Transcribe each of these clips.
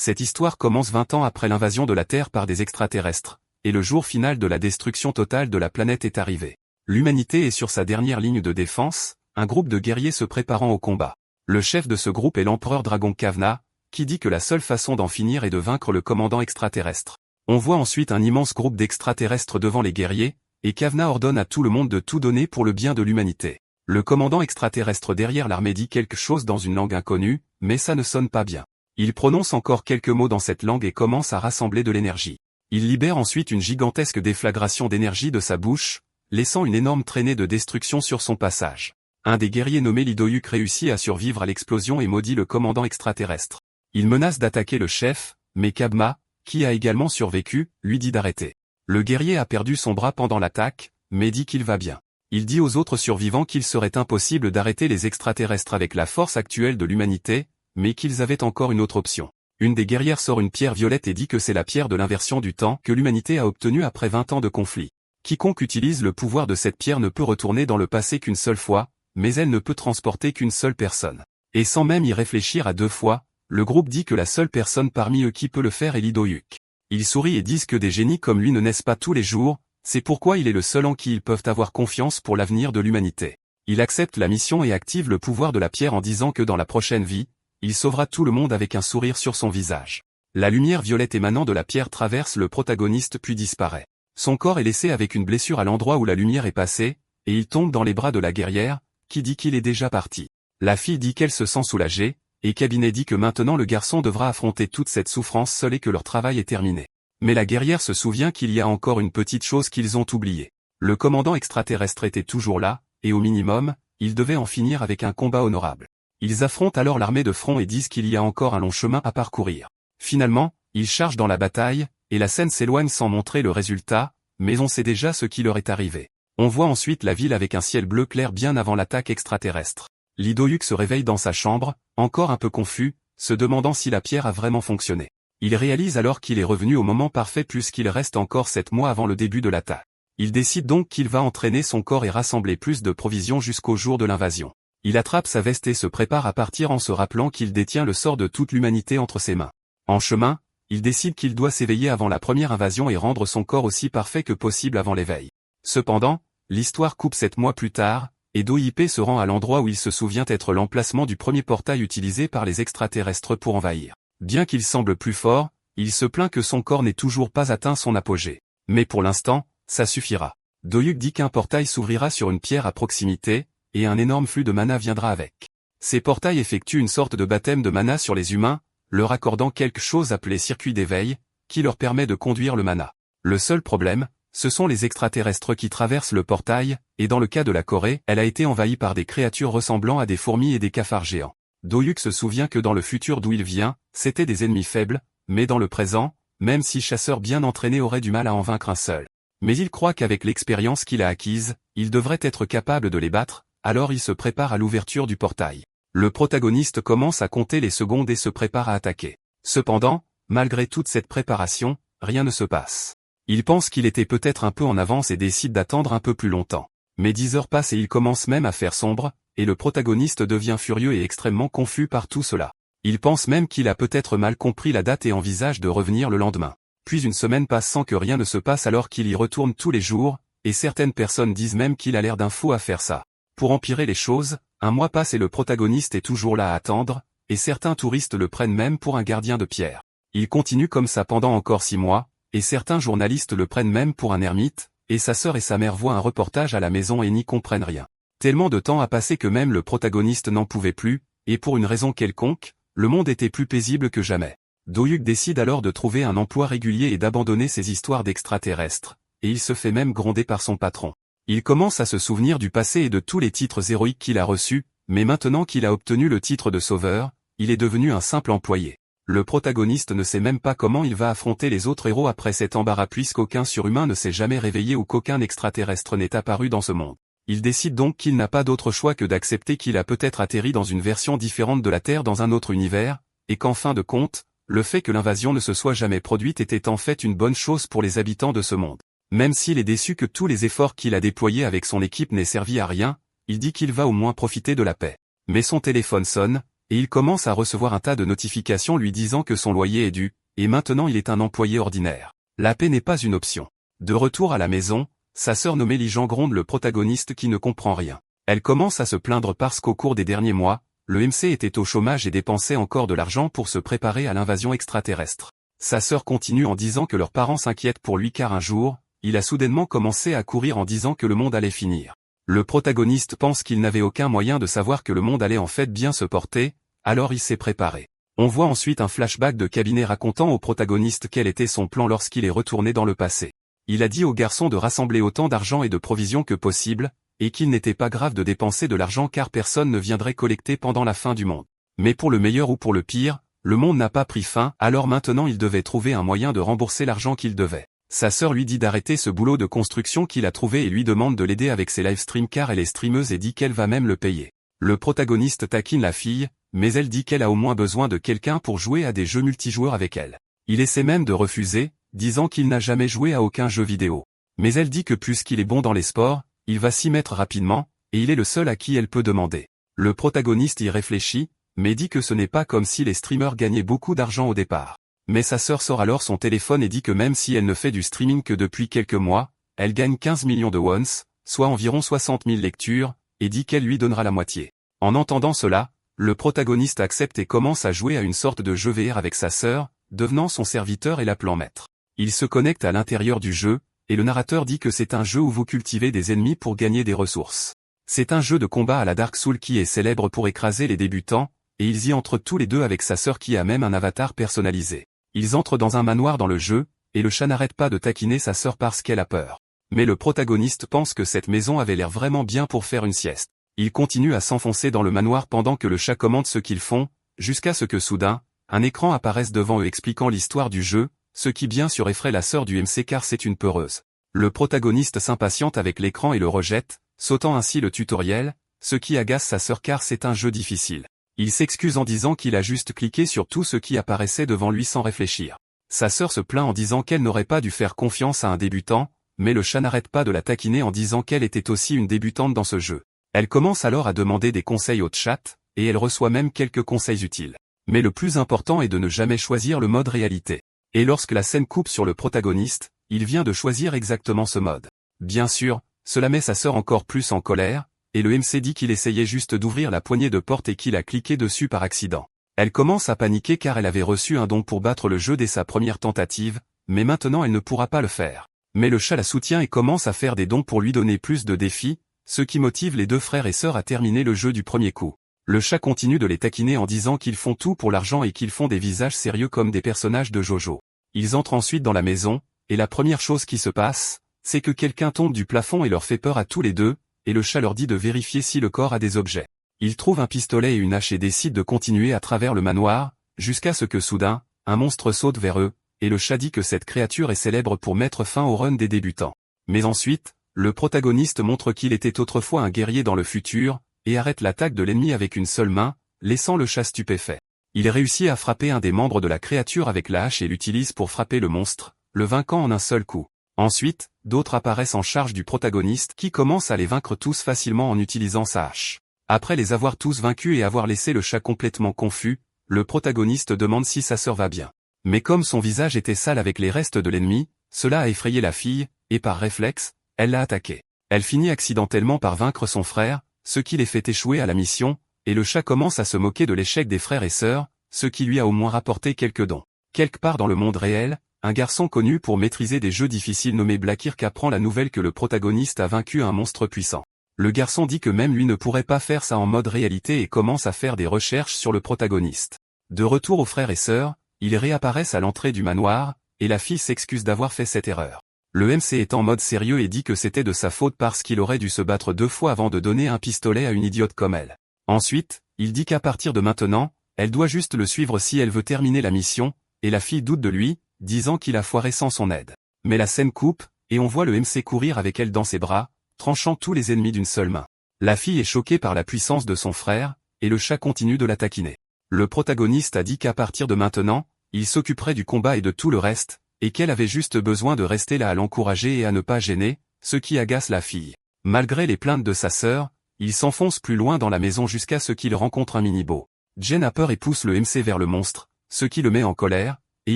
Cette histoire commence 20 ans après l'invasion de la Terre par des extraterrestres, et le jour final de la destruction totale de la planète est arrivé. L'humanité est sur sa dernière ligne de défense, un groupe de guerriers se préparant au combat. Le chef de ce groupe est l'empereur Dragon Kavna, qui dit que la seule façon d'en finir est de vaincre le commandant extraterrestre. On voit ensuite un immense groupe d'extraterrestres devant les guerriers, et Kavna ordonne à tout le monde de tout donner pour le bien de l'humanité. Le commandant extraterrestre derrière l'armée dit quelque chose dans une langue inconnue, mais ça ne sonne pas bien. Il prononce encore quelques mots dans cette langue et commence à rassembler de l'énergie. Il libère ensuite une gigantesque déflagration d'énergie de sa bouche, laissant une énorme traînée de destruction sur son passage. Un des guerriers nommé Lidoyuk réussit à survivre à l'explosion et maudit le commandant extraterrestre. Il menace d'attaquer le chef, mais Kavna, qui a également survécu, lui dit d'arrêter. Le guerrier a perdu son bras pendant l'attaque, mais dit qu'il va bien. Il dit aux autres survivants qu'il serait impossible d'arrêter les extraterrestres avec la force actuelle de l'humanité, mais qu'ils avaient encore une autre option. Une des guerrières sort une pierre violette et dit que c'est la pierre de l'inversion du temps que l'humanité a obtenue après 20 ans de conflit. Quiconque utilise le pouvoir de cette pierre ne peut retourner dans le passé qu'une seule fois, mais elle ne peut transporter qu'une seule personne. Et sans même y réfléchir à 2 fois, le groupe dit que la seule personne parmi eux qui peut le faire est Lidoyuk. Ils sourient et disent que des génies comme lui ne naissent pas tous les jours, c'est pourquoi il est le seul en qui ils peuvent avoir confiance pour l'avenir de l'humanité. Il accepte la mission et active le pouvoir de la pierre en disant que dans la prochaine vie, il sauvera tout le monde avec un sourire sur son visage. La lumière violette émanant de la pierre traverse le protagoniste puis disparaît. Son corps est laissé avec une blessure à l'endroit où la lumière est passée, et il tombe dans les bras de la guerrière, qui dit qu'il est déjà parti. La fille dit qu'elle se sent soulagée, et Cabinet dit que maintenant le garçon devra affronter toute cette souffrance seul et que leur travail est terminé. Mais la guerrière se souvient qu'il y a encore une petite chose qu'ils ont oubliée. Le commandant extraterrestre était toujours là, et au minimum, il devait en finir avec un combat honorable. Ils affrontent alors l'armée de front et disent qu'il y a encore un long chemin à parcourir. Finalement, ils chargent dans la bataille, et la scène s'éloigne sans montrer le résultat, mais on sait déjà ce qui leur est arrivé. On voit ensuite la ville avec un ciel bleu clair bien avant l'attaque extraterrestre. Lidoyuk se réveille dans sa chambre, encore un peu confus, se demandant si la pierre a vraiment fonctionné. Il réalise alors qu'il est revenu au moment parfait puisqu'il reste encore 7 mois avant le début de l'attaque. Il décide donc qu'il va entraîner son corps et rassembler plus de provisions jusqu'au jour de l'invasion. Il attrape sa veste et se prépare à partir en se rappelant qu'il détient le sort de toute l'humanité entre ses mains. En chemin, il décide qu'il doit s'éveiller avant la première invasion et rendre son corps aussi parfait que possible avant l'éveil. Cependant, l'histoire coupe 7 mois plus tard, et Do-Ip se rend à l'endroit où il se souvient être l'emplacement du premier portail utilisé par les extraterrestres pour envahir. Bien qu'il semble plus fort, il se plaint que son corps n'ait toujours pas atteint son apogée. Mais pour l'instant, ça suffira. Do-Yuk dit qu'un portail s'ouvrira sur une pierre à proximité, et un énorme flux de mana viendra avec. Ces portails effectuent une sorte de baptême de mana sur les humains, leur accordant quelque chose appelé circuit d'éveil, qui leur permet de conduire le mana. Le seul problème, ce sont les extraterrestres qui traversent le portail, et dans le cas de la Corée, elle a été envahie par des créatures ressemblant à des fourmis et des cafards géants. Do-Yuk se souvient que dans le futur d'où il vient, c'étaient des ennemis faibles, mais dans le présent, même si chasseurs bien entraînés auraient du mal à en vaincre un seul. Mais il croit qu'avec l'expérience qu'il a acquise, il devrait être capable de les battre, alors il se prépare à l'ouverture du portail. Le protagoniste commence à compter les secondes et se prépare à attaquer. Cependant, malgré toute cette préparation, rien ne se passe. Il pense qu'il était peut-être un peu en avance et décide d'attendre un peu plus longtemps. Mais 10 heures passent et il commence même à faire sombre, et le protagoniste devient furieux et extrêmement confus par tout cela. Il pense même qu'il a peut-être mal compris la date et envisage de revenir le lendemain. Puis une semaine passe sans que rien ne se passe alors qu'il y retourne tous les jours, et certaines personnes disent même qu'il a l'air d'un fou à faire ça. Pour empirer les choses, un mois passe et le protagoniste est toujours là à attendre, et certains touristes le prennent même pour un gardien de pierre. Il continue comme ça pendant encore 6 mois, et certains journalistes le prennent même pour un ermite, et sa sœur et sa mère voient un reportage à la maison et n'y comprennent rien. Tellement de temps a passé que même le protagoniste n'en pouvait plus, et pour une raison quelconque, le monde était plus paisible que jamais. Do-Yuk décide alors de trouver un emploi régulier et d'abandonner ses histoires d'extraterrestres, et il se fait même gronder par son patron. Il commence à se souvenir du passé et de tous les titres héroïques qu'il a reçus, mais maintenant qu'il a obtenu le titre de sauveur, il est devenu un simple employé. Le protagoniste ne sait même pas comment il va affronter les autres héros après cet embarras puisqu'aucun surhumain ne s'est jamais réveillé ou qu'aucun extraterrestre n'est apparu dans ce monde. Il décide donc qu'il n'a pas d'autre choix que d'accepter qu'il a peut-être atterri dans une version différente de la Terre dans un autre univers, et qu'en fin de compte, le fait que l'invasion ne se soit jamais produite était en fait une bonne chose pour les habitants de ce monde. Même s'il est déçu que tous les efforts qu'il a déployés avec son équipe n'aient servi à rien, il dit qu'il va au moins profiter de la paix. Mais son téléphone sonne, et il commence à recevoir un tas de notifications lui disant que son loyer est dû, et maintenant il est un employé ordinaire. La paix n'est pas une option. De retour à la maison, sa sœur nommée Lijan gronde le protagoniste qui ne comprend rien. Elle commence à se plaindre parce qu'au cours des derniers mois, le MC était au chômage et dépensait encore de l'argent pour se préparer à l'invasion extraterrestre. Sa sœur continue en disant que leurs parents s'inquiètent pour lui car un jour, il a soudainement commencé à courir en disant que le monde allait finir. Le protagoniste pense qu'il n'avait aucun moyen de savoir que le monde allait en fait bien se porter, alors il s'est préparé. On voit ensuite un flashback de cabinet racontant au protagoniste quel était son plan lorsqu'il est retourné dans le passé. Il a dit au garçon de rassembler autant d'argent et de provisions que possible, et qu'il n'était pas grave de dépenser de l'argent car personne ne viendrait collecter pendant la fin du monde. Mais pour le meilleur ou pour le pire, le monde n'a pas pris fin, alors maintenant il devait trouver un moyen de rembourser l'argent qu'il devait. Sa sœur lui dit d'arrêter ce boulot de construction qu'il a trouvé et lui demande de l'aider avec ses livestreams car elle est streameuse et dit qu'elle va même le payer. Le protagoniste taquine la fille, mais elle dit qu'elle a au moins besoin de quelqu'un pour jouer à des jeux multijoueurs avec elle. Il essaie même de refuser, disant qu'il n'a jamais joué à aucun jeu vidéo. Mais elle dit que puisqu'il est bon dans les sports, il va s'y mettre rapidement, et il est le seul à qui elle peut demander. Le protagoniste y réfléchit, mais dit que ce n'est pas comme si les streamers gagnaient beaucoup d'argent au départ. Mais sa sœur sort alors son téléphone et dit que même si elle ne fait du streaming que depuis quelques mois, elle gagne 15 millions de wons, soit environ 60 000 lectures, et dit qu'elle lui donnera la moitié. En entendant cela, le protagoniste accepte et commence à jouer à une sorte de jeu VR avec sa sœur, devenant son serviteur et l'appelant maître. Il se connecte à l'intérieur du jeu, et le narrateur dit que c'est un jeu où vous cultivez des ennemis pour gagner des ressources. C'est un jeu de combat à la Dark Souls qui est célèbre pour écraser les débutants, et ils y entrent tous les deux avec sa sœur qui a même un avatar personnalisé. Ils entrent dans un manoir dans le jeu, et le chat n'arrête pas de taquiner sa sœur parce qu'elle a peur. Mais le protagoniste pense que cette maison avait l'air vraiment bien pour faire une sieste. Il continue à s'enfoncer dans le manoir pendant que le chat commente ce qu'ils font, jusqu'à ce que soudain, un écran apparaisse devant eux expliquant l'histoire du jeu, ce qui bien sûr effraie la sœur du MC car c'est une peureuse. Le protagoniste s'impatiente avec l'écran et le rejette, sautant ainsi le tutoriel, ce qui agace sa sœur car c'est un jeu difficile. Il s'excuse en disant qu'il a juste cliqué sur tout ce qui apparaissait devant lui sans réfléchir. Sa sœur se plaint en disant qu'elle n'aurait pas dû faire confiance à un débutant, mais le chat n'arrête pas de la taquiner en disant qu'elle était aussi une débutante dans ce jeu. Elle commence alors à demander des conseils au chat, et elle reçoit même quelques conseils utiles. Mais le plus important est de ne jamais choisir le mode réalité. Et lorsque la scène coupe sur le protagoniste, il vient de choisir exactement ce mode. Bien sûr, cela met sa sœur encore plus en colère, et le MC dit qu'il essayait juste d'ouvrir la poignée de porte et qu'il a cliqué dessus par accident. Elle commence à paniquer car elle avait reçu un don pour battre le jeu dès sa première tentative, mais maintenant elle ne pourra pas le faire. Mais le chat la soutient et commence à faire des dons pour lui donner plus de défis, ce qui motive les deux frères et sœurs à terminer le jeu du premier coup. Le chat continue de les taquiner en disant qu'ils font tout pour l'argent et qu'ils font des visages sérieux comme des personnages de Jojo. Ils entrent ensuite dans la maison, et la première chose qui se passe, c'est que quelqu'un tombe du plafond et leur fait peur à tous les deux, et le chat leur dit de vérifier si le corps a des objets. Ils trouvent un pistolet et une hache et décident de continuer à travers le manoir, jusqu'à ce que soudain, un monstre saute vers eux, et le chat dit que cette créature est célèbre pour mettre fin au run des débutants. Mais ensuite, le protagoniste montre qu'il était autrefois un guerrier dans le futur, et arrête l'attaque de l'ennemi avec une seule main, laissant le chat stupéfait. Il réussit à frapper un des membres de la créature avec la hache et l'utilise pour frapper le monstre, le vainquant en un seul coup. Ensuite, d'autres apparaissent en charge du protagoniste qui commence à les vaincre tous facilement en utilisant sa hache. Après les avoir tous vaincus et avoir laissé le chat complètement confus, le protagoniste demande si sa sœur va bien. Mais comme son visage était sale avec les restes de l'ennemi, cela a effrayé la fille, et par réflexe, elle l'a attaqué. Elle finit accidentellement par vaincre son frère, ce qui les fait échouer à la mission, et le chat commence à se moquer de l'échec des frères et sœurs, ce qui lui a au moins rapporté quelques dons. Quelque part dans le monde réel, un garçon connu pour maîtriser des jeux difficiles nommé Blackirk apprend la nouvelle que le protagoniste a vaincu un monstre puissant. Le garçon dit que même lui ne pourrait pas faire ça en mode réalité et commence à faire des recherches sur le protagoniste. De retour aux frères et sœurs, ils réapparaissent à l'entrée du manoir, et la fille s'excuse d'avoir fait cette erreur. Le MC est en mode sérieux et dit que c'était de sa faute parce qu'il aurait dû se battre 2 fois avant de donner un pistolet à une idiote comme elle. Ensuite, il dit qu'à partir de maintenant, elle doit juste le suivre si elle veut terminer la mission, et la fille doute de lui, disant qu'il a foiré sans son aide. Mais la scène coupe, et on voit le MC courir avec elle dans ses bras, tranchant tous les ennemis d'une seule main. La fille est choquée par la puissance de son frère, et le chat continue de la taquiner. Le protagoniste a dit qu'à partir de maintenant, il s'occuperait du combat et de tout le reste, et qu'elle avait juste besoin de rester là à l'encourager et à ne pas gêner, ce qui agace la fille. Malgré les plaintes de sa sœur, il s'enfonce plus loin dans la maison jusqu'à ce qu'il rencontre un minibo. Jen a peur et pousse le MC vers le monstre, ce qui le met en colère, et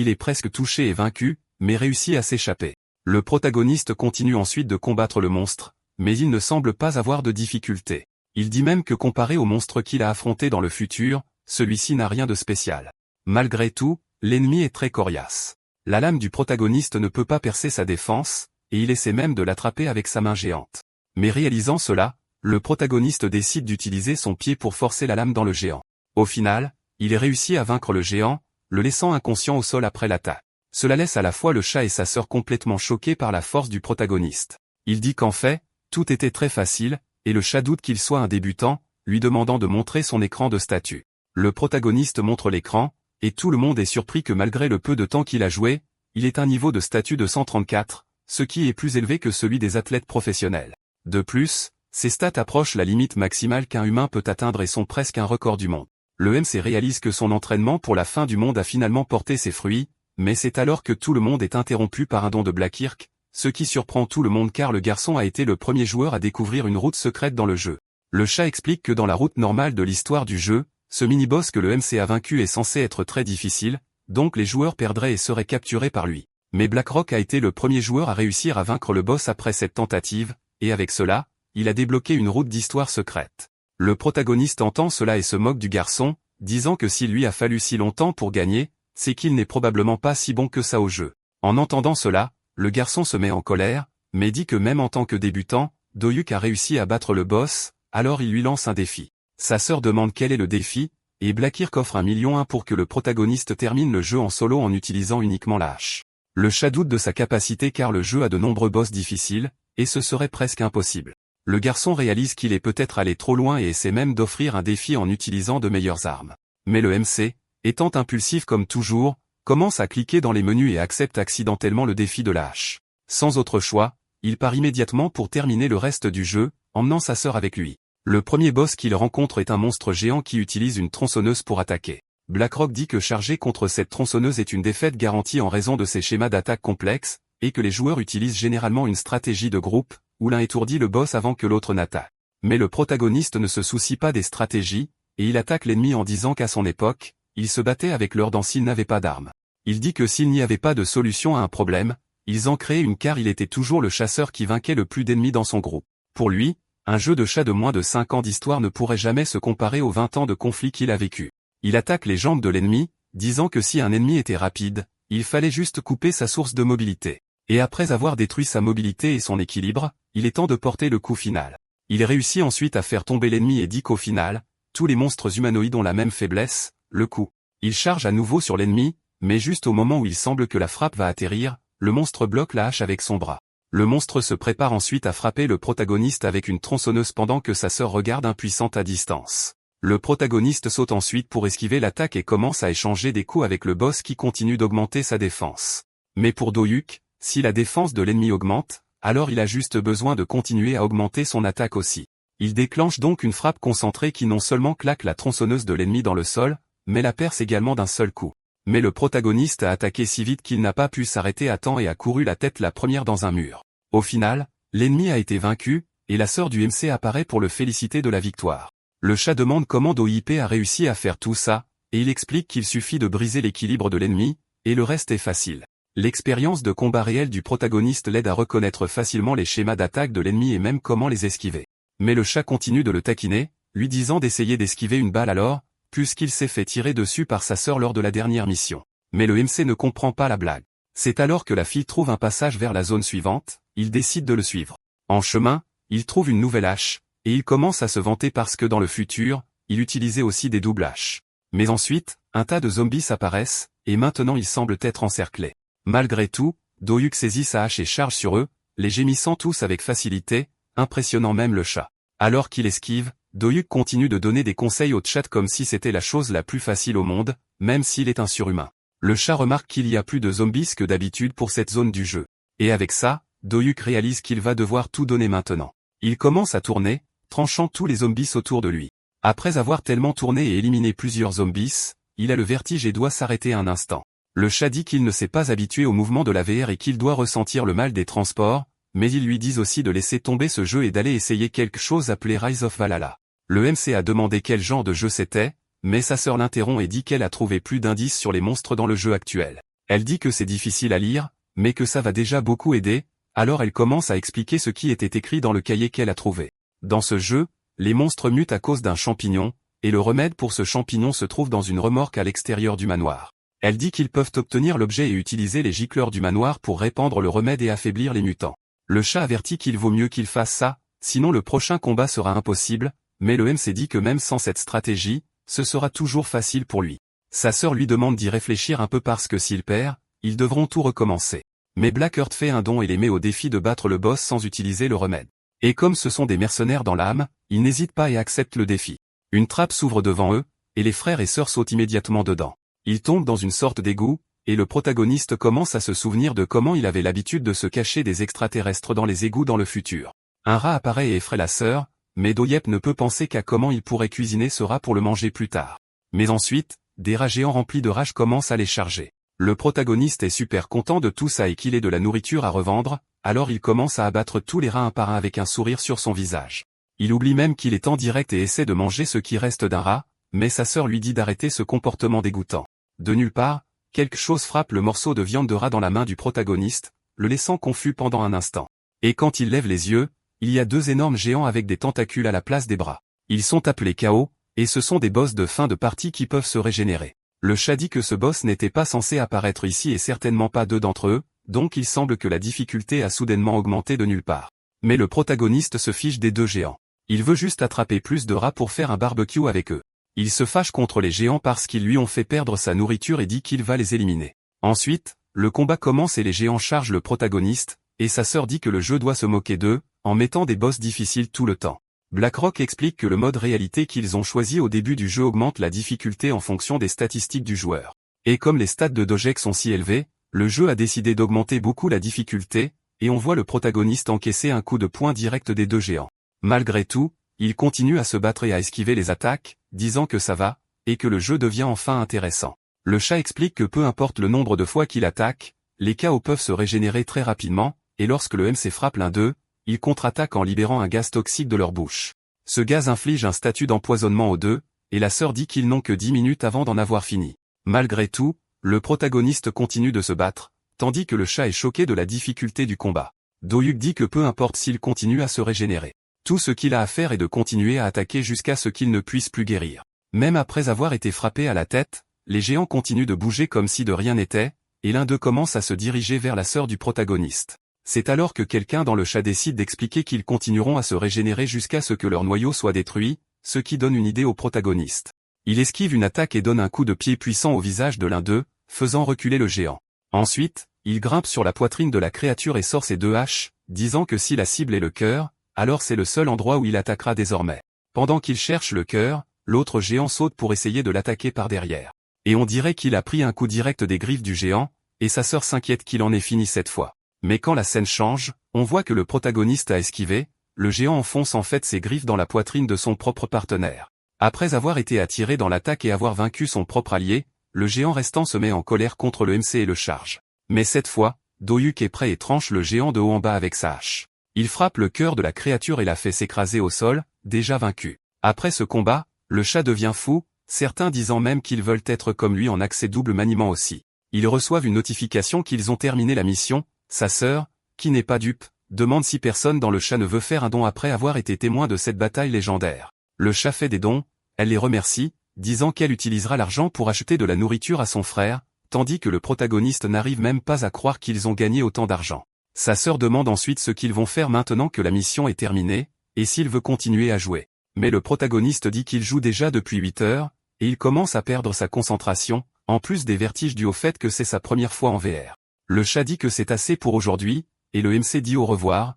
il est presque touché et vaincu, mais réussit à s'échapper. Le protagoniste continue ensuite de combattre le monstre, mais il ne semble pas avoir de difficulté. Il dit même que comparé au monstre qu'il a affronté dans le futur, celui-ci n'a rien de spécial. Malgré tout, l'ennemi est très coriace. La lame du protagoniste ne peut pas percer sa défense, et il essaie même de l'attraper avec sa main géante. Mais réalisant cela, le protagoniste décide d'utiliser son pied pour forcer la lame dans le géant. Au final, il réussit à vaincre le géant, le laissant inconscient au sol après l'attaque. Cela laisse à la fois le chat et sa sœur complètement choqués par la force du protagoniste. Il dit qu'en fait, tout était très facile, et le chat doute qu'il soit un débutant, lui demandant de montrer son écran de statut. Le protagoniste montre l'écran, et tout le monde est surpris que malgré le peu de temps qu'il a joué, il est un niveau de statut de 134, ce qui est plus élevé que celui des athlètes professionnels. De plus, ses stats approchent la limite maximale qu'un humain peut atteindre et sont presque un record du monde. Le MC réalise que son entraînement pour la fin du monde a finalement porté ses fruits, mais c'est alors que tout le monde est interrompu par un don de Blackirk, ce qui surprend tout le monde car le garçon a été le premier joueur à découvrir une route secrète dans le jeu. Le chat explique que dans la route normale de l'histoire du jeu, ce mini-boss que le MC a vaincu est censé être très difficile, donc les joueurs perdraient et seraient capturés par lui. Mais Blackrock a été le premier joueur à réussir à vaincre le boss après cette tentative, et avec cela, il a débloqué une route d'histoire secrète. Le protagoniste entend cela et se moque du garçon, disant que s'il lui a fallu si longtemps pour gagner, c'est qu'il n'est probablement pas si bon que ça au jeu. En entendant cela, le garçon se met en colère, mais dit que même en tant que débutant, Doyuk a réussi à battre le boss, alors il lui lance un défi. Sa sœur demande quel est le défi, et Blackirk offre 1 million pour que le protagoniste termine le jeu en solo en utilisant uniquement la hache. Le chat doute de sa capacité car le jeu a de nombreux boss difficiles, et ce serait presque impossible. Le garçon réalise qu'il est peut-être allé trop loin et essaie même d'offrir un défi en utilisant de meilleures armes. Mais le MC, étant impulsif comme toujours, commence à cliquer dans les menus et accepte accidentellement le défi de la hache. Sans autre choix, il part immédiatement pour terminer le reste du jeu, emmenant sa sœur avec lui. Le premier boss qu'il rencontre est un monstre géant qui utilise une tronçonneuse pour attaquer. Blackrock dit que charger contre cette tronçonneuse est une défaite garantie en raison de ses schémas d'attaque complexes, et que les joueurs utilisent généralement une stratégie de groupe, où l'un étourdit le boss avant que l'autre n'attaque. Mais le protagoniste ne se soucie pas des stratégies, et il attaque l'ennemi en disant qu'à son époque, il se battait avec leur dents s'il n'avait pas d'armes. Il dit que s'il n'y avait pas de solution à un problème, ils en créaient une car il était toujours le chasseur qui vainquait le plus d'ennemis dans son groupe. Pour lui, un jeu de chat de moins de 5 ans d'histoire ne pourrait jamais se comparer aux 20 ans de conflit qu'il a vécu. Il attaque les jambes de l'ennemi, disant que si un ennemi était rapide, il fallait juste couper sa source de mobilité. Et après avoir détruit sa mobilité et son équilibre, il est temps de porter le coup final. Il réussit ensuite à faire tomber l'ennemi et dit qu'au final, tous les monstres humanoïdes ont la même faiblesse, le coup. Il charge à nouveau sur l'ennemi, mais juste au moment où il semble que la frappe va atterrir, le monstre bloque la hache avec son bras. Le monstre se prépare ensuite à frapper le protagoniste avec une tronçonneuse pendant que sa sœur regarde impuissante à distance. Le protagoniste saute ensuite pour esquiver l'attaque et commence à échanger des coups avec le boss qui continue d'augmenter sa défense. Mais pour Doyuk, si la défense de l'ennemi augmente, alors il a juste besoin de continuer à augmenter son attaque aussi. Il déclenche donc une frappe concentrée qui non seulement claque la tronçonneuse de l'ennemi dans le sol, mais la perce également d'un seul coup. Mais le protagoniste a attaqué si vite qu'il n'a pas pu s'arrêter à temps et a couru la tête la première dans un mur. Au final, l'ennemi a été vaincu, et la sœur du MC apparaît pour le féliciter de la victoire. Le chat demande comment Doyip a réussi à faire tout ça, et il explique qu'il suffit de briser l'équilibre de l'ennemi, et le reste est facile. L'expérience de combat réel du protagoniste l'aide à reconnaître facilement les schémas d'attaque de l'ennemi et même comment les esquiver. Mais le chat continue de le taquiner, lui disant d'essayer d'esquiver une balle alors, puisqu'il s'est fait tirer dessus par sa sœur lors de la dernière mission. Mais le MC ne comprend pas la blague. C'est alors que la fille trouve un passage vers la zone suivante, il décide de le suivre. En chemin, il trouve une nouvelle hache, et il commence à se vanter parce que dans le futur, il utilisait aussi des doubles haches. Mais ensuite, un tas de zombies apparaissent, et maintenant ils semblent être encerclés. Malgré tout, Doyuk saisit sa hache et charge sur eux, les gémissant tous avec facilité, impressionnant même le chat. Alors qu'il esquive, Doyuk continue de donner des conseils au chat comme si c'était la chose la plus facile au monde, même s'il est un surhumain. Le chat remarque qu'il y a plus de zombies que d'habitude pour cette zone du jeu. Et avec ça, Doyuk réalise qu'il va devoir tout donner maintenant. Il commence à tourner, tranchant tous les zombies autour de lui. Après avoir tellement tourné et éliminé plusieurs zombies, il a le vertige et doit s'arrêter un instant. Le chat dit qu'il ne s'est pas habitué au mouvement de la VR et qu'il doit ressentir le mal des transports, mais ils lui disent aussi de laisser tomber ce jeu et d'aller essayer quelque chose appelé Rise of Valhalla. Le MC a demandé quel genre de jeu c'était, mais sa sœur l'interrompt et dit qu'elle a trouvé plus d'indices sur les monstres dans le jeu actuel. Elle dit que c'est difficile à lire, mais que ça va déjà beaucoup aider, alors elle commence à expliquer ce qui était écrit dans le cahier qu'elle a trouvé. Dans ce jeu, les monstres mutent à cause d'un champignon, et le remède pour ce champignon se trouve dans une remorque à l'extérieur du manoir. Elle dit qu'ils peuvent obtenir l'objet et utiliser les gicleurs du manoir pour répandre le remède et affaiblir les mutants. Le chat avertit qu'il vaut mieux qu'il fasse ça, sinon le prochain combat sera impossible, mais le MC dit que même sans cette stratégie, ce sera toujours facile pour lui. Sa sœur lui demande d'y réfléchir un peu parce que s'il perd, ils devront tout recommencer. Mais Blackheart fait un don et les met au défi de battre le boss sans utiliser le remède. Et comme ce sont des mercenaires dans l'âme, ils n'hésitent pas et acceptent le défi. Une trappe s'ouvre devant eux, et les frères et sœurs sautent immédiatement dedans. Ils tombent dans une sorte d'égout, et le protagoniste commence à se souvenir de comment il avait l'habitude de se cacher des extraterrestres dans les égouts dans le futur. Un rat apparaît et effraie la sœur, mais Doyep ne peut penser qu'à comment il pourrait cuisiner ce rat pour le manger plus tard. Mais ensuite, des rats géants remplis de rage commencent à les charger. Le protagoniste est super content de tout ça et qu'il ait de la nourriture à revendre, alors il commence à abattre tous les rats un par un avec un sourire sur son visage. Il oublie même qu'il est en direct et essaie de manger ce qui reste d'un rat, mais sa sœur lui dit d'arrêter ce comportement dégoûtant. De nulle part, quelque chose frappe le morceau de viande de rat dans la main du protagoniste, le laissant confus pendant un instant. Et quand il lève les yeux, il y a deux énormes géants avec des tentacules à la place des bras. Ils sont appelés KO, et ce sont des boss de fin de partie qui peuvent se régénérer. Le chat dit que ce boss n'était pas censé apparaître ici et certainement pas deux d'entre eux, donc il semble que la difficulté a soudainement augmenté de nulle part. Mais le protagoniste se fiche des deux géants. Il veut juste attraper plus de rats pour faire un barbecue avec eux. Il se fâche contre les géants parce qu'ils lui ont fait perdre sa nourriture et dit qu'il va les éliminer. Ensuite, le combat commence et les géants chargent le protagoniste, et sa sœur dit que le jeu doit se moquer d'eux, en mettant des boss difficiles tout le temps. Blackrock explique que le mode réalité qu'ils ont choisi au début du jeu augmente la difficulté en fonction des statistiques du joueur. Et comme les stats de Dojek sont si élevés, le jeu a décidé d'augmenter beaucoup la difficulté, et on voit le protagoniste encaisser un coup de poing direct des deux géants. Malgré tout, il continue à se battre et à esquiver les attaques, disant que ça va, et que le jeu devient enfin intéressant. Le chat explique que peu importe le nombre de fois qu'il attaque, les KO peuvent se régénérer très rapidement, et lorsque le MC frappe l'un d'eux, ils contre-attaquent en libérant un gaz toxique de leur bouche. Ce gaz inflige un statut d'empoisonnement aux deux, et la sœur dit qu'ils n'ont que 10 minutes avant d'en avoir fini. Malgré tout, le protagoniste continue de se battre, tandis que le chat est choqué de la difficulté du combat. Doyuk dit que peu importe s'il continue à se régénérer. Tout ce qu'il a à faire est de continuer à attaquer jusqu'à ce qu'il ne puisse plus guérir. Même après avoir été frappé à la tête, les géants continuent de bouger comme si de rien n'était, et l'un d'eux commence à se diriger vers la sœur du protagoniste. C'est alors que quelqu'un dans le chat décide d'expliquer qu'ils continueront à se régénérer jusqu'à ce que leur noyau soit détruit, ce qui donne une idée au protagoniste. Il esquive une attaque et donne un coup de pied puissant au visage de l'un d'eux, faisant reculer le géant. Ensuite, il grimpe sur la poitrine de la créature et sort ses deux haches, disant que si la cible est le cœur, alors c'est le seul endroit où il attaquera désormais. Pendant qu'il cherche le cœur, l'autre géant saute pour essayer de l'attaquer par derrière. Et on dirait qu'il a pris un coup direct des griffes du géant, et sa sœur s'inquiète qu'il en ait fini cette fois. Mais quand la scène change, on voit que le protagoniste a esquivé, le géant enfonce en fait ses griffes dans la poitrine de son propre partenaire. Après avoir été attiré dans l'attaque et avoir vaincu son propre allié, le géant restant se met en colère contre le MC et le charge. Mais cette fois, Doyuk est prêt et tranche le géant de haut en bas avec sa hache. Il frappe le cœur de la créature et la fait s'écraser au sol, déjà vaincu. Après ce combat, le chat devient fou, certains disant même qu'ils veulent être comme lui en accès double maniement aussi. Ils reçoivent une notification qu'ils ont terminé la mission, sa sœur, qui n'est pas dupe, demande si personne dans le chat ne veut faire un don après avoir été témoin de cette bataille légendaire. Le chat fait des dons, elle les remercie, disant qu'elle utilisera l'argent pour acheter de la nourriture à son frère, tandis que le protagoniste n'arrive même pas à croire qu'ils ont gagné autant d'argent. Sa sœur demande ensuite ce qu'ils vont faire maintenant que la mission est terminée, et s'il veut continuer à jouer. Mais le protagoniste dit qu'il joue déjà depuis 8 heures, et il commence à perdre sa concentration, en plus des vertiges dus au fait que c'est sa première fois en VR. Le chat dit que c'est assez pour aujourd'hui, et le MC dit au revoir,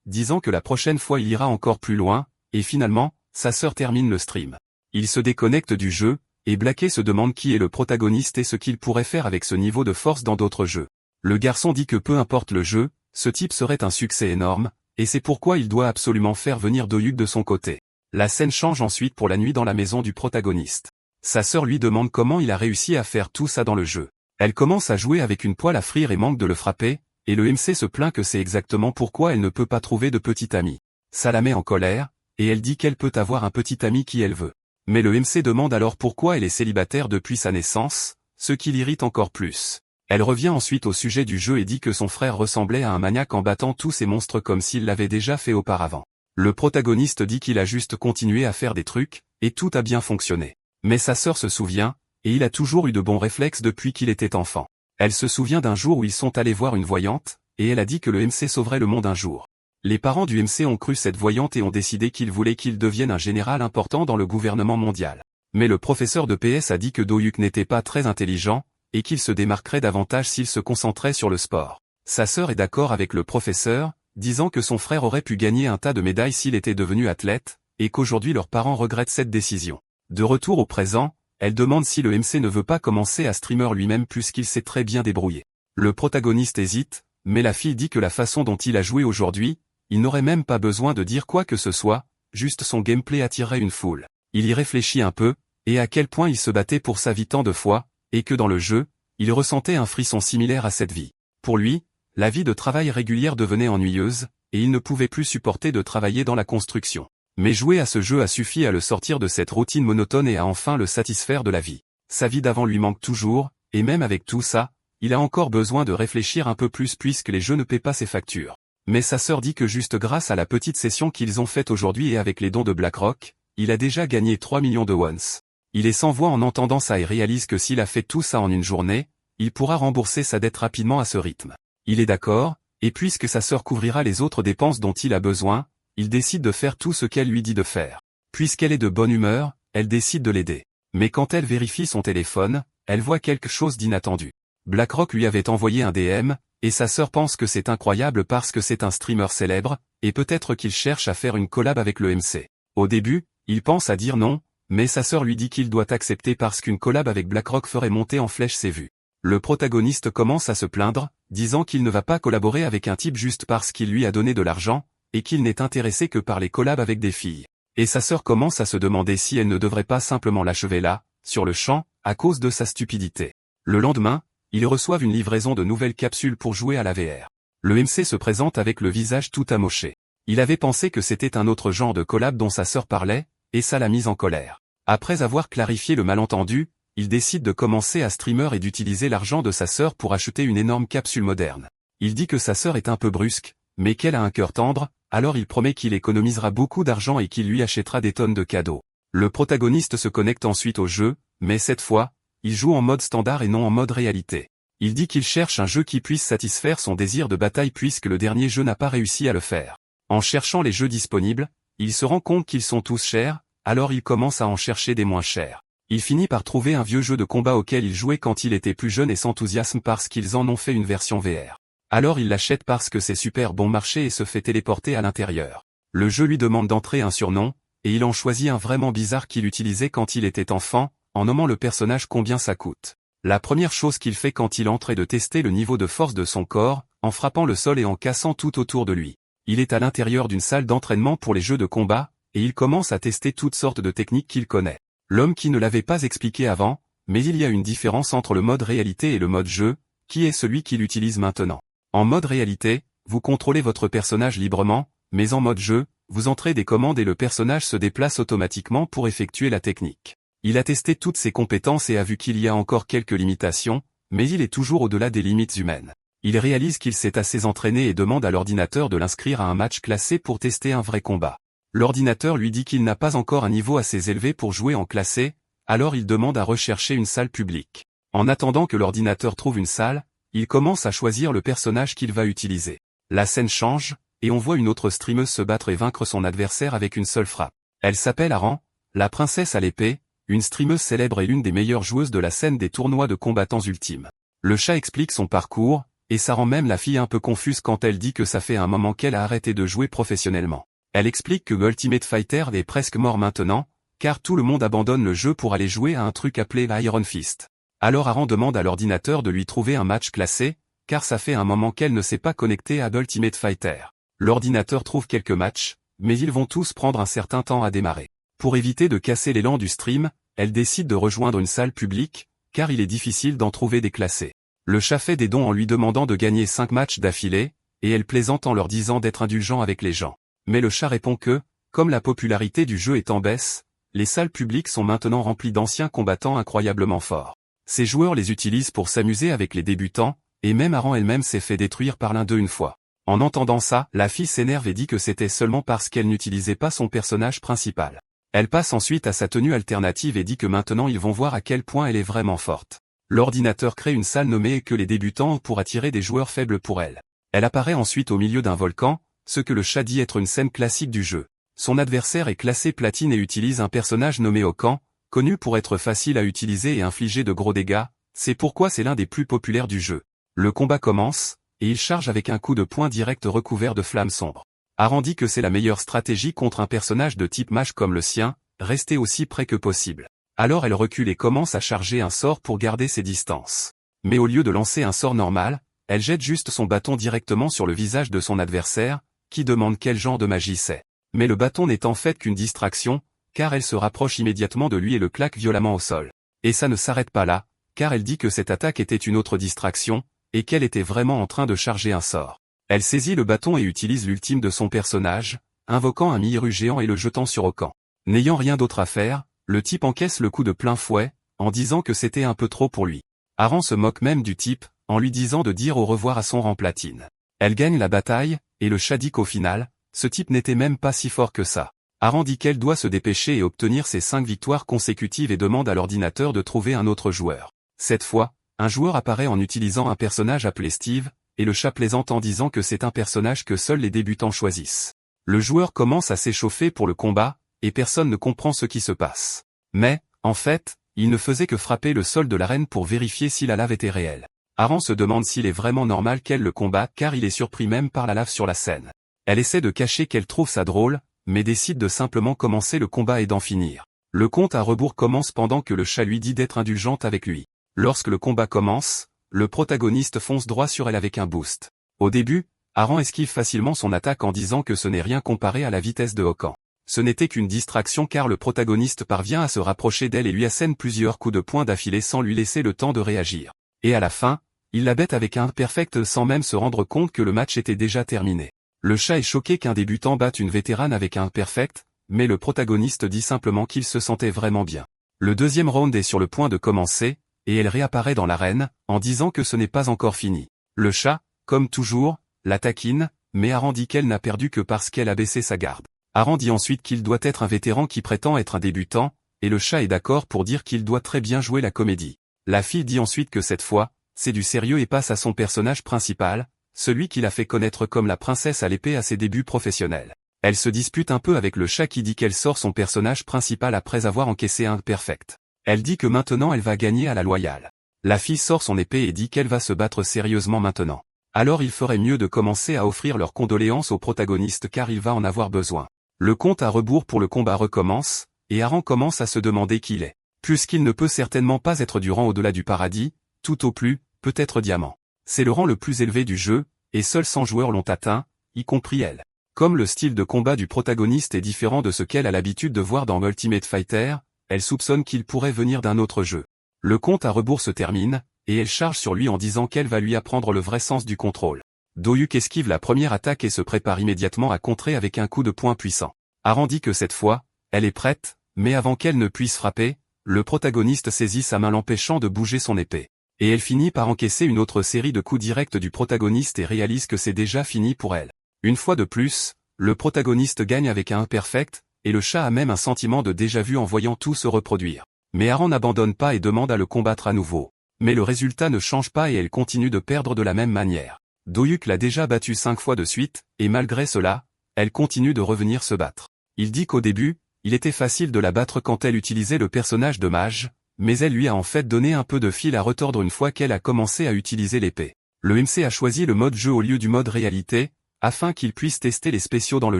disant que la prochaine fois il ira encore plus loin, et finalement, sa sœur termine le stream. Il se déconnecte du jeu, et Blacké se demande qui est le protagoniste et ce qu'il pourrait faire avec ce niveau de force dans d'autres jeux. Le garçon dit que peu importe le jeu, ce type serait un succès énorme, et c'est pourquoi il doit absolument faire venir Doyuk de son côté. La scène change ensuite pour la nuit dans la maison du protagoniste. Sa sœur lui demande comment il a réussi à faire tout ça dans le jeu. Elle commence à jouer avec une poêle à frire et manque de le frapper, et le MC se plaint que c'est exactement pourquoi elle ne peut pas trouver de petit ami. Ça la met en colère, et elle dit qu'elle peut avoir un petit ami qui elle veut. Mais le MC demande alors pourquoi elle est célibataire depuis sa naissance, ce qui l'irrite encore plus. Elle revient ensuite au sujet du jeu et dit que son frère ressemblait à un maniaque en battant tous ces monstres comme s'il l'avait déjà fait auparavant. Le protagoniste dit qu'il a juste continué à faire des trucs, et tout a bien fonctionné. Mais sa sœur se souvient, et il a toujours eu de bons réflexes depuis qu'il était enfant. Elle se souvient d'un jour où ils sont allés voir une voyante, et elle a dit que le MC sauverait le monde un jour. Les parents du MC ont cru cette voyante et ont décidé qu'ils voulaient qu'il devienne un général important dans le gouvernement mondial. Mais le professeur de PS a dit que Do-hyuk n'était pas très intelligent, et qu'il se démarquerait davantage s'il se concentrait sur le sport. Sa sœur est d'accord avec le professeur, disant que son frère aurait pu gagner un tas de médailles s'il était devenu athlète, et qu'aujourd'hui leurs parents regrettent cette décision. De retour au présent, elle demande si le MC ne veut pas commencer à streamer lui-même puisqu'il s'est très bien débrouillé. Le protagoniste hésite, mais la fille dit que la façon dont il a joué aujourd'hui, il n'aurait même pas besoin de dire quoi que ce soit, juste son gameplay attirerait une foule. Il y réfléchit un peu, et à quel point il se battait pour sa vie tant de fois, et que dans le jeu, il ressentait un frisson similaire à cette vie. Pour lui, la vie de travail régulière devenait ennuyeuse, et il ne pouvait plus supporter de travailler dans la construction. Mais jouer à ce jeu a suffi à le sortir de cette routine monotone et à enfin le satisfaire de la vie. Sa vie d'avant lui manque toujours, et même avec tout ça, il a encore besoin de réfléchir un peu plus puisque les jeux ne paient pas ses factures. Mais sa sœur dit que juste grâce à la petite session qu'ils ont faite aujourd'hui et avec les dons de BlackRock, il a déjà gagné 3 millions de wons. Il est sans voix en entendant ça et réalise que s'il a fait tout ça en une journée, il pourra rembourser sa dette rapidement à ce rythme. Il est d'accord, et puisque sa sœur couvrira les autres dépenses dont il a besoin, il décide de faire tout ce qu'elle lui dit de faire. Puisqu'elle est de bonne humeur, elle décide de l'aider. Mais quand elle vérifie son téléphone, elle voit quelque chose d'inattendu. BlackRock lui avait envoyé un DM, et sa sœur pense que c'est incroyable parce que c'est un streamer célèbre, et peut-être qu'il cherche à faire une collab avec le MC. Au début, il pense à dire non, mais sa sœur lui dit qu'il doit accepter parce qu'une collab avec BlackRock ferait monter en flèche ses vues. Le protagoniste commence à se plaindre, disant qu'il ne va pas collaborer avec un type juste parce qu'il lui a donné de l'argent, et qu'il n'est intéressé que par les collabs avec des filles. Et sa sœur commence à se demander si elle ne devrait pas simplement l'achever là, sur le champ, à cause de sa stupidité. Le lendemain, ils reçoivent une livraison de nouvelles capsules pour jouer à la VR. Le MC se présente avec le visage tout amoché. Il avait pensé que c'était un autre genre de collab dont sa sœur parlait, et ça l'a mise en colère. Après avoir clarifié le malentendu, il décide de commencer à streamer et d'utiliser l'argent de sa sœur pour acheter une énorme capsule moderne. Il dit que sa sœur est un peu brusque, mais qu'elle a un cœur tendre, alors il promet qu'il économisera beaucoup d'argent et qu'il lui achètera des tonnes de cadeaux. Le protagoniste se connecte ensuite au jeu, mais cette fois, il joue en mode standard et non en mode réalité. Il dit qu'il cherche un jeu qui puisse satisfaire son désir de bataille puisque le dernier jeu n'a pas réussi à le faire. En cherchant les jeux disponibles, il se rend compte qu'ils sont tous chers, alors il commence à en chercher des moins chers. Il finit par trouver un vieux jeu de combat auquel il jouait quand il était plus jeune et s'enthousiasme parce qu'ils en ont fait une version VR. Alors il l'achète parce que c'est super bon marché et se fait téléporter à l'intérieur. Le jeu lui demande d'entrer un surnom, et il en choisit un vraiment bizarre qu'il utilisait quand il était enfant, en nommant le personnage combien ça coûte. La première chose qu'il fait quand il entre est de tester le niveau de force de son corps, en frappant le sol et en cassant tout autour de lui. Il est à l'intérieur d'une salle d'entraînement pour les jeux de combat, et il commence à tester toutes sortes de techniques qu'il connaît. L'homme qui ne l'avait pas expliqué avant, mais il y a une différence entre le mode réalité et le mode jeu, qui est celui qu'il utilise maintenant. En mode réalité, vous contrôlez votre personnage librement, mais en mode jeu, vous entrez des commandes et le personnage se déplace automatiquement pour effectuer la technique. Il a testé toutes ses compétences et a vu qu'il y a encore quelques limitations, mais il est toujours au-delà des limites humaines. Il réalise qu'il s'est assez entraîné et demande à l'ordinateur de l'inscrire à un match classé pour tester un vrai combat. L'ordinateur lui dit qu'il n'a pas encore un niveau assez élevé pour jouer en classé, alors il demande à rechercher une salle publique. En attendant que l'ordinateur trouve une salle, il commence à choisir le personnage qu'il va utiliser. La scène change, et on voit une autre streameuse se battre et vaincre son adversaire avec une seule frappe. Elle s'appelle Aran, la princesse à l'épée, une streameuse célèbre et l'une des meilleures joueuses de la scène des tournois de combattants ultimes. Le chat explique son parcours, et ça rend même la fille un peu confuse quand elle dit que ça fait un moment qu'elle a arrêté de jouer professionnellement. Elle explique que Ultimate Fighter est presque mort maintenant, car tout le monde abandonne le jeu pour aller jouer à un truc appelé Iron Fist. Alors Aran demande à l'ordinateur de lui trouver un match classé, car ça fait un moment qu'elle ne s'est pas connectée à Ultimate Fighter. L'ordinateur trouve quelques matchs, mais ils vont tous prendre un certain temps à démarrer. Pour éviter de casser l'élan du stream, elle décide de rejoindre une salle publique, car il est difficile d'en trouver des classés. Le chat fait des dons en lui demandant de gagner 5 matchs d'affilée, et elle plaisante en leur disant d'être indulgent avec les gens. Mais le chat répond que, comme la popularité du jeu est en baisse, les salles publiques sont maintenant remplies d'anciens combattants incroyablement forts. Ces joueurs les utilisent pour s'amuser avec les débutants, et même Aran elle-même s'est fait détruire par l'un d'eux une fois. En entendant ça, la fille s'énerve et dit que c'était seulement parce qu'elle n'utilisait pas son personnage principal. Elle passe ensuite à sa tenue alternative et dit que maintenant ils vont voir à quel point elle est vraiment forte. L'ordinateur crée une salle nommée que les débutants pour attirer des joueurs faibles pour elle. Elle apparaît ensuite au milieu d'un volcan, ce que le chat dit être une scène classique du jeu. Son adversaire est classé platine et utilise un personnage nommé Okan, connu pour être facile à utiliser et infliger de gros dégâts, c'est pourquoi c'est l'un des plus populaires du jeu. Le combat commence, et il charge avec un coup de poing direct recouvert de flammes sombres. Aran dit que c'est la meilleure stratégie contre un personnage de type mage comme le sien, rester aussi près que possible. Alors elle recule et commence à charger un sort pour garder ses distances. Mais au lieu de lancer un sort normal, elle jette juste son bâton directement sur le visage de son adversaire, qui demande quel genre de magie c'est. Mais le bâton n'est en fait qu'une distraction, car elle se rapproche immédiatement de lui et le claque violemment au sol. Et ça ne s'arrête pas là, car elle dit que cette attaque était une autre distraction, et qu'elle était vraiment en train de charger un sort. Elle saisit le bâton et utilise l'ultime de son personnage, invoquant un Mihiru géant et le jetant sur Okan. N'ayant rien d'autre à faire, le type encaisse le coup de plein fouet, en disant que c'était un peu trop pour lui. Aran se moque même du type, en lui disant de dire au revoir à son rang platine. Elle gagne la bataille, et le chat dit qu'au final, ce type n'était même pas si fort que ça. Aran dit qu'elle doit se dépêcher et obtenir ses 5 victoires consécutives et demande à l'ordinateur de trouver un autre joueur. Cette fois, un joueur apparaît en utilisant un personnage appelé Steve, et le chat plaisante en disant que c'est un personnage que seuls les débutants choisissent. Le joueur commence à s'échauffer pour le combat, et personne ne comprend ce qui se passe. Mais, en fait, il ne faisait que frapper le sol de l'arène pour vérifier si la lave était réelle. Aran se demande s'il est vraiment normal qu'elle le combatte car il est surpris même par la lave sur la scène. Elle essaie de cacher qu'elle trouve ça drôle, mais décide de simplement commencer le combat et d'en finir. Le compte à rebours commence pendant que le chat lui dit d'être indulgente avec lui. Lorsque le combat commence, le protagoniste fonce droit sur elle avec un boost. Au début, Aran esquive facilement son attaque en disant que ce n'est rien comparé à la vitesse de Okan. Ce n'était qu'une distraction car le protagoniste parvient à se rapprocher d'elle et lui assène plusieurs coups de poing d'affilée sans lui laisser le temps de réagir. Et à la fin, il la bête avec un perfect sans même se rendre compte que le match était déjà terminé. Le chat est choqué qu'un débutant batte une vétérane avec un perfect, mais le protagoniste dit simplement qu'il se sentait vraiment bien. Le deuxième round est sur le point de commencer, et elle réapparaît dans l'arène, en disant que ce n'est pas encore fini. Le chat, comme toujours, la taquine, mais Aran dit qu'elle n'a perdu que parce qu'elle a baissé sa garde. Aran dit ensuite qu'il doit être un vétéran qui prétend être un débutant, et le chat est d'accord pour dire qu'il doit très bien jouer la comédie. La fille dit ensuite que cette fois, c'est du sérieux et passe à son personnage principal, celui qui l'a fait connaître comme la princesse à l'épée à ses débuts professionnels. Elle se dispute un peu avec le chat qui dit qu'elle sort son personnage principal après avoir encaissé un perfect. Elle dit que maintenant elle va gagner à la loyale. La fille sort son épée et dit qu'elle va se battre sérieusement maintenant. Alors il ferait mieux de commencer à offrir leurs condoléances au protagoniste car il va en avoir besoin. Le compte à rebours pour le combat recommence, et Aran commence à se demander qui il est. Puisqu'il ne peut certainement pas être du rang au-delà du paradis, tout au plus, peut-être diamant. C'est le rang le plus élevé du jeu, et seuls 100 joueurs l'ont atteint, y compris elle. Comme le style de combat du protagoniste est différent de ce qu'elle a l'habitude de voir dans Ultimate Fighter, elle soupçonne qu'il pourrait venir d'un autre jeu. Le compte à rebours se termine, et elle charge sur lui en disant qu'elle va lui apprendre le vrai sens du contrôle. Do-Hyuk esquive la première attaque et se prépare immédiatement à contrer avec un coup de poing puissant. Aran dit que cette fois, elle est prête, mais avant qu'elle ne puisse frapper, le protagoniste saisit sa main l'empêchant de bouger son épée. Et elle finit par encaisser une autre série de coups directs du protagoniste et réalise que c'est déjà fini pour elle. Une fois de plus, le protagoniste gagne avec un imperfect, et le chat a même un sentiment de déjà-vu en voyant tout se reproduire. Mais Aran n'abandonne pas et demande à le combattre à nouveau. Mais le résultat ne change pas et elle continue de perdre de la même manière. Do-Hyuk l'a déjà battue 5 fois de suite, et malgré cela, elle continue de revenir se battre. Il dit qu'au début, il était facile de la battre quand elle utilisait le personnage de mage, mais elle lui a en fait donné un peu de fil à retordre une fois qu'elle a commencé à utiliser l'épée. Le MC a choisi le mode jeu au lieu du mode réalité, afin qu'il puisse tester les spéciaux dans le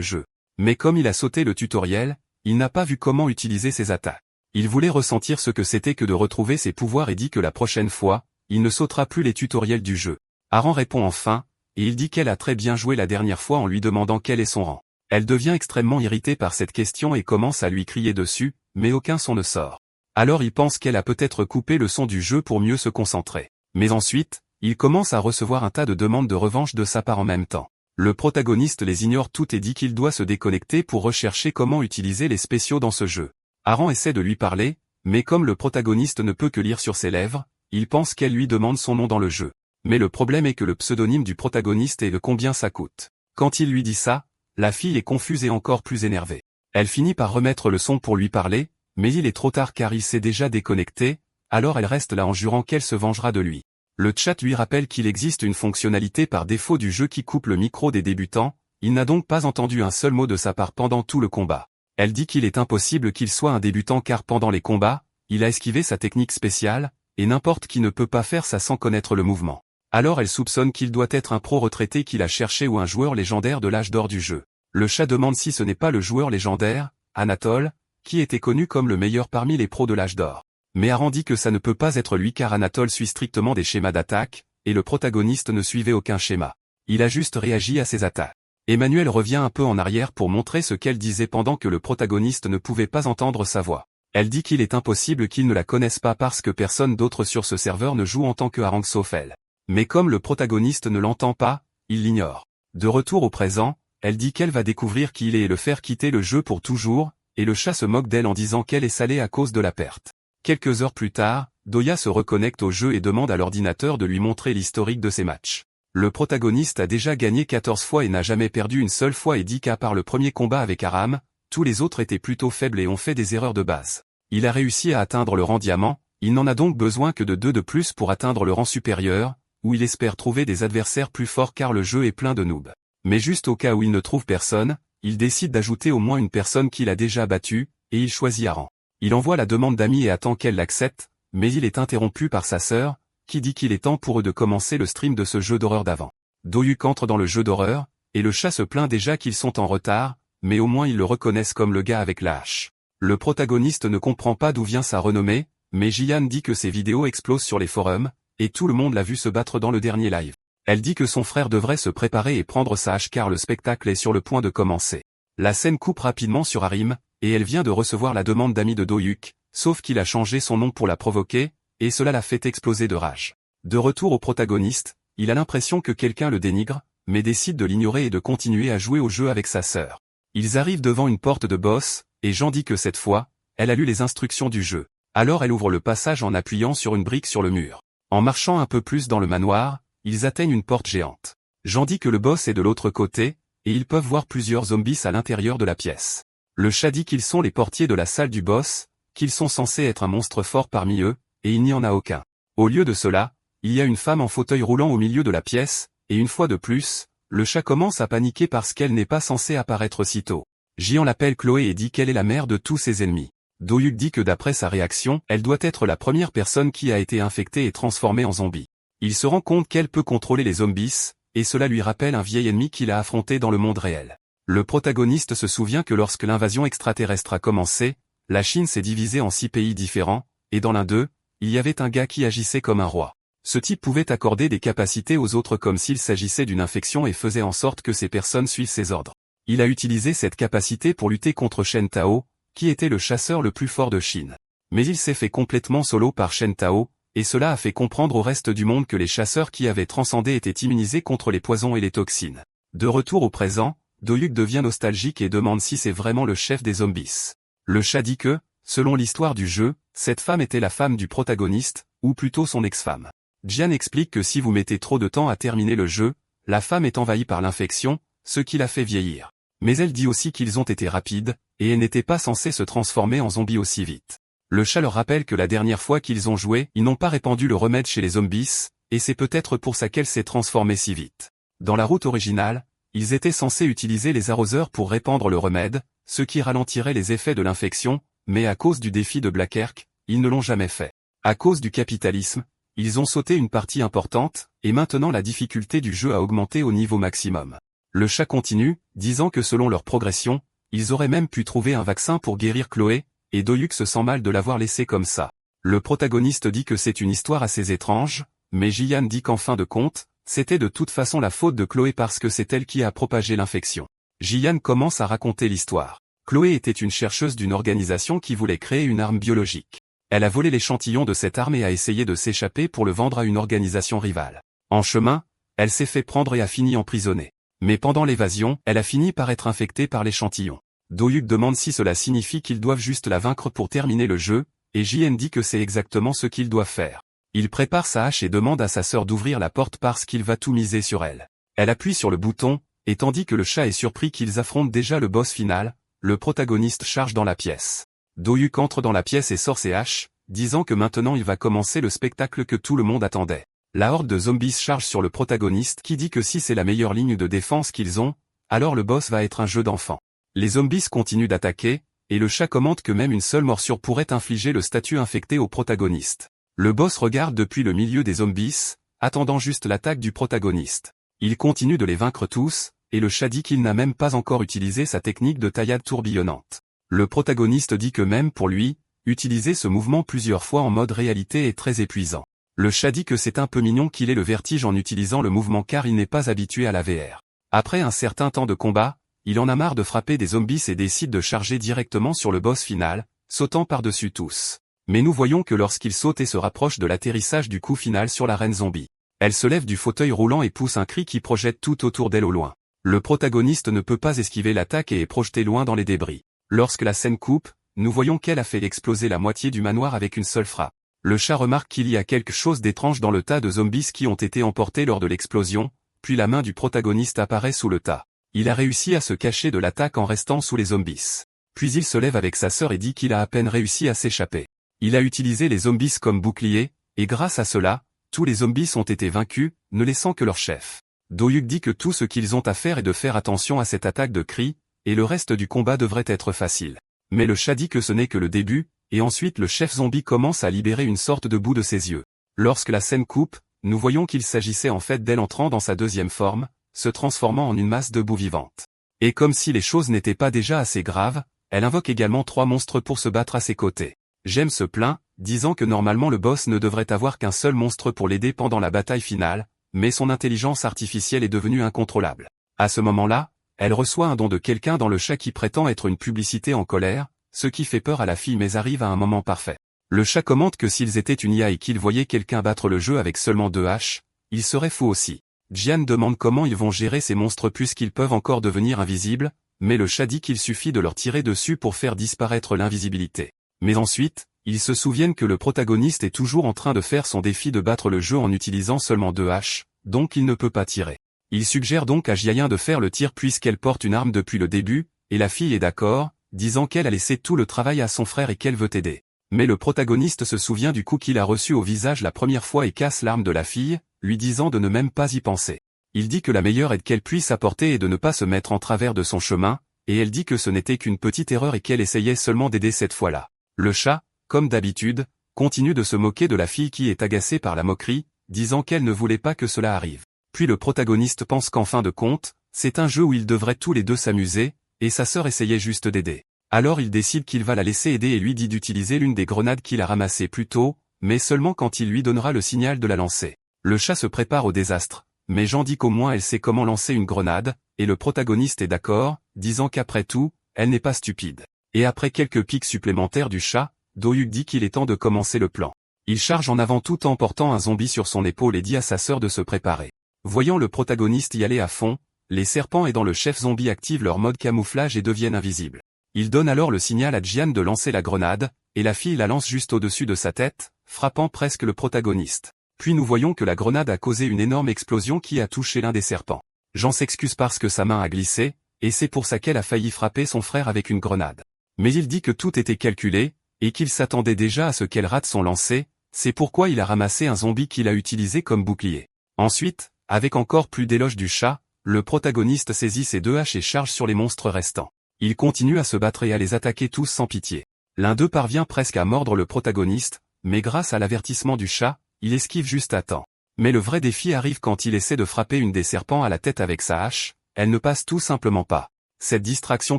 jeu. Mais comme il a sauté le tutoriel, il n'a pas vu comment utiliser ses attaques. Il voulait ressentir ce que c'était que de retrouver ses pouvoirs et dit que la prochaine fois, il ne sautera plus les tutoriels du jeu. Aran répond enfin, et il dit qu'elle a très bien joué la dernière fois en lui demandant quel est son rang. Elle devient extrêmement irritée par cette question et commence à lui crier dessus, mais aucun son ne sort. Alors il pense qu'elle a peut-être coupé le son du jeu pour mieux se concentrer. Mais ensuite, il commence à recevoir un tas de demandes de revanche de sa part en même temps. Le protagoniste les ignore toutes et dit qu'il doit se déconnecter pour rechercher comment utiliser les spéciaux dans ce jeu. Aran essaie de lui parler, mais comme le protagoniste ne peut que lire sur ses lèvres, il pense qu'elle lui demande son nom dans le jeu. Mais le problème est que le pseudonyme du protagoniste est de combien ça coûte. Quand il lui dit ça, la fille est confuse et encore plus énervée. Elle finit par remettre le son pour lui parler, mais il est trop tard car il s'est déjà déconnecté, alors elle reste là en jurant qu'elle se vengera de lui. Le chat lui rappelle qu'il existe une fonctionnalité par défaut du jeu qui coupe le micro des débutants, il n'a donc pas entendu un seul mot de sa part pendant tout le combat. Elle dit qu'il est impossible qu'il soit un débutant car pendant les combats, il a esquivé sa technique spéciale, et n'importe qui ne peut pas faire ça sans connaître le mouvement. Alors elle soupçonne qu'il doit être un pro retraité qu'il a cherché ou un joueur légendaire de l'âge d'or du jeu. Le chat demande si ce n'est pas le joueur légendaire, Anatole, qui était connu comme le meilleur parmi les pros de l'âge d'or. Mais Aran dit que ça ne peut pas être lui car Anatole suit strictement des schémas d'attaque, et le protagoniste ne suivait aucun schéma. Il a juste réagi à ses attaques. Emmanuel revient un peu en arrière pour montrer ce qu'elle disait pendant que le protagoniste ne pouvait pas entendre sa voix. Elle dit qu'il est impossible qu'il ne la connaisse pas parce que personne d'autre sur ce serveur ne joue en tant que Arang Sofel. Mais comme le protagoniste ne l'entend pas, il l'ignore. De retour au présent, elle dit qu'elle va découvrir qui il est et le faire quitter le jeu pour toujours, et le chat se moque d'elle en disant qu'elle est salée à cause de la perte. Quelques heures plus tard, Doya se reconnecte au jeu et demande à l'ordinateur de lui montrer l'historique de ses matchs. Le protagoniste a déjà gagné 14 fois et n'a jamais perdu une seule fois et dit qu'à part le premier combat avec Aram, tous les autres étaient plutôt faibles et ont fait des erreurs de base. Il a réussi à atteindre le rang diamant, il n'en a donc besoin que de 2 de plus pour atteindre le rang supérieur, où il espère trouver des adversaires plus forts car le jeu est plein de noobs. Mais juste au cas où il ne trouve personne, il décide d'ajouter au moins une personne qu'il a déjà battue, et il choisit Aran. Il envoie la demande d'amis et attend qu'elle l'accepte, mais il est interrompu par sa sœur, qui dit qu'il est temps pour eux de commencer le stream de ce jeu d'horreur d'avant. Doyuk entre dans le jeu d'horreur, et le chat se plaint déjà qu'ils sont en retard, mais au moins ils le reconnaissent comme le gars avec la hache. Le protagoniste ne comprend pas d'où vient sa renommée, mais Jian dit que ses vidéos explosent sur les forums, et tout le monde l'a vu se battre dans le dernier live. Elle dit que son frère devrait se préparer et prendre sa hache car le spectacle est sur le point de commencer. La scène coupe rapidement sur Harim, et elle vient de recevoir la demande d'amis de Doyuk, sauf qu'il a changé son nom pour la provoquer, et cela l'a fait exploser de rage. De retour au protagoniste, il a l'impression que quelqu'un le dénigre, mais décide de l'ignorer et de continuer à jouer au jeu avec sa sœur. Ils arrivent devant une porte de boss, et Jean dit que cette fois, elle a lu les instructions du jeu. Alors elle ouvre le passage en appuyant sur une brique sur le mur. En marchant un peu plus dans le manoir, ils atteignent une porte géante. Jean dit que le boss est de l'autre côté, et ils peuvent voir plusieurs zombies à l'intérieur de la pièce. Le chat dit qu'ils sont les portiers de la salle du boss, qu'ils sont censés être un monstre fort parmi eux, et il n'y en a aucun. Au lieu de cela, il y a une femme en fauteuil roulant au milieu de la pièce, et une fois de plus, le chat commence à paniquer parce qu'elle n'est pas censée apparaître si tôt. Jian l'appelle Chloé et dit qu'elle est la mère de tous ses ennemis. Doyuk dit que d'après sa réaction, elle doit être la première personne qui a été infectée et transformée en zombie. Il se rend compte qu'elle peut contrôler les zombies, et cela lui rappelle un vieil ennemi qu'il a affronté dans le monde réel. Le protagoniste se souvient que lorsque l'invasion extraterrestre a commencé, la Chine s'est divisée en 6 pays différents, et dans l'un d'eux, il y avait un gars qui agissait comme un roi. Ce type pouvait accorder des capacités aux autres comme s'il s'agissait d'une infection et faisait en sorte que ces personnes suivent ses ordres. Il a utilisé cette capacité pour lutter contre Shen Tao, qui était le chasseur le plus fort de Chine. Mais il s'est fait complètement solo par Shen Tao, et cela a fait comprendre au reste du monde que les chasseurs qui avaient transcendé étaient immunisés contre les poisons et les toxines. De retour au présent, Doyuk devient nostalgique et demande si c'est vraiment le chef des zombies. Le chat dit que, selon l'histoire du jeu, cette femme était la femme du protagoniste, ou plutôt son ex-femme. Jian explique que si vous mettez trop de temps à terminer le jeu, la femme est envahie par l'infection, ce qui la fait vieillir. Mais elle dit aussi qu'ils ont été rapides, et elle n'était pas censée se transformer en zombie aussi vite. Le chat leur rappelle que la dernière fois qu'ils ont joué, ils n'ont pas répandu le remède chez les zombies, et c'est peut-être pour ça qu'elle s'est transformée si vite. Dans la route originale, ils étaient censés utiliser les arroseurs pour répandre le remède, ce qui ralentirait les effets de l'infection, mais à cause du défi de Blackirk, ils ne l'ont jamais fait. À cause du capitalisme, ils ont sauté une partie importante, et maintenant la difficulté du jeu a augmenté au niveau maximum. Le chat continue, disant que selon leur progression, ils auraient même pu trouver un vaccin pour guérir Chloé, et Doyuk se sent mal de l'avoir laissé comme ça. Le protagoniste dit que c'est une histoire assez étrange, mais Jian dit qu'en fin de compte, c'était de toute façon la faute de Chloé parce que c'est elle qui a propagé l'infection. Jian commence à raconter l'histoire. Chloé était une chercheuse d'une organisation qui voulait créer une arme biologique. Elle a volé l'échantillon de cette arme et a essayé de s'échapper pour le vendre à une organisation rivale. En chemin, elle s'est fait prendre et a fini emprisonnée. Mais pendant l'évasion, elle a fini par être infectée par l'échantillon. Do-hyuk demande si cela signifie qu'ils doivent juste la vaincre pour terminer le jeu, et JN dit que c'est exactement ce qu'ils doivent faire. Il prépare sa hache et demande à sa sœur d'ouvrir la porte parce qu'il va tout miser sur elle. Elle appuie sur le bouton, et tandis que le chat est surpris qu'ils affrontent déjà le boss final, le protagoniste charge dans la pièce. Do-hyuk entre dans la pièce et sort ses haches, disant que maintenant il va commencer le spectacle que tout le monde attendait. La horde de zombies charge sur le protagoniste qui dit que si c'est la meilleure ligne de défense qu'ils ont, alors le boss va être un jeu d'enfant. Les zombies continuent d'attaquer, et le chat commente que même une seule morsure pourrait infliger le statut infecté au protagoniste. Le boss regarde depuis le milieu des zombies, attendant juste l'attaque du protagoniste. Il continue de les vaincre tous, et le chat dit qu'il n'a même pas encore utilisé sa technique de taillade tourbillonnante. Le protagoniste dit que même pour lui, utiliser ce mouvement plusieurs fois en mode réalité est très épuisant. Le chat dit que c'est un peu mignon qu'il ait le vertige en utilisant le mouvement car il n'est pas habitué à la VR. Après un certain temps de combat, il en a marre de frapper des zombies et décide de charger directement sur le boss final, sautant par-dessus tous. Mais nous voyons que lorsqu'il saute et se rapproche de l'atterrissage du coup final sur la reine zombie, elle se lève du fauteuil roulant et pousse un cri qui projette tout autour d'elle au loin. Le protagoniste ne peut pas esquiver l'attaque et est projeté loin dans les débris. Lorsque la scène coupe, nous voyons qu'elle a fait exploser la moitié du manoir avec une seule frappe. Le chat remarque qu'il y a quelque chose d'étrange dans le tas de zombies qui ont été emportés lors de l'explosion, puis la main du protagoniste apparaît sous le tas. Il a réussi à se cacher de l'attaque en restant sous les zombies. Puis il se lève avec sa sœur et dit qu'il a à peine réussi à s'échapper. Il a utilisé les zombies comme bouclier, et grâce à cela, tous les zombies ont été vaincus, ne laissant que leur chef. Do-hyuk dit que tout ce qu'ils ont à faire est de faire attention à cette attaque de cris, et le reste du combat devrait être facile. Mais le chat dit que ce n'est que le début, et ensuite le chef zombie commence à libérer une sorte de boue de ses yeux. Lorsque la scène coupe, nous voyons qu'il s'agissait en fait d'elle entrant dans sa deuxième forme, se transformant en une masse de boue vivante. Et comme si les choses n'étaient pas déjà assez graves, elle invoque également 3 monstres pour se battre à ses côtés. Jem se plaint, disant que normalement le boss ne devrait avoir qu'un seul monstre pour l'aider pendant la bataille finale, mais son intelligence artificielle est devenue incontrôlable. À ce moment-là, elle reçoit un don de quelqu'un dans le chat qui prétend être une publicité en colère, ce qui fait peur à la fille mais arrive à un moment parfait. Le chat commente que s'ils étaient une IA et qu'ils voyaient quelqu'un battre le jeu avec seulement 2 haches, ils seraient fous aussi. Jian demande comment ils vont gérer ces monstres puisqu'ils peuvent encore devenir invisibles, mais le chat dit qu'il suffit de leur tirer dessus pour faire disparaître l'invisibilité. Mais ensuite, ils se souviennent que le protagoniste est toujours en train de faire son défi de battre le jeu en utilisant seulement 2 haches, donc il ne peut pas tirer. Il suggère donc à Jiayin de faire le tir puisqu'elle porte une arme depuis le début, et la fille est d'accord, disant qu'elle a laissé tout le travail à son frère et qu'elle veut aider. Mais le protagoniste se souvient du coup qu'il a reçu au visage la première fois et casse l'arme de la fille, lui disant de ne même pas y penser. Il dit que la meilleure aide qu'elle puisse apporter est de ne pas se mettre en travers de son chemin, et elle dit que ce n'était qu'une petite erreur et qu'elle essayait seulement d'aider cette fois-là. Le chat, comme d'habitude, continue de se moquer de la fille qui est agacée par la moquerie, disant qu'elle ne voulait pas que cela arrive. Puis le protagoniste pense qu'en fin de compte, c'est un jeu où ils devraient tous les deux s'amuser, et sa sœur essayait juste d'aider. Alors il décide qu'il va la laisser aider et lui dit d'utiliser l'une des grenades qu'il a ramassées plus tôt, mais seulement quand il lui donnera le signal de la lancer. Le chat se prépare au désastre, mais Jean dit qu'au moins elle sait comment lancer une grenade, et le protagoniste est d'accord, disant qu'après tout, elle n'est pas stupide. Et après quelques pics supplémentaires du chat, Do-hyuk dit qu'il est temps de commencer le plan. Il charge en avant tout en portant un zombie sur son épaule et dit à sa sœur de se préparer. Voyant le protagoniste y aller à fond, les serpents aidant le chef zombie activent leur mode camouflage et deviennent invisibles. Il donne alors le signal à Jian de lancer la grenade, et la fille la lance juste au-dessus de sa tête, frappant presque le protagoniste. Puis nous voyons que la grenade a causé une énorme explosion qui a touché l'un des serpents. Jean s'excuse parce que sa main a glissé, et c'est pour ça qu'elle a failli frapper son frère avec une grenade. Mais il dit que tout était calculé, et qu'il s'attendait déjà à ce qu'elle rate son lancer, c'est pourquoi il a ramassé un zombie qu'il a utilisé comme bouclier. Ensuite, avec encore plus d'éloges du chat, le protagoniste saisit ses 2 haches et charge sur les monstres restants. Il continue à se battre et à les attaquer tous sans pitié. L'un d'eux parvient presque à mordre le protagoniste, mais grâce à l'avertissement du chat, il esquive juste à temps. Mais le vrai défi arrive quand il essaie de frapper une des serpents à la tête avec sa hache, elle ne passe tout simplement pas. Cette distraction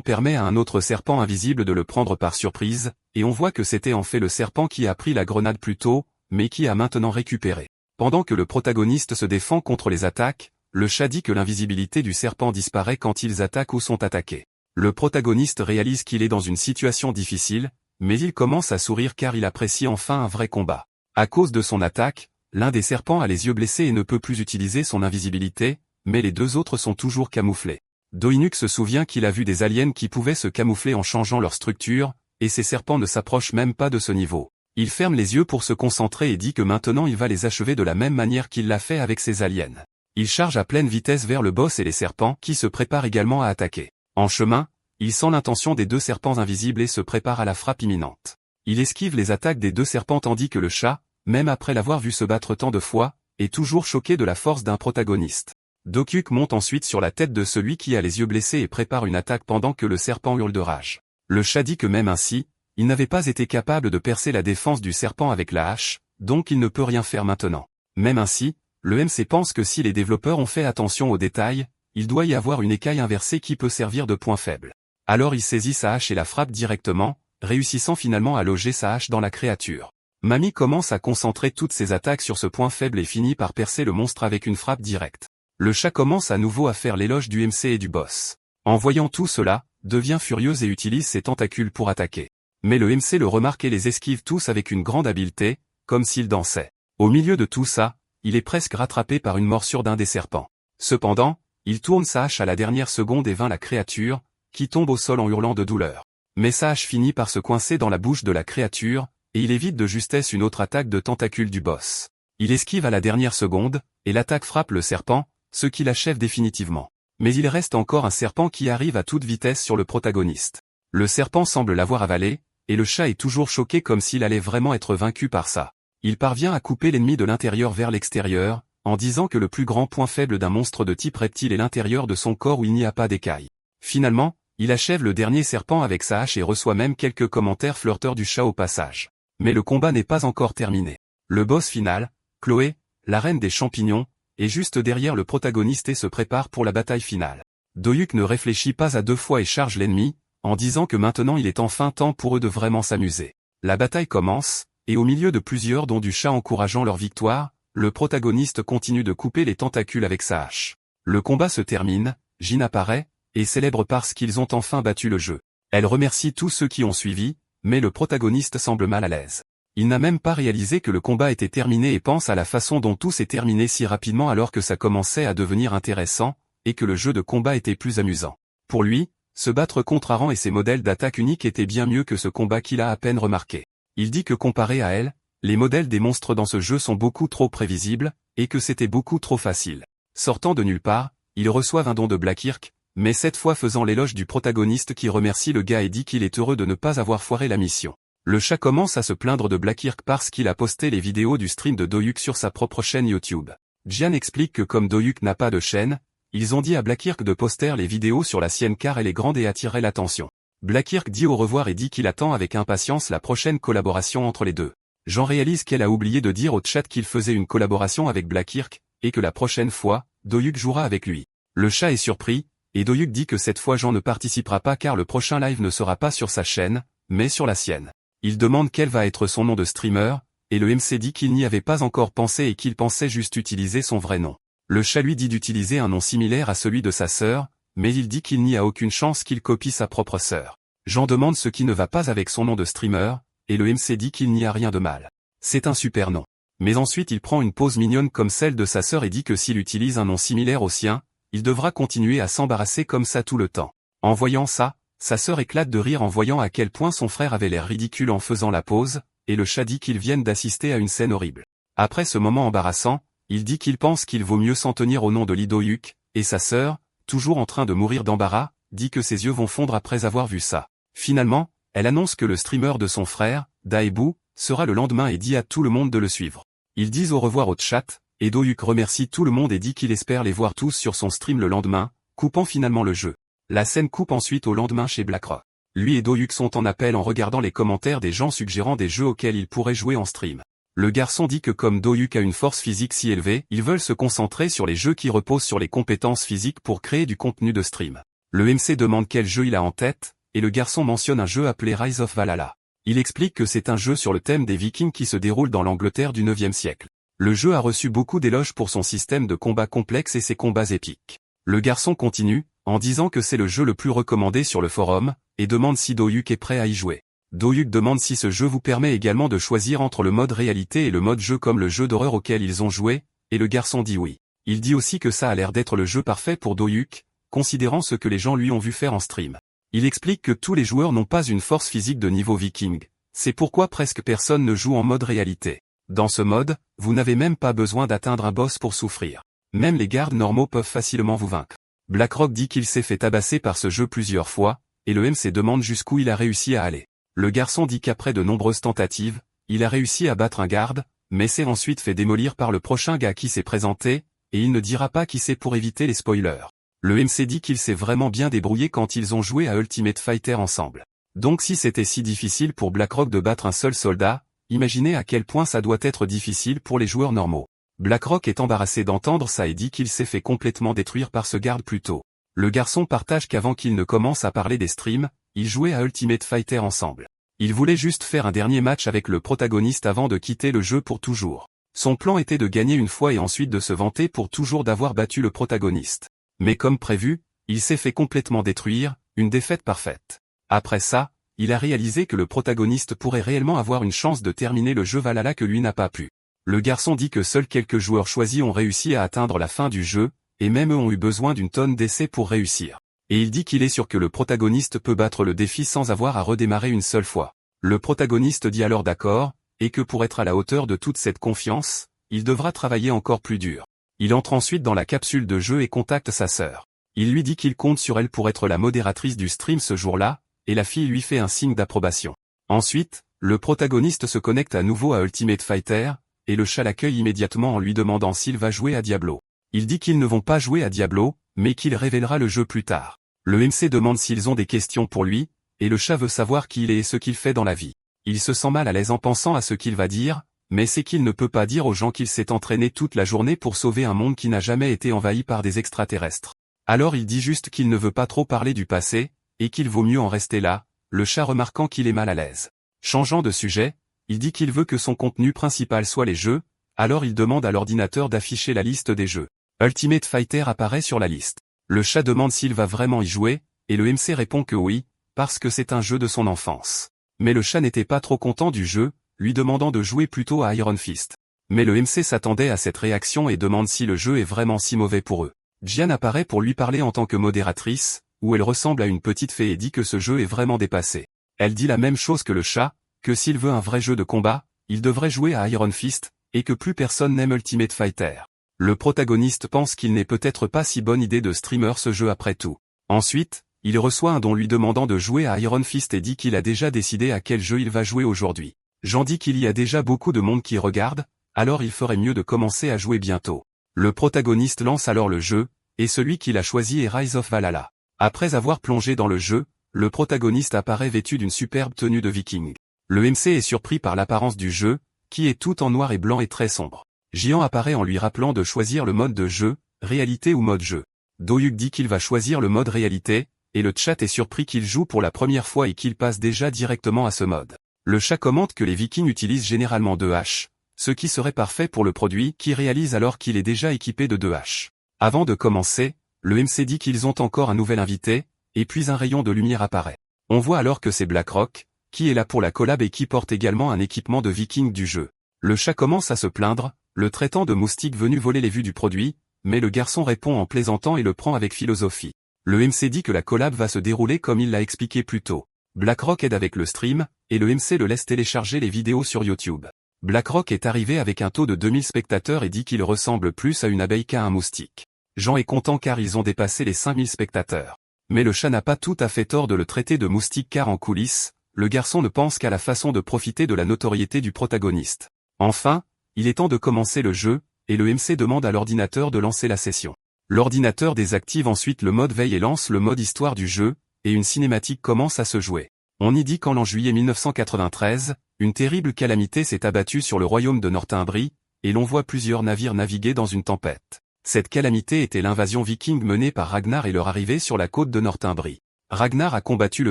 permet à un autre serpent invisible de le prendre par surprise, et on voit que c'était en fait le serpent qui a pris la grenade plus tôt, mais qui a maintenant récupéré. Pendant que le protagoniste se défend contre les attaques, le chat dit que l'invisibilité du serpent disparaît quand ils attaquent ou sont attaqués. Le protagoniste réalise qu'il est dans une situation difficile, mais il commence à sourire car il apprécie enfin un vrai combat. À cause de son attaque, l'un des serpents a les yeux blessés et ne peut plus utiliser son invisibilité, mais les 2 autres sont toujours camouflés. Dohyuk se souvient qu'il a vu des aliens qui pouvaient se camoufler en changeant leur structure, et ces serpents ne s'approchent même pas de ce niveau. Il ferme les yeux pour se concentrer et dit que maintenant il va les achever de la même manière qu'il l'a fait avec ses aliens. Il charge à pleine vitesse vers le boss et les serpents qui se préparent également à attaquer. En chemin, il sent l'intention des deux serpents invisibles et se prépare à la frappe imminente. Il esquive les attaques des deux serpents tandis que le chat, même après l'avoir vu se battre tant de fois, est toujours choqué de la force d'un protagoniste. Dohyuk monte ensuite sur la tête de celui qui a les yeux blessés et prépare une attaque pendant que le serpent hurle de rage. Le chat dit que même ainsi, il n'avait pas été capable de percer la défense du serpent avec la hache, donc il ne peut rien faire maintenant. Même ainsi, le MC pense que si les développeurs ont fait attention aux détails, il doit y avoir une écaille inversée qui peut servir de point faible. Alors il saisit sa hache et la frappe directement, réussissant finalement à loger sa hache dans la créature. Mami commence à concentrer toutes ses attaques sur ce point faible et finit par percer le monstre avec une frappe directe. Le chat commence à nouveau à faire l'éloge du MC et du boss. En voyant tout cela, devient furieuse et utilise ses tentacules pour attaquer. Mais le MC le remarque et les esquive tous avec une grande habileté, comme s'il dansait. Au milieu de tout ça, il est presque rattrapé par une morsure d'un des serpents. Cependant, il tourne sa hache à la dernière seconde et vainc la créature, qui tombe au sol en hurlant de douleur. Mais sa hache finit par se coincer dans la bouche de la créature, et il évite de justesse une autre attaque de tentacules du boss. Il esquive à la dernière seconde, et l'attaque frappe le serpent, ce qui l'achève définitivement. Mais il reste encore un serpent qui arrive à toute vitesse sur le protagoniste. Le serpent semble l'avoir avalé, et le chat est toujours choqué comme s'il allait vraiment être vaincu par ça. Il parvient à couper l'ennemi de l'intérieur vers l'extérieur, en disant que le plus grand point faible d'un monstre de type reptile est l'intérieur de son corps où il n'y a pas d'écailles. Finalement, il achève le dernier serpent avec sa hache et reçoit même quelques commentaires fleurteurs du chat au passage. Mais le combat n'est pas encore terminé. Le boss final, Chloé, la reine des champignons, est juste derrière le protagoniste et se prépare pour la bataille finale. Dohyuk ne réfléchit pas à deux fois et charge l'ennemi, en disant que maintenant il est enfin temps pour eux de vraiment s'amuser. La bataille commence, et au milieu de plusieurs dons du chat encourageant leur victoire, le protagoniste continue de couper les tentacules avec sa hache. Le combat se termine, Jin apparaît, et célèbre parce qu'ils ont enfin battu le jeu. Elle remercie tous ceux qui ont suivi, mais le protagoniste semble mal à l'aise. Il n'a même pas réalisé que le combat était terminé et pense à la façon dont tout s'est terminé si rapidement alors que ça commençait à devenir intéressant, et que le jeu de combat était plus amusant. Pour lui, se battre contre Aran et ses modèles d'attaque uniques était bien mieux que ce combat qu'il a à peine remarqué. Il dit que comparé à elle, les modèles des monstres dans ce jeu sont beaucoup trop prévisibles, et que c'était beaucoup trop facile. Sortant de nulle part, ils reçoivent un don de Blackirk, mais cette fois faisant l'éloge du protagoniste qui remercie le gars et dit qu'il est heureux de ne pas avoir foiré la mission. Le chat commence à se plaindre de Blackirk parce qu'il a posté les vidéos du stream de Dohyuk sur sa propre chaîne YouTube. Jian explique que comme Dohyuk n'a pas de chaîne, ils ont dit à Blackirk de poster les vidéos sur la sienne car elle est grande et attirerait l'attention. Blackirk dit au revoir et dit qu'il attend avec impatience la prochaine collaboration entre les deux. Jean réalise qu'elle a oublié de dire au chat qu'il faisait une collaboration avec Blackirk, et que la prochaine fois, Dohyuk jouera avec lui. Le chat est surpris, et Dohyuk dit que cette fois Jean ne participera pas car le prochain live ne sera pas sur sa chaîne, mais sur la sienne. Il demande quel va être son nom de streamer, et le MC dit qu'il n'y avait pas encore pensé et qu'il pensait juste utiliser son vrai nom. Le chat lui dit d'utiliser un nom similaire à celui de sa sœur, mais il dit qu'il n'y a aucune chance qu'il copie sa propre sœur. Jean demande ce qui ne va pas avec son nom de streamer, et le MC dit qu'il n'y a rien de mal. C'est un super nom. Mais ensuite il prend une pause mignonne comme celle de sa sœur et dit que s'il utilise un nom similaire au sien, il devra continuer à s'embarrasser comme ça tout le temps. En voyant ça, sa sœur éclate de rire en voyant à quel point son frère avait l'air ridicule en faisant la pause, et le chat dit qu'ils viennent d'assister à une scène horrible. Après ce moment embarrassant, il dit qu'il pense qu'il vaut mieux s'en tenir au nom de Dohyuk, et sa sœur, toujours en train de mourir d'embarras, dit que ses yeux vont fondre après avoir vu ça. Finalement, elle annonce que le streamer de son frère, Daebu, sera le lendemain et dit à tout le monde de le suivre. Ils disent au revoir au chat, et Dohyuk remercie tout le monde et dit qu'il espère les voir tous sur son stream le lendemain, coupant finalement le jeu. La scène coupe ensuite au lendemain chez Blackrock. Lui et Dohyuk sont en appel en regardant les commentaires des gens suggérant des jeux auxquels ils pourraient jouer en stream. Le garçon dit que comme Dohyuk a une force physique si élevée, ils veulent se concentrer sur les jeux qui reposent sur les compétences physiques pour créer du contenu de stream. Le MC demande quel jeu il a en tête, et le garçon mentionne un jeu appelé Rise of Valhalla. Il explique que c'est un jeu sur le thème des Vikings qui se déroule dans l'Angleterre du 9e siècle. Le jeu a reçu beaucoup d'éloges pour son système de combat complexe et ses combats épiques. Le garçon continue, en disant que c'est le jeu le plus recommandé sur le forum, et demande si Dohyuk est prêt à y jouer. Dohyuk demande si ce jeu vous permet également de choisir entre le mode réalité et le mode jeu comme le jeu d'horreur auquel ils ont joué, et le garçon dit oui. Il dit aussi que ça a l'air d'être le jeu parfait pour Dohyuk, considérant ce que les gens lui ont vu faire en stream. Il explique que tous les joueurs n'ont pas une force physique de niveau viking, c'est pourquoi presque personne ne joue en mode réalité. Dans ce mode, vous n'avez même pas besoin d'atteindre un boss pour souffrir. Même les gardes normaux peuvent facilement vous vaincre. Blackrock dit qu'il s'est fait tabasser par ce jeu plusieurs fois, et le MC demande jusqu'où il a réussi à aller. Le garçon dit qu'après de nombreuses tentatives, il a réussi à battre un garde, mais s'est ensuite fait démolir par le prochain gars qui s'est présenté, et il ne dira pas qui c'est pour éviter les spoilers. Le MC dit qu'il s'est vraiment bien débrouillé quand ils ont joué à Ultimate Fighter ensemble. Donc si c'était si difficile pour Blackrock de battre un seul soldat, imaginez à quel point ça doit être difficile pour les joueurs normaux. Blackrock est embarrassé d'entendre ça et dit qu'il s'est fait complètement détruire par ce garde plus tôt. Le garçon partage qu'avant qu'il ne commence à parler des streams, ils jouaient à Ultimate Fighter ensemble. Il voulait juste faire un dernier match avec le protagoniste avant de quitter le jeu pour toujours. Son plan était de gagner une fois et ensuite de se vanter pour toujours d'avoir battu le protagoniste. Mais comme prévu, il s'est fait complètement détruire, une défaite parfaite. Après ça, il a réalisé que le protagoniste pourrait réellement avoir une chance de terminer le jeu Valhalla que lui n'a pas pu. Le garçon dit que seuls quelques joueurs choisis ont réussi à atteindre la fin du jeu, et même eux ont eu besoin d'une tonne d'essais pour réussir. Et il dit qu'il est sûr que le protagoniste peut battre le défi sans avoir à redémarrer une seule fois. Le protagoniste dit alors d'accord, et que pour être à la hauteur de toute cette confiance, il devra travailler encore plus dur. Il entre ensuite dans la capsule de jeu et contacte sa sœur. Il lui dit qu'il compte sur elle pour être la modératrice du stream ce jour-là, et la fille lui fait un signe d'approbation. Ensuite, le protagoniste se connecte à nouveau à Ultimate Fighter, et le chat l'accueille immédiatement en lui demandant s'il va jouer à Diablo. Il dit qu'ils ne vont pas jouer à Diablo, mais qu'il révélera le jeu plus tard. Le MC demande s'ils ont des questions pour lui, et le chat veut savoir qui il est et ce qu'il fait dans la vie. Il se sent mal à l'aise en pensant à ce qu'il va dire, mais c'est qu'il ne peut pas dire aux gens qu'il s'est entraîné toute la journée pour sauver un monde qui n'a jamais été envahi par des extraterrestres. Alors il dit juste qu'il ne veut pas trop parler du passé, et qu'il vaut mieux en rester là, le chat remarquant qu'il est mal à l'aise. Changeant de sujet, il dit qu'il veut que son contenu principal soit les jeux, alors il demande à l'ordinateur d'afficher la liste des jeux. Ultimate Fighter apparaît sur la liste. Le chat demande s'il va vraiment y jouer, et le MC répond que oui, parce que c'est un jeu de son enfance. Mais le chat n'était pas trop content du jeu, lui demandant de jouer plutôt à Iron Fist. Mais le MC s'attendait à cette réaction et demande si le jeu est vraiment si mauvais pour eux. Gian apparaît pour lui parler en tant que modératrice, où elle ressemble à une petite fée et dit que ce jeu est vraiment dépassé. Elle dit la même chose que le chat, que s'il veut un vrai jeu de combat, il devrait jouer à Iron Fist, et que plus personne n'aime Ultimate Fighter. Le protagoniste pense qu'il n'est peut-être pas si bonne idée de streamer ce jeu après tout. Ensuite, il reçoit un don lui demandant de jouer à Iron Fist et dit qu'il a déjà décidé à quel jeu il va jouer aujourd'hui. Jean dit qu'il y a déjà beaucoup de monde qui regarde, alors il ferait mieux de commencer à jouer bientôt. Le protagoniste lance alors le jeu, et celui qu'il a choisi est Rise of Valhalla. Après avoir plongé dans le jeu, le protagoniste apparaît vêtu d'une superbe tenue de viking. Le MC est surpris par l'apparence du jeu, qui est tout en noir et blanc et très sombre. Jian apparaît en lui rappelant de choisir le mode de jeu, réalité ou mode jeu. Doyuk dit qu'il va choisir le mode réalité, et le chat est surpris qu'il joue pour la première fois et qu'il passe déjà directement à ce mode. Le chat commente que les vikings utilisent généralement 2 haches, ce qui serait parfait pour le produit qui réalise alors qu'il est déjà équipé de 2 haches. Avant de commencer, le MC dit qu'ils ont encore un nouvel invité, et puis un rayon de lumière apparaît. On voit alors que c'est Blackrock, qui est là pour la collab et qui porte également un équipement de viking du jeu. Le chat commence à se plaindre, le traitant de moustique venu voler les vues du produit, mais le garçon répond en plaisantant et le prend avec philosophie. Le MC dit que la collab va se dérouler comme il l'a expliqué plus tôt. Blackrock aide avec le stream, et le MC le laisse télécharger les vidéos sur YouTube. Blackrock est arrivé avec un taux de 2000 spectateurs et dit qu'il ressemble plus à une abeille qu'à un moustique. Jean est content car ils ont dépassé les 5000 spectateurs. Mais le chat n'a pas tout à fait tort de le traiter de moustique car en coulisses, le garçon ne pense qu'à la façon de profiter de la notoriété du protagoniste. Enfin, il est temps de commencer le jeu, et le MC demande à l'ordinateur de lancer la session. L'ordinateur désactive ensuite le mode veille et lance le mode histoire du jeu, et une cinématique commence à se jouer. On y dit qu'en juillet 1993, une terrible calamité s'est abattue sur le royaume de Northumbrie, et l'on voit plusieurs navires naviguer dans une tempête. Cette calamité était l'invasion viking menée par Ragnar et leur arrivée sur la côte de Northumbrie. Ragnar a combattu le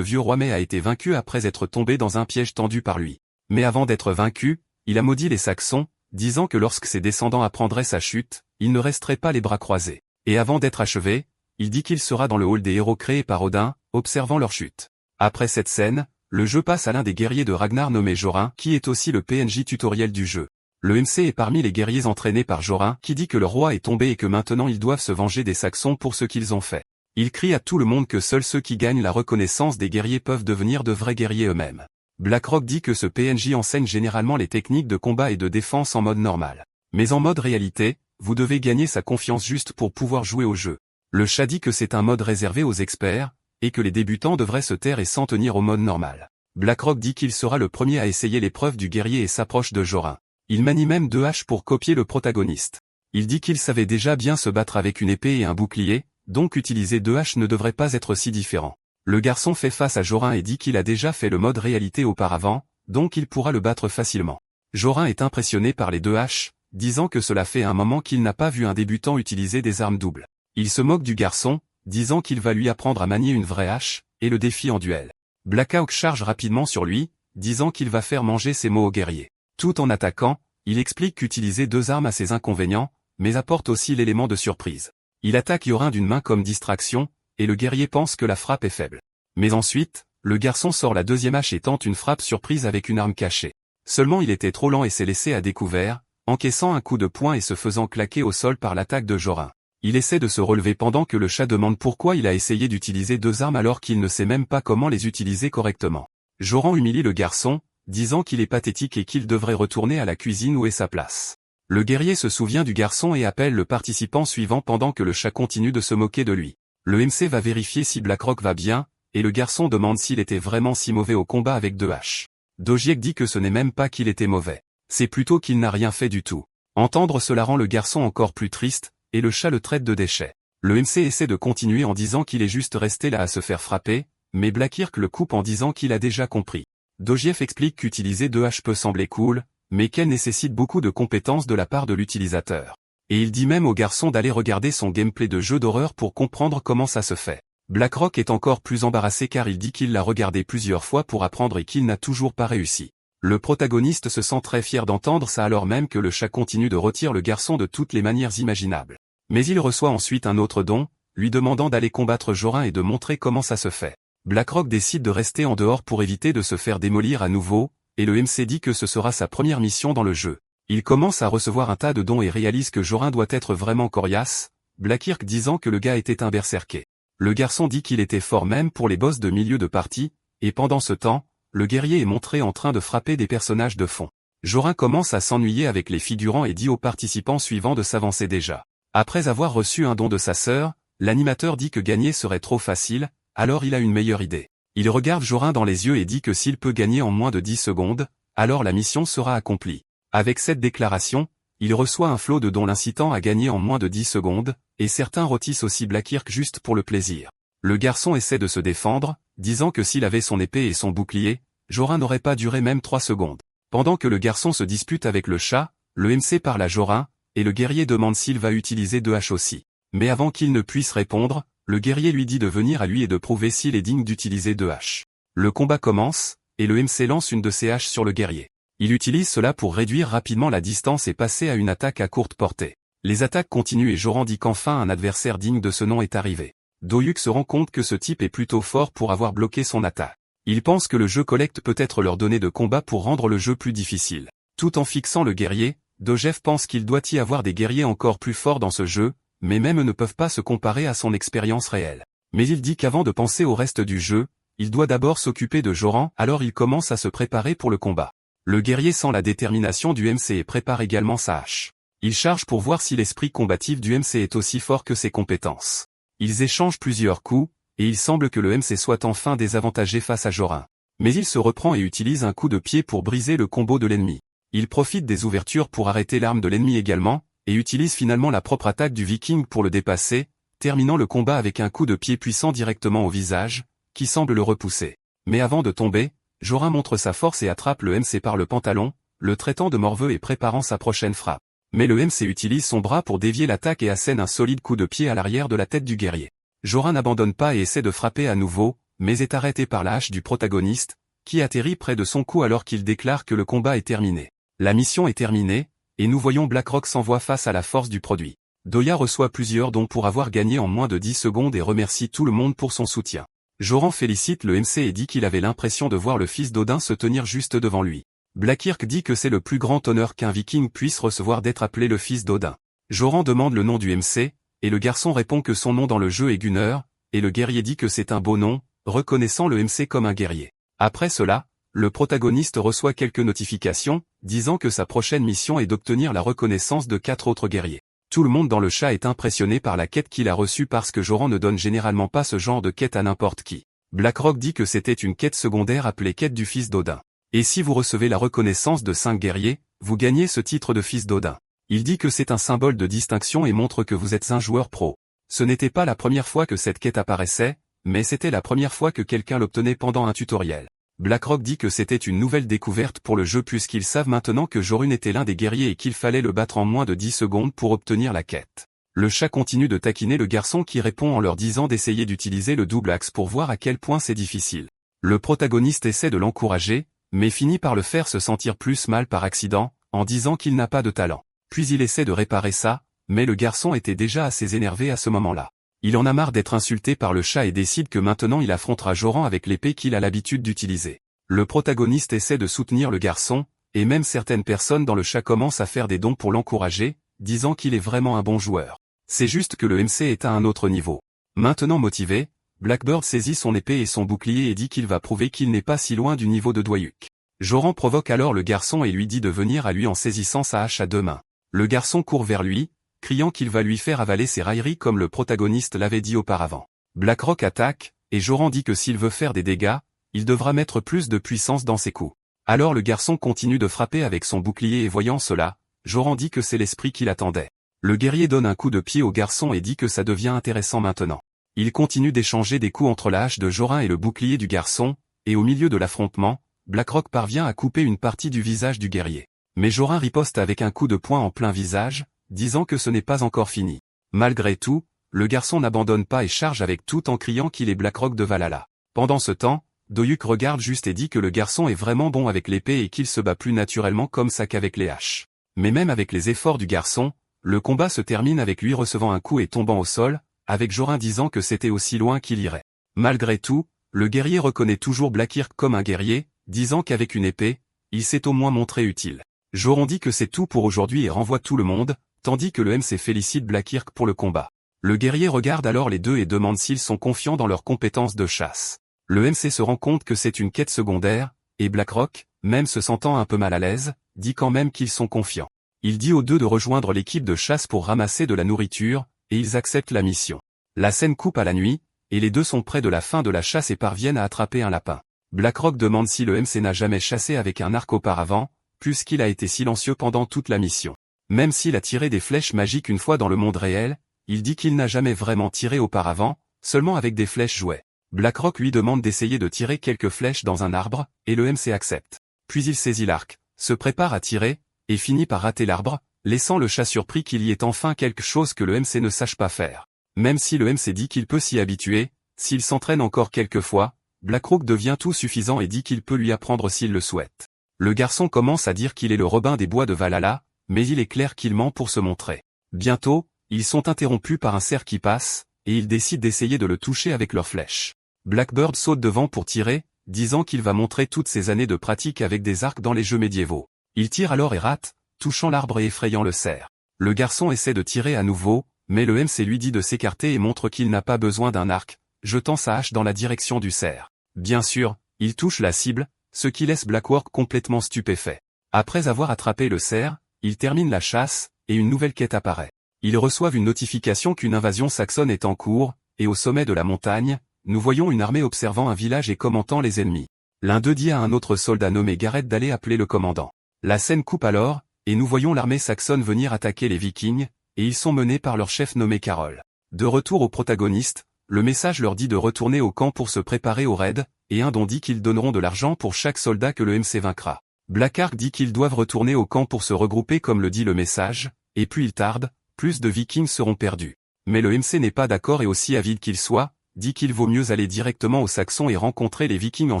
vieux roi mais a été vaincu après être tombé dans un piège tendu par lui. Mais avant d'être vaincu, il a maudit les Saxons, disant que lorsque ses descendants apprendraient sa chute, il ne resterait pas les bras croisés. Et avant d'être achevé, il dit qu'il sera dans le hall des héros créés par Odin, observant leur chute. Après cette scène, le jeu passe à l'un des guerriers de Ragnar nommé Jorin qui est aussi le PNJ tutoriel du jeu. Le MC est parmi les guerriers entraînés par Jorin qui dit que le roi est tombé et que maintenant ils doivent se venger des Saxons pour ce qu'ils ont fait. Il crie à tout le monde que seuls ceux qui gagnent la reconnaissance des guerriers peuvent devenir de vrais guerriers eux-mêmes. Blackrock dit que ce PNJ enseigne généralement les techniques de combat et de défense en mode normal. Mais en mode réalité, vous devez gagner sa confiance juste pour pouvoir jouer au jeu. Le chat dit que c'est un mode réservé aux experts, et que les débutants devraient se taire et s'en tenir au mode normal. Blackrock dit qu'il sera le premier à essayer l'épreuve du guerrier et s'approche de Jorin. Il manie même 2 haches pour copier le protagoniste. Il dit qu'il savait déjà bien se battre avec une épée et un bouclier, donc utiliser 2 haches ne devrait pas être si différent. Le garçon fait face à Jorin et dit qu'il a déjà fait le mode réalité auparavant, donc il pourra le battre facilement. Jorin est impressionné par les 2 haches, disant que cela fait un moment qu'il n'a pas vu un débutant utiliser des armes doubles. Il se moque du garçon, disant qu'il va lui apprendre à manier une vraie hache, et le défie en duel. Blackhawk charge rapidement sur lui, disant qu'il va faire manger ses mots au guerrier. Tout en attaquant, il explique qu'utiliser 2 armes a ses inconvénients, mais apporte aussi l'élément de surprise. Il attaque Jorin d'une main comme distraction, et le guerrier pense que la frappe est faible. Mais ensuite, le garçon sort la 2e hache et tente une frappe surprise avec une arme cachée. Seulement il était trop lent et s'est laissé à découvert, encaissant un coup de poing et se faisant claquer au sol par l'attaque de Jorin. Il essaie de se relever pendant que le chat demande pourquoi il a essayé d'utiliser 2 armes alors qu'il ne sait même pas comment les utiliser correctement. Jorin humilie le garçon, disant qu'il est pathétique et qu'il devrait retourner à la cuisine où est sa place. Le guerrier se souvient du garçon et appelle le participant suivant pendant que le chat continue de se moquer de lui. Le MC va vérifier si Blackrock va bien, et le garçon demande s'il était vraiment si mauvais au combat avec 2 haches. Dojiek dit que ce n'est même pas qu'il était mauvais. C'est plutôt qu'il n'a rien fait du tout. Entendre cela rend le garçon encore plus triste, et le chat le traite de déchet. Le MC essaie de continuer en disant qu'il est juste resté là à se faire frapper, mais Blackirk le coupe en disant qu'il a déjà compris. Dojiek explique qu'utiliser 2 haches peut sembler cool, mais qu'elle nécessite beaucoup de compétences de la part de l'utilisateur. Et il dit même au garçon d'aller regarder son gameplay de jeu d'horreur pour comprendre comment ça se fait. Blackrock est encore plus embarrassé car il dit qu'il l'a regardé plusieurs fois pour apprendre et qu'il n'a toujours pas réussi. Le protagoniste se sent très fier d'entendre ça alors même que le chat continue de rôtir le garçon de toutes les manières imaginables. Mais il reçoit ensuite un autre don, lui demandant d'aller combattre Jorin et de montrer comment ça se fait. Blackrock décide de rester en dehors pour éviter de se faire démolir à nouveau, et le MC dit que ce sera sa première mission dans le jeu. Il commence à recevoir un tas de dons et réalise que Jorin doit être vraiment coriace, Blackirk disant que le gars était un berserker. Le garçon dit qu'il était fort même pour les boss de milieu de partie, et pendant ce temps, le guerrier est montré en train de frapper des personnages de fond. Jorin commence à s'ennuyer avec les figurants et dit aux participants suivants de s'avancer déjà. Après avoir reçu un don de sa sœur, l'animateur dit que gagner serait trop facile, alors il a une meilleure idée. Il regarde Jorin dans les yeux et dit que s'il peut gagner en moins de 10 secondes, alors la mission sera accomplie. Avec cette déclaration, il reçoit un flot de dons l'incitant à gagner en moins de 10 secondes, et certains rôtissent aussi Blackirk juste pour le plaisir. Le garçon essaie de se défendre, disant que s'il avait son épée et son bouclier, Jorin n'aurait pas duré même 3 secondes. Pendant que le garçon se dispute avec le chat, le MC parle à Jorin, et le guerrier demande s'il va utiliser 2 haches aussi. Mais avant qu'il ne puisse répondre, le guerrier lui dit de venir à lui et de prouver s'il est digne d'utiliser 2 haches. Le combat commence, et le MC lance une de ses haches sur le guerrier. Il utilise cela pour réduire rapidement la distance et passer à une attaque à courte portée. Les attaques continuent et Joran dit qu'enfin un adversaire digne de ce nom est arrivé. Doyuk se rend compte que ce type est plutôt fort pour avoir bloqué son attaque. Il pense que le jeu collecte peut-être leur données de combat pour rendre le jeu plus difficile. Tout en fixant le guerrier, Dojev pense qu'il doit y avoir des guerriers encore plus forts dans ce jeu, mais même eux ne peuvent pas se comparer à son expérience réelle. Mais il dit qu'avant de penser au reste du jeu, il doit d'abord s'occuper de Joran, alors il commence à se préparer pour le combat. Le guerrier sent la détermination du MC et prépare également sa hache. Il charge pour voir si l'esprit combatif du MC est aussi fort que ses compétences. Ils échangent plusieurs coups, et il semble que le MC soit enfin désavantagé face à Jorin. Mais il se reprend et utilise un coup de pied pour briser le combo de l'ennemi. Il profite des ouvertures pour arrêter l'arme de l'ennemi également, et utilise finalement la propre attaque du Viking pour le dépasser, terminant le combat avec un coup de pied puissant directement au visage, qui semble le repousser. Mais avant de tomber, Jorin montre sa force et attrape le MC par le pantalon, le traitant de morveux et préparant sa prochaine frappe. Mais le MC utilise son bras pour dévier l'attaque et assène un solide coup de pied à l'arrière de la tête du guerrier. Jorin n'abandonne pas et essaie de frapper à nouveau, mais est arrêté par la hache du protagoniste, qui atterrit près de son cou alors qu'il déclare que le combat est terminé. La mission est terminée, et nous voyons Blackrock s'envoie face à la force du produit. Doya reçoit plusieurs dons pour avoir gagné en moins de 10 secondes et remercie tout le monde pour son soutien. Joran félicite le MC et dit qu'il avait l'impression de voir le fils d'Odin se tenir juste devant lui. Blackirk dit que c'est le plus grand honneur qu'un viking puisse recevoir d'être appelé le fils d'Odin. Joran demande le nom du MC, et le garçon répond que son nom dans le jeu est Gunnar, et le guerrier dit que c'est un beau nom, reconnaissant le MC comme un guerrier. Après cela, le protagoniste reçoit quelques notifications, disant que sa prochaine mission est d'obtenir la reconnaissance de 4 autres guerriers. Tout le monde dans le chat est impressionné par la quête qu'il a reçue parce que Joran ne donne généralement pas ce genre de quête à n'importe qui. BlackRock dit que c'était une quête secondaire appelée quête du fils d'Odin. Et si vous recevez la reconnaissance de 5 guerriers, vous gagnez ce titre de fils d'Odin. Il dit que c'est un symbole de distinction et montre que vous êtes un joueur pro. Ce n'était pas la première fois que cette quête apparaissait, mais c'était la première fois que quelqu'un l'obtenait pendant un tutoriel. BlackRock dit que c'était une nouvelle découverte pour le jeu puisqu'ils savent maintenant que Jorun était l'un des guerriers et qu'il fallait le battre en moins de 10 secondes pour obtenir la quête. Le chat continue de taquiner le garçon qui répond en leur disant d'essayer d'utiliser le double axe pour voir à quel point c'est difficile. Le protagoniste essaie de l'encourager, mais finit par le faire se sentir plus mal par accident, en disant qu'il n'a pas de talent. Puis il essaie de réparer ça, mais le garçon était déjà assez énervé à ce moment-là. Il en a marre d'être insulté par le chat et décide que maintenant il affrontera Joran avec l'épée qu'il a l'habitude d'utiliser. Le protagoniste essaie de soutenir le garçon, et même certaines personnes dans le chat commencent à faire des dons pour l'encourager, disant qu'il est vraiment un bon joueur. C'est juste que le MC est à un autre niveau. Maintenant motivé, Blackbird saisit son épée et son bouclier et dit qu'il va prouver qu'il n'est pas si loin du niveau de Doyuk. Joran provoque alors le garçon et lui dit de venir à lui en saisissant sa hache à 2 mains. Le garçon court vers lui, criant qu'il va lui faire avaler ses railleries comme le protagoniste l'avait dit auparavant. BlackRock attaque, et Joran dit que s'il veut faire des dégâts, il devra mettre plus de puissance dans ses coups. Alors le garçon continue de frapper avec son bouclier et voyant cela, Joran dit que c'est l'esprit qu'il attendait. Le guerrier donne un coup de pied au garçon et dit que ça devient intéressant maintenant. Il continue d'échanger des coups entre la hache de Joran et le bouclier du garçon, et au milieu de l'affrontement, BlackRock parvient à couper une partie du visage du guerrier. Mais Joran riposte avec un coup de poing en plein visage, disant que ce n'est pas encore fini. Malgré tout, le garçon n'abandonne pas et charge avec tout en criant qu'il est BlackRock de Valhalla. Pendant ce temps, Doyuk regarde juste et dit que le garçon est vraiment bon avec l'épée et qu'il se bat plus naturellement comme ça qu'avec les haches. Mais même avec les efforts du garçon, le combat se termine avec lui recevant un coup et tombant au sol, avec Joran disant que c'était aussi loin qu'il irait. Malgré tout, le guerrier reconnaît toujours Blackirk comme un guerrier, disant qu'avec une épée, il s'est au moins montré utile. Joran dit que c'est tout pour aujourd'hui et renvoie tout le monde, tandis que le MC félicite Blackirk pour le combat. Le guerrier regarde alors les deux et demande s'ils sont confiants dans leurs compétences de chasse. Le MC se rend compte que c'est une quête secondaire, et BlackRock, même se sentant un peu mal à l'aise, dit quand même qu'ils sont confiants. Il dit aux deux de rejoindre l'équipe de chasse pour ramasser de la nourriture, et ils acceptent la mission. La scène coupe à la nuit, et les deux sont près de la fin de la chasse et parviennent à attraper un lapin. BlackRock demande si le MC n'a jamais chassé avec un arc auparavant, puisqu'il a été silencieux pendant toute la mission. Même s'il a tiré des flèches magiques une fois dans le monde réel, il dit qu'il n'a jamais vraiment tiré auparavant, seulement avec des flèches jouets. BlackRock lui demande d'essayer de tirer quelques flèches dans un arbre, et le MC accepte. Puis il saisit l'arc, se prépare à tirer, et finit par rater l'arbre, laissant le chat surpris qu'il y ait enfin quelque chose que le MC ne sache pas faire. Même si le MC dit qu'il peut s'y habituer, s'il s'entraîne encore quelques fois, BlackRock devient tout suffisant et dit qu'il peut lui apprendre s'il le souhaite. Le garçon commence à dire qu'il est le Robin des bois de Valhalla, mais il est clair qu'il ment pour se montrer. Bientôt, ils sont interrompus par un cerf qui passe, et ils décident d'essayer de le toucher avec leurs flèches. Blackbird saute devant pour tirer, disant qu'il va montrer toutes ses années de pratique avec des arcs dans les jeux médiévaux. Il tire alors et rate, touchant l'arbre et effrayant le cerf. Le garçon essaie de tirer à nouveau, mais le MC lui dit de s'écarter et montre qu'il n'a pas besoin d'un arc, jetant sa hache dans la direction du cerf. Bien sûr, il touche la cible, ce qui laisse BlackRock complètement stupéfait. Après avoir attrapé le cerf, il termine la chasse, et une nouvelle quête apparaît. Ils reçoivent une notification qu'une invasion saxonne est en cours, et au sommet de la montagne, nous voyons une armée observant un village et commentant les ennemis. L'un d'eux dit à un autre soldat nommé Gareth d'aller appeler le commandant. La scène coupe alors, et nous voyons l'armée saxonne venir attaquer les Vikings, et ils sont menés par leur chef nommé Carol. De retour aux protagonistes, le message leur dit de retourner au camp pour se préparer au raid, et un don dit qu'ils donneront de l'argent pour chaque soldat que le MC vaincra. Blackheart dit qu'ils doivent retourner au camp pour se regrouper comme le dit le message, et plus il tarde, plus de Vikings seront perdus. Mais le MC n'est pas d'accord et aussi avide qu'il soit, dit qu'il vaut mieux aller directement aux Saxons et rencontrer les Vikings en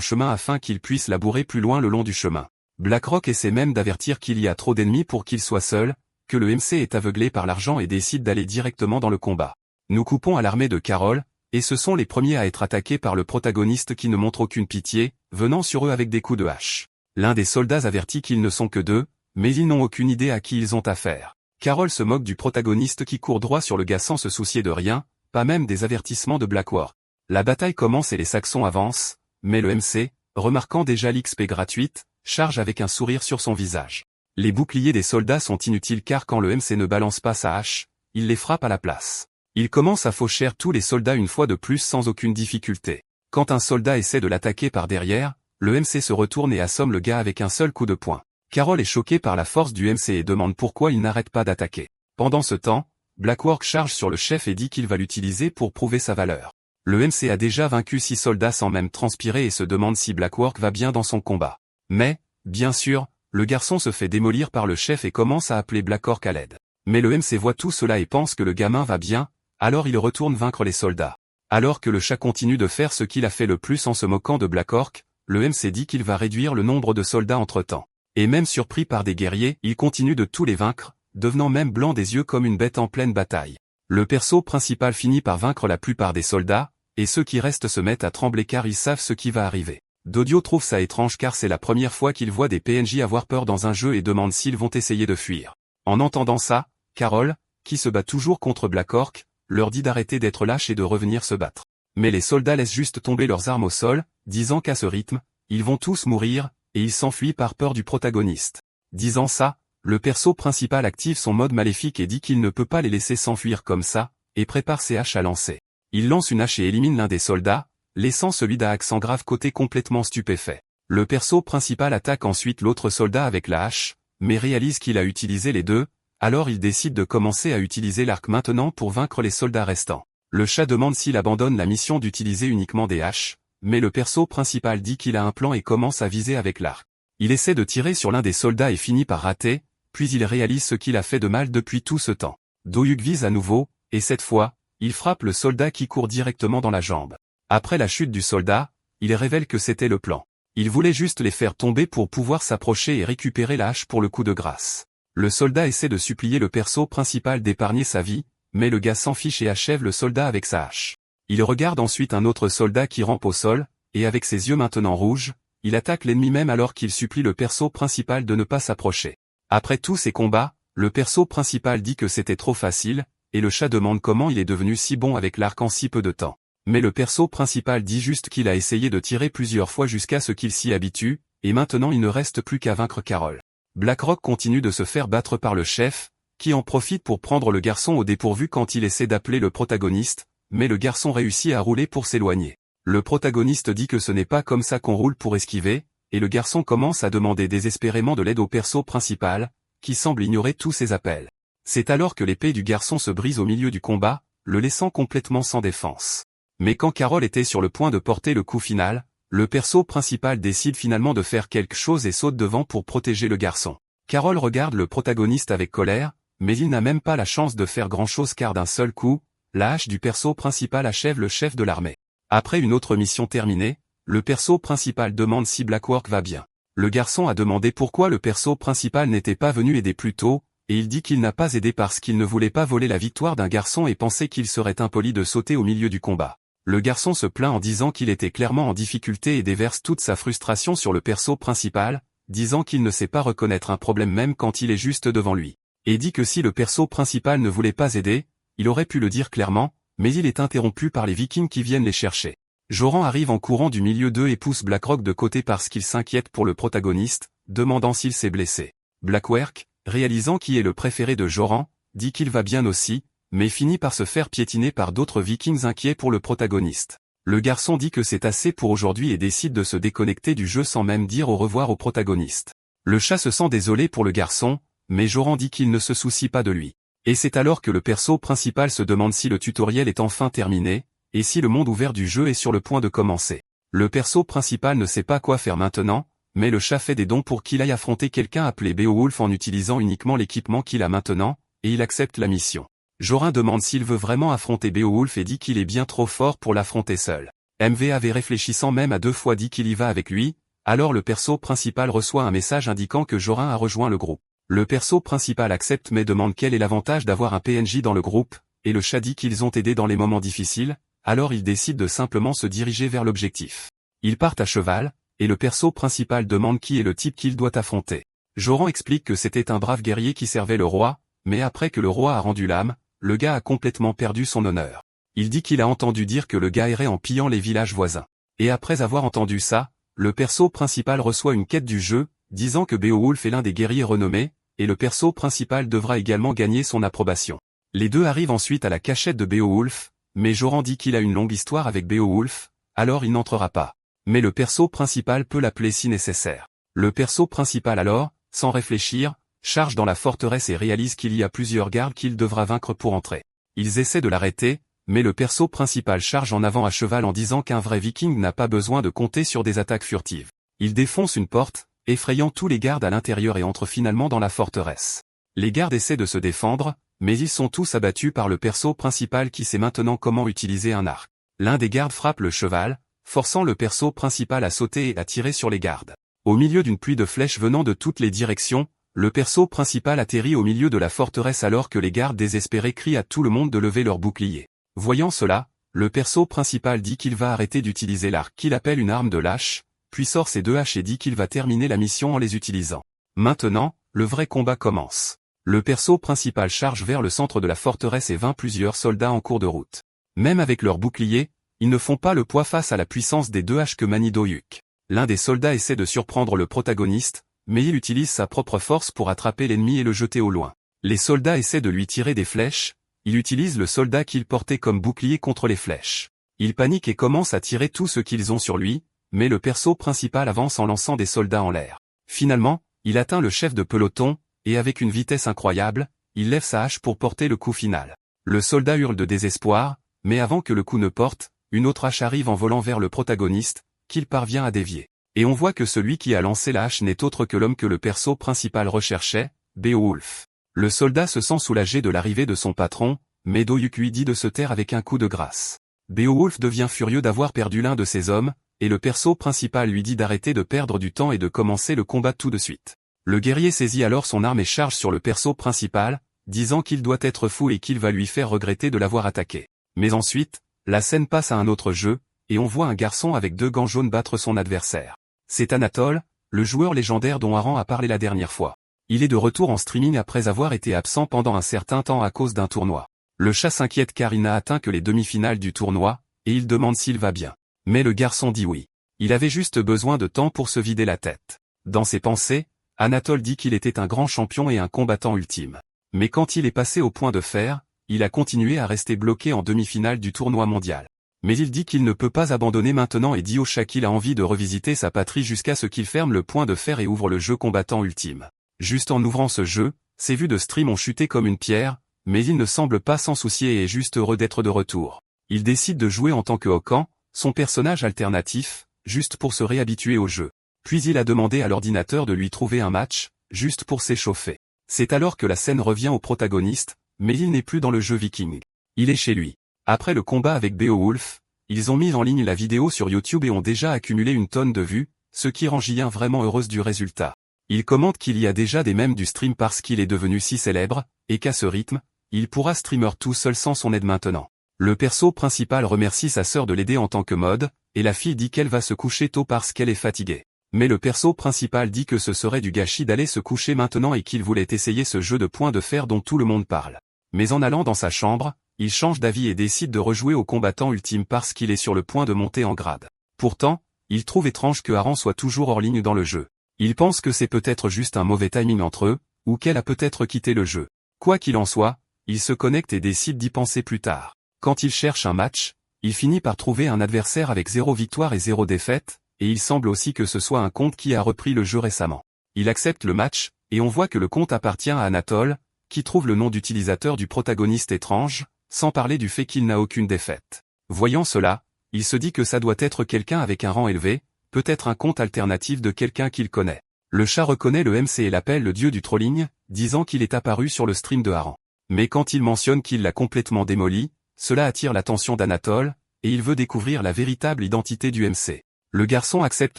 chemin afin qu'ils puissent labourer plus loin le long du chemin. BlackRock essaie même d'avertir qu'il y a trop d'ennemis pour qu'il soit seul, que le MC est aveuglé par l'argent et décide d'aller directement dans le combat. Nous coupons à l'armée de Carol, et ce sont les premiers à être attaqués par le protagoniste qui ne montre aucune pitié, venant sur eux avec des coups de hache. L'un des soldats avertit qu'ils ne sont que deux, mais ils n'ont aucune idée à qui ils ont affaire. Carol se moque du protagoniste qui court droit sur le gars sans se soucier de rien, pas même des avertissements de BlackRock. La bataille commence et les Saxons avancent, mais le MC, remarquant déjà l'XP gratuite, charge avec un sourire sur son visage. Les boucliers des soldats sont inutiles car quand le MC ne balance pas sa hache, il les frappe à la place. Il commence à faucher tous les soldats une fois de plus sans aucune difficulté. Quand un soldat essaie de l'attaquer par derrière, le MC se retourne et assomme le gars avec un seul coup de poing. Carol est choqué par la force du MC et demande pourquoi il n'arrête pas d'attaquer. Pendant ce temps, Blackwork charge sur le chef et dit qu'il va l'utiliser pour prouver sa valeur. Le MC a déjà vaincu 6 soldats sans même transpirer et se demande si Blackwork va bien dans son combat. Mais, bien sûr, le garçon se fait démolir par le chef et commence à appeler Blackwork à l'aide. Mais le MC voit tout cela et pense que le gamin va bien, alors il retourne vaincre les soldats. Alors que le chat continue de faire ce qu'il a fait le plus en se moquant de Blackwork, le MC dit qu'il va réduire le nombre de soldats entre-temps. Et même surpris par des guerriers, il continue de tous les vaincre, devenant même blanc des yeux comme une bête en pleine bataille. Le perso principal finit par vaincre la plupart des soldats, et ceux qui restent se mettent à trembler car ils savent ce qui va arriver. Dodio trouve ça étrange car c'est la première fois qu'il voit des PNJ avoir peur dans un jeu et demande s'ils vont essayer de fuir. En entendant ça, Carol, qui se bat toujours contre Blackwork, leur dit d'arrêter d'être lâches et de revenir se battre. Mais les soldats laissent juste tomber leurs armes au sol, disant qu'à ce rythme, ils vont tous mourir, et ils s'enfuient par peur du protagoniste. Disant ça, le perso principal active son mode maléfique et dit qu'il ne peut pas les laisser s'enfuir comme ça, et prépare ses haches à lancer. Il lance une hache et élimine l'un des soldats, laissant celui d'Accent grave côté complètement stupéfait. Le perso principal attaque ensuite l'autre soldat avec la hache, mais réalise qu'il a utilisé les deux, alors il décide de commencer à utiliser l'arc maintenant pour vaincre les soldats restants. Le chat demande s'il abandonne la mission d'utiliser uniquement des haches, mais le perso principal dit qu'il a un plan et commence à viser avec l'arc. Il essaie de tirer sur l'un des soldats et finit par rater, puis il réalise ce qu'il a fait de mal depuis tout ce temps. Doyuk vise à nouveau, et cette fois, il frappe le soldat qui court directement dans la jambe. Après la chute du soldat, il révèle que c'était le plan. Il voulait juste les faire tomber pour pouvoir s'approcher et récupérer la hache pour le coup de grâce. Le soldat essaie de supplier le perso principal d'épargner sa vie, mais le gars s'en fiche et achève le soldat avec sa hache. Il regarde ensuite un autre soldat qui rampe au sol, et avec ses yeux maintenant rouges, il attaque l'ennemi même alors qu'il supplie le perso principal de ne pas s'approcher. Après tous ces combats, le perso principal dit que c'était trop facile, et le chat demande comment il est devenu si bon avec l'arc en si peu de temps. Mais le perso principal dit juste qu'il a essayé de tirer plusieurs fois jusqu'à ce qu'il s'y habitue, et maintenant il ne reste plus qu'à vaincre Carol. Blackrock continue de se faire battre par le chef, qui en profite pour prendre le garçon au dépourvu quand il essaie d'appeler le protagoniste, mais le garçon réussit à rouler pour s'éloigner. Le protagoniste dit que ce n'est pas comme ça qu'on roule pour esquiver, et le garçon commence à demander désespérément de l'aide au perso principal, qui semble ignorer tous ses appels. C'est alors que l'épée du garçon se brise au milieu du combat, le laissant complètement sans défense. Mais quand Carol était sur le point de porter le coup final, le perso principal décide finalement de faire quelque chose et saute devant pour protéger le garçon. Carol regarde le protagoniste avec colère, mais il n'a même pas la chance de faire grand-chose car d'un seul coup, la hache du perso principal achève le chef de l'armée. Après une autre mission terminée, le perso principal demande si Blackwork va bien. Le garçon a demandé pourquoi le perso principal n'était pas venu aider plus tôt, et il dit qu'il n'a pas aidé parce qu'il ne voulait pas voler la victoire d'un garçon et pensait qu'il serait impoli de sauter au milieu du combat. Le garçon se plaint en disant qu'il était clairement en difficulté et déverse toute sa frustration sur le perso principal, disant qu'il ne sait pas reconnaître un problème même quand il est juste devant lui. Et dit que si le perso principal ne voulait pas aider, il aurait pu le dire clairement, mais il est interrompu par les Vikings qui viennent les chercher. Joran arrive en courant du milieu d'eux et pousse Blackrock de côté parce qu'il s'inquiète pour le protagoniste, demandant s'il s'est blessé. Blackwork, réalisant qui est le préféré de Joran, dit qu'il va bien aussi, mais finit par se faire piétiner par d'autres Vikings inquiets pour le protagoniste. Le garçon dit que c'est assez pour aujourd'hui et décide de se déconnecter du jeu sans même dire au revoir au protagoniste. Le chat se sent désolé pour le garçon, mais Joran dit qu'il ne se soucie pas de lui. Et c'est alors que le perso principal se demande si le tutoriel est enfin terminé, et si le monde ouvert du jeu est sur le point de commencer. Le perso principal ne sait pas quoi faire maintenant, mais le chat fait des dons pour qu'il aille affronter quelqu'un appelé Beowulf en utilisant uniquement l'équipement qu'il a maintenant, et il accepte la mission. Jorin demande s'il veut vraiment affronter Beowulf et dit qu'il est bien trop fort pour l'affronter seul. MV avait réfléchissant même à 2 fois dit qu'il y va avec lui, alors le perso principal reçoit un message indiquant que Jorin a rejoint le groupe. Le perso principal accepte mais demande quel est l'avantage d'avoir un PNJ dans le groupe, et le chat dit qu'ils ont aidé dans les moments difficiles, alors il décide de simplement se diriger vers l'objectif. Ils partent à cheval, et le perso principal demande qui est le type qu'il doit affronter. Joran explique que c'était un brave guerrier qui servait le roi, mais après que le roi a rendu l'âme, le gars a complètement perdu son honneur. Il dit qu'il a entendu dire que le gars errait en pillant les villages voisins. Et après avoir entendu ça, le perso principal reçoit une quête du jeu, disant que Beowulf est l'un des guerriers renommés, et le perso principal devra également gagner son approbation. Les deux arrivent ensuite à la cachette de Beowulf, mais Joran dit qu'il a une longue histoire avec Beowulf, alors il n'entrera pas. Mais le perso principal peut l'appeler si nécessaire. Le perso principal alors, sans réfléchir, charge dans la forteresse et réalise qu'il y a plusieurs gardes qu'il devra vaincre pour entrer. Ils essaient de l'arrêter, mais le perso principal charge en avant à cheval en disant qu'un vrai viking n'a pas besoin de compter sur des attaques furtives. Il défonce une porte, effrayant tous les gardes à l'intérieur et entre finalement dans la forteresse. Les gardes essaient de se défendre, mais ils sont tous abattus par le perso principal qui sait maintenant comment utiliser un arc. L'un des gardes frappe le cheval, forçant le perso principal à sauter et à tirer sur les gardes. Au milieu d'une pluie de flèches venant de toutes les directions, le perso principal atterrit au milieu de la forteresse alors que les gardes désespérés crient à tout le monde de lever leurs boucliers. Voyant cela, le perso principal dit qu'il va arrêter d'utiliser l'arc qu'il appelle une arme de lâche, puis sort ses deux haches et dit qu'il va terminer la mission en les utilisant. Maintenant, le vrai combat commence. Le perso principal charge vers le centre de la forteresse et vainc plusieurs soldats en cours de route. Même avec leurs boucliers, ils ne font pas le poids face à la puissance des deux haches que manie Doyuk. L'un des soldats essaie de surprendre le protagoniste, mais il utilise sa propre force pour attraper l'ennemi et le jeter au loin. Les soldats essaient de lui tirer des flèches, il utilise le soldat qu'il portait comme bouclier contre les flèches. Il panique et commence à tirer tout ce qu'ils ont sur lui, mais le perso principal avance en lançant des soldats en l'air. Finalement, il atteint le chef de peloton, et avec une vitesse incroyable, il lève sa hache pour porter le coup final. Le soldat hurle de désespoir, mais avant que le coup ne porte, une autre hache arrive en volant vers le protagoniste, qu'il parvient à dévier. Et on voit que celui qui a lancé la hache n'est autre que l'homme que le perso principal recherchait, Beowulf. Le soldat se sent soulagé de l'arrivée de son patron, mais Doyuk lui dit de se taire avec un coup de grâce. Beowulf devient furieux d'avoir perdu l'un de ses hommes, et le perso principal lui dit d'arrêter de perdre du temps et de commencer le combat tout de suite. Le guerrier saisit alors son arme et charge sur le perso principal, disant qu'il doit être fou et qu'il va lui faire regretter de l'avoir attaqué. Mais ensuite, la scène passe à un autre jeu, et on voit un garçon avec deux gants jaunes battre son adversaire. C'est Anatole, le joueur légendaire dont Aran a parlé la dernière fois. Il est de retour en streaming après avoir été absent pendant un certain temps à cause d'un tournoi. Le chat s'inquiète car il n'a atteint que les demi-finales du tournoi, et il demande s'il va bien. Mais le garçon dit oui. Il avait juste besoin de temps pour se vider la tête. Dans ses pensées, Anatole dit qu'il était un grand champion et un combattant ultime. Mais quand il est passé au point de fer, il a continué à rester bloqué en demi-finale du tournoi mondial. Mais il dit qu'il ne peut pas abandonner maintenant et dit au chat qu'il a envie de revisiter sa patrie jusqu'à ce qu'il ferme le point de fer et ouvre le jeu combattant ultime. Juste en ouvrant ce jeu, ses vues de stream ont chuté comme une pierre, mais il ne semble pas s'en soucier et est juste heureux d'être de retour. Il décide de jouer en tant que Hokan, son personnage alternatif, juste pour se réhabituer au jeu. Puis il a demandé à l'ordinateur de lui trouver un match, juste pour s'échauffer. C'est alors que la scène revient au protagoniste, mais il n'est plus dans le jeu viking. Il est chez lui. Après le combat avec Beowulf, ils ont mis en ligne la vidéo sur YouTube et ont déjà accumulé une tonne de vues, ce qui rend Julien vraiment heureuse du résultat. Il commente qu'il y a déjà des mèmes du stream parce qu'il est devenu si célèbre, et qu'à ce rythme, il pourra streamer tout seul sans son aide maintenant. Le perso principal remercie sa sœur de l'aider en tant que mode, et la fille dit qu'elle va se coucher tôt parce qu'elle est fatiguée. Mais le perso principal dit que ce serait du gâchis d'aller se coucher maintenant et qu'il voulait essayer ce jeu de point de fer dont tout le monde parle. Mais en allant dans sa chambre, il change d'avis et décide de rejouer au combattant ultime parce qu'il est sur le point de monter en grade. Pourtant, il trouve étrange que Aran soit toujours hors ligne dans le jeu. Il pense que c'est peut-être juste un mauvais timing entre eux, ou qu'elle a peut-être quitté le jeu. Quoi qu'il en soit, il se connecte et décide d'y penser plus tard. Quand il cherche un match, il finit par trouver un adversaire avec 0 victoire et 0 défaite, et il semble aussi que ce soit un compte qui a repris le jeu récemment. Il accepte le match, et on voit que le compte appartient à Anatole, qui trouve le nom d'utilisateur du protagoniste étrange, sans parler du fait qu'il n'a aucune défaite. Voyant cela, il se dit que ça doit être quelqu'un avec un rang élevé, peut-être un compte alternatif de quelqu'un qu'il connaît. Le chat reconnaît le MC et l'appelle le dieu du trolling, disant qu'il est apparu sur le stream de Aran. Mais quand il mentionne qu'il l'a complètement démoli, cela attire l'attention d'Anatole, et il veut découvrir la véritable identité du MC. Le garçon accepte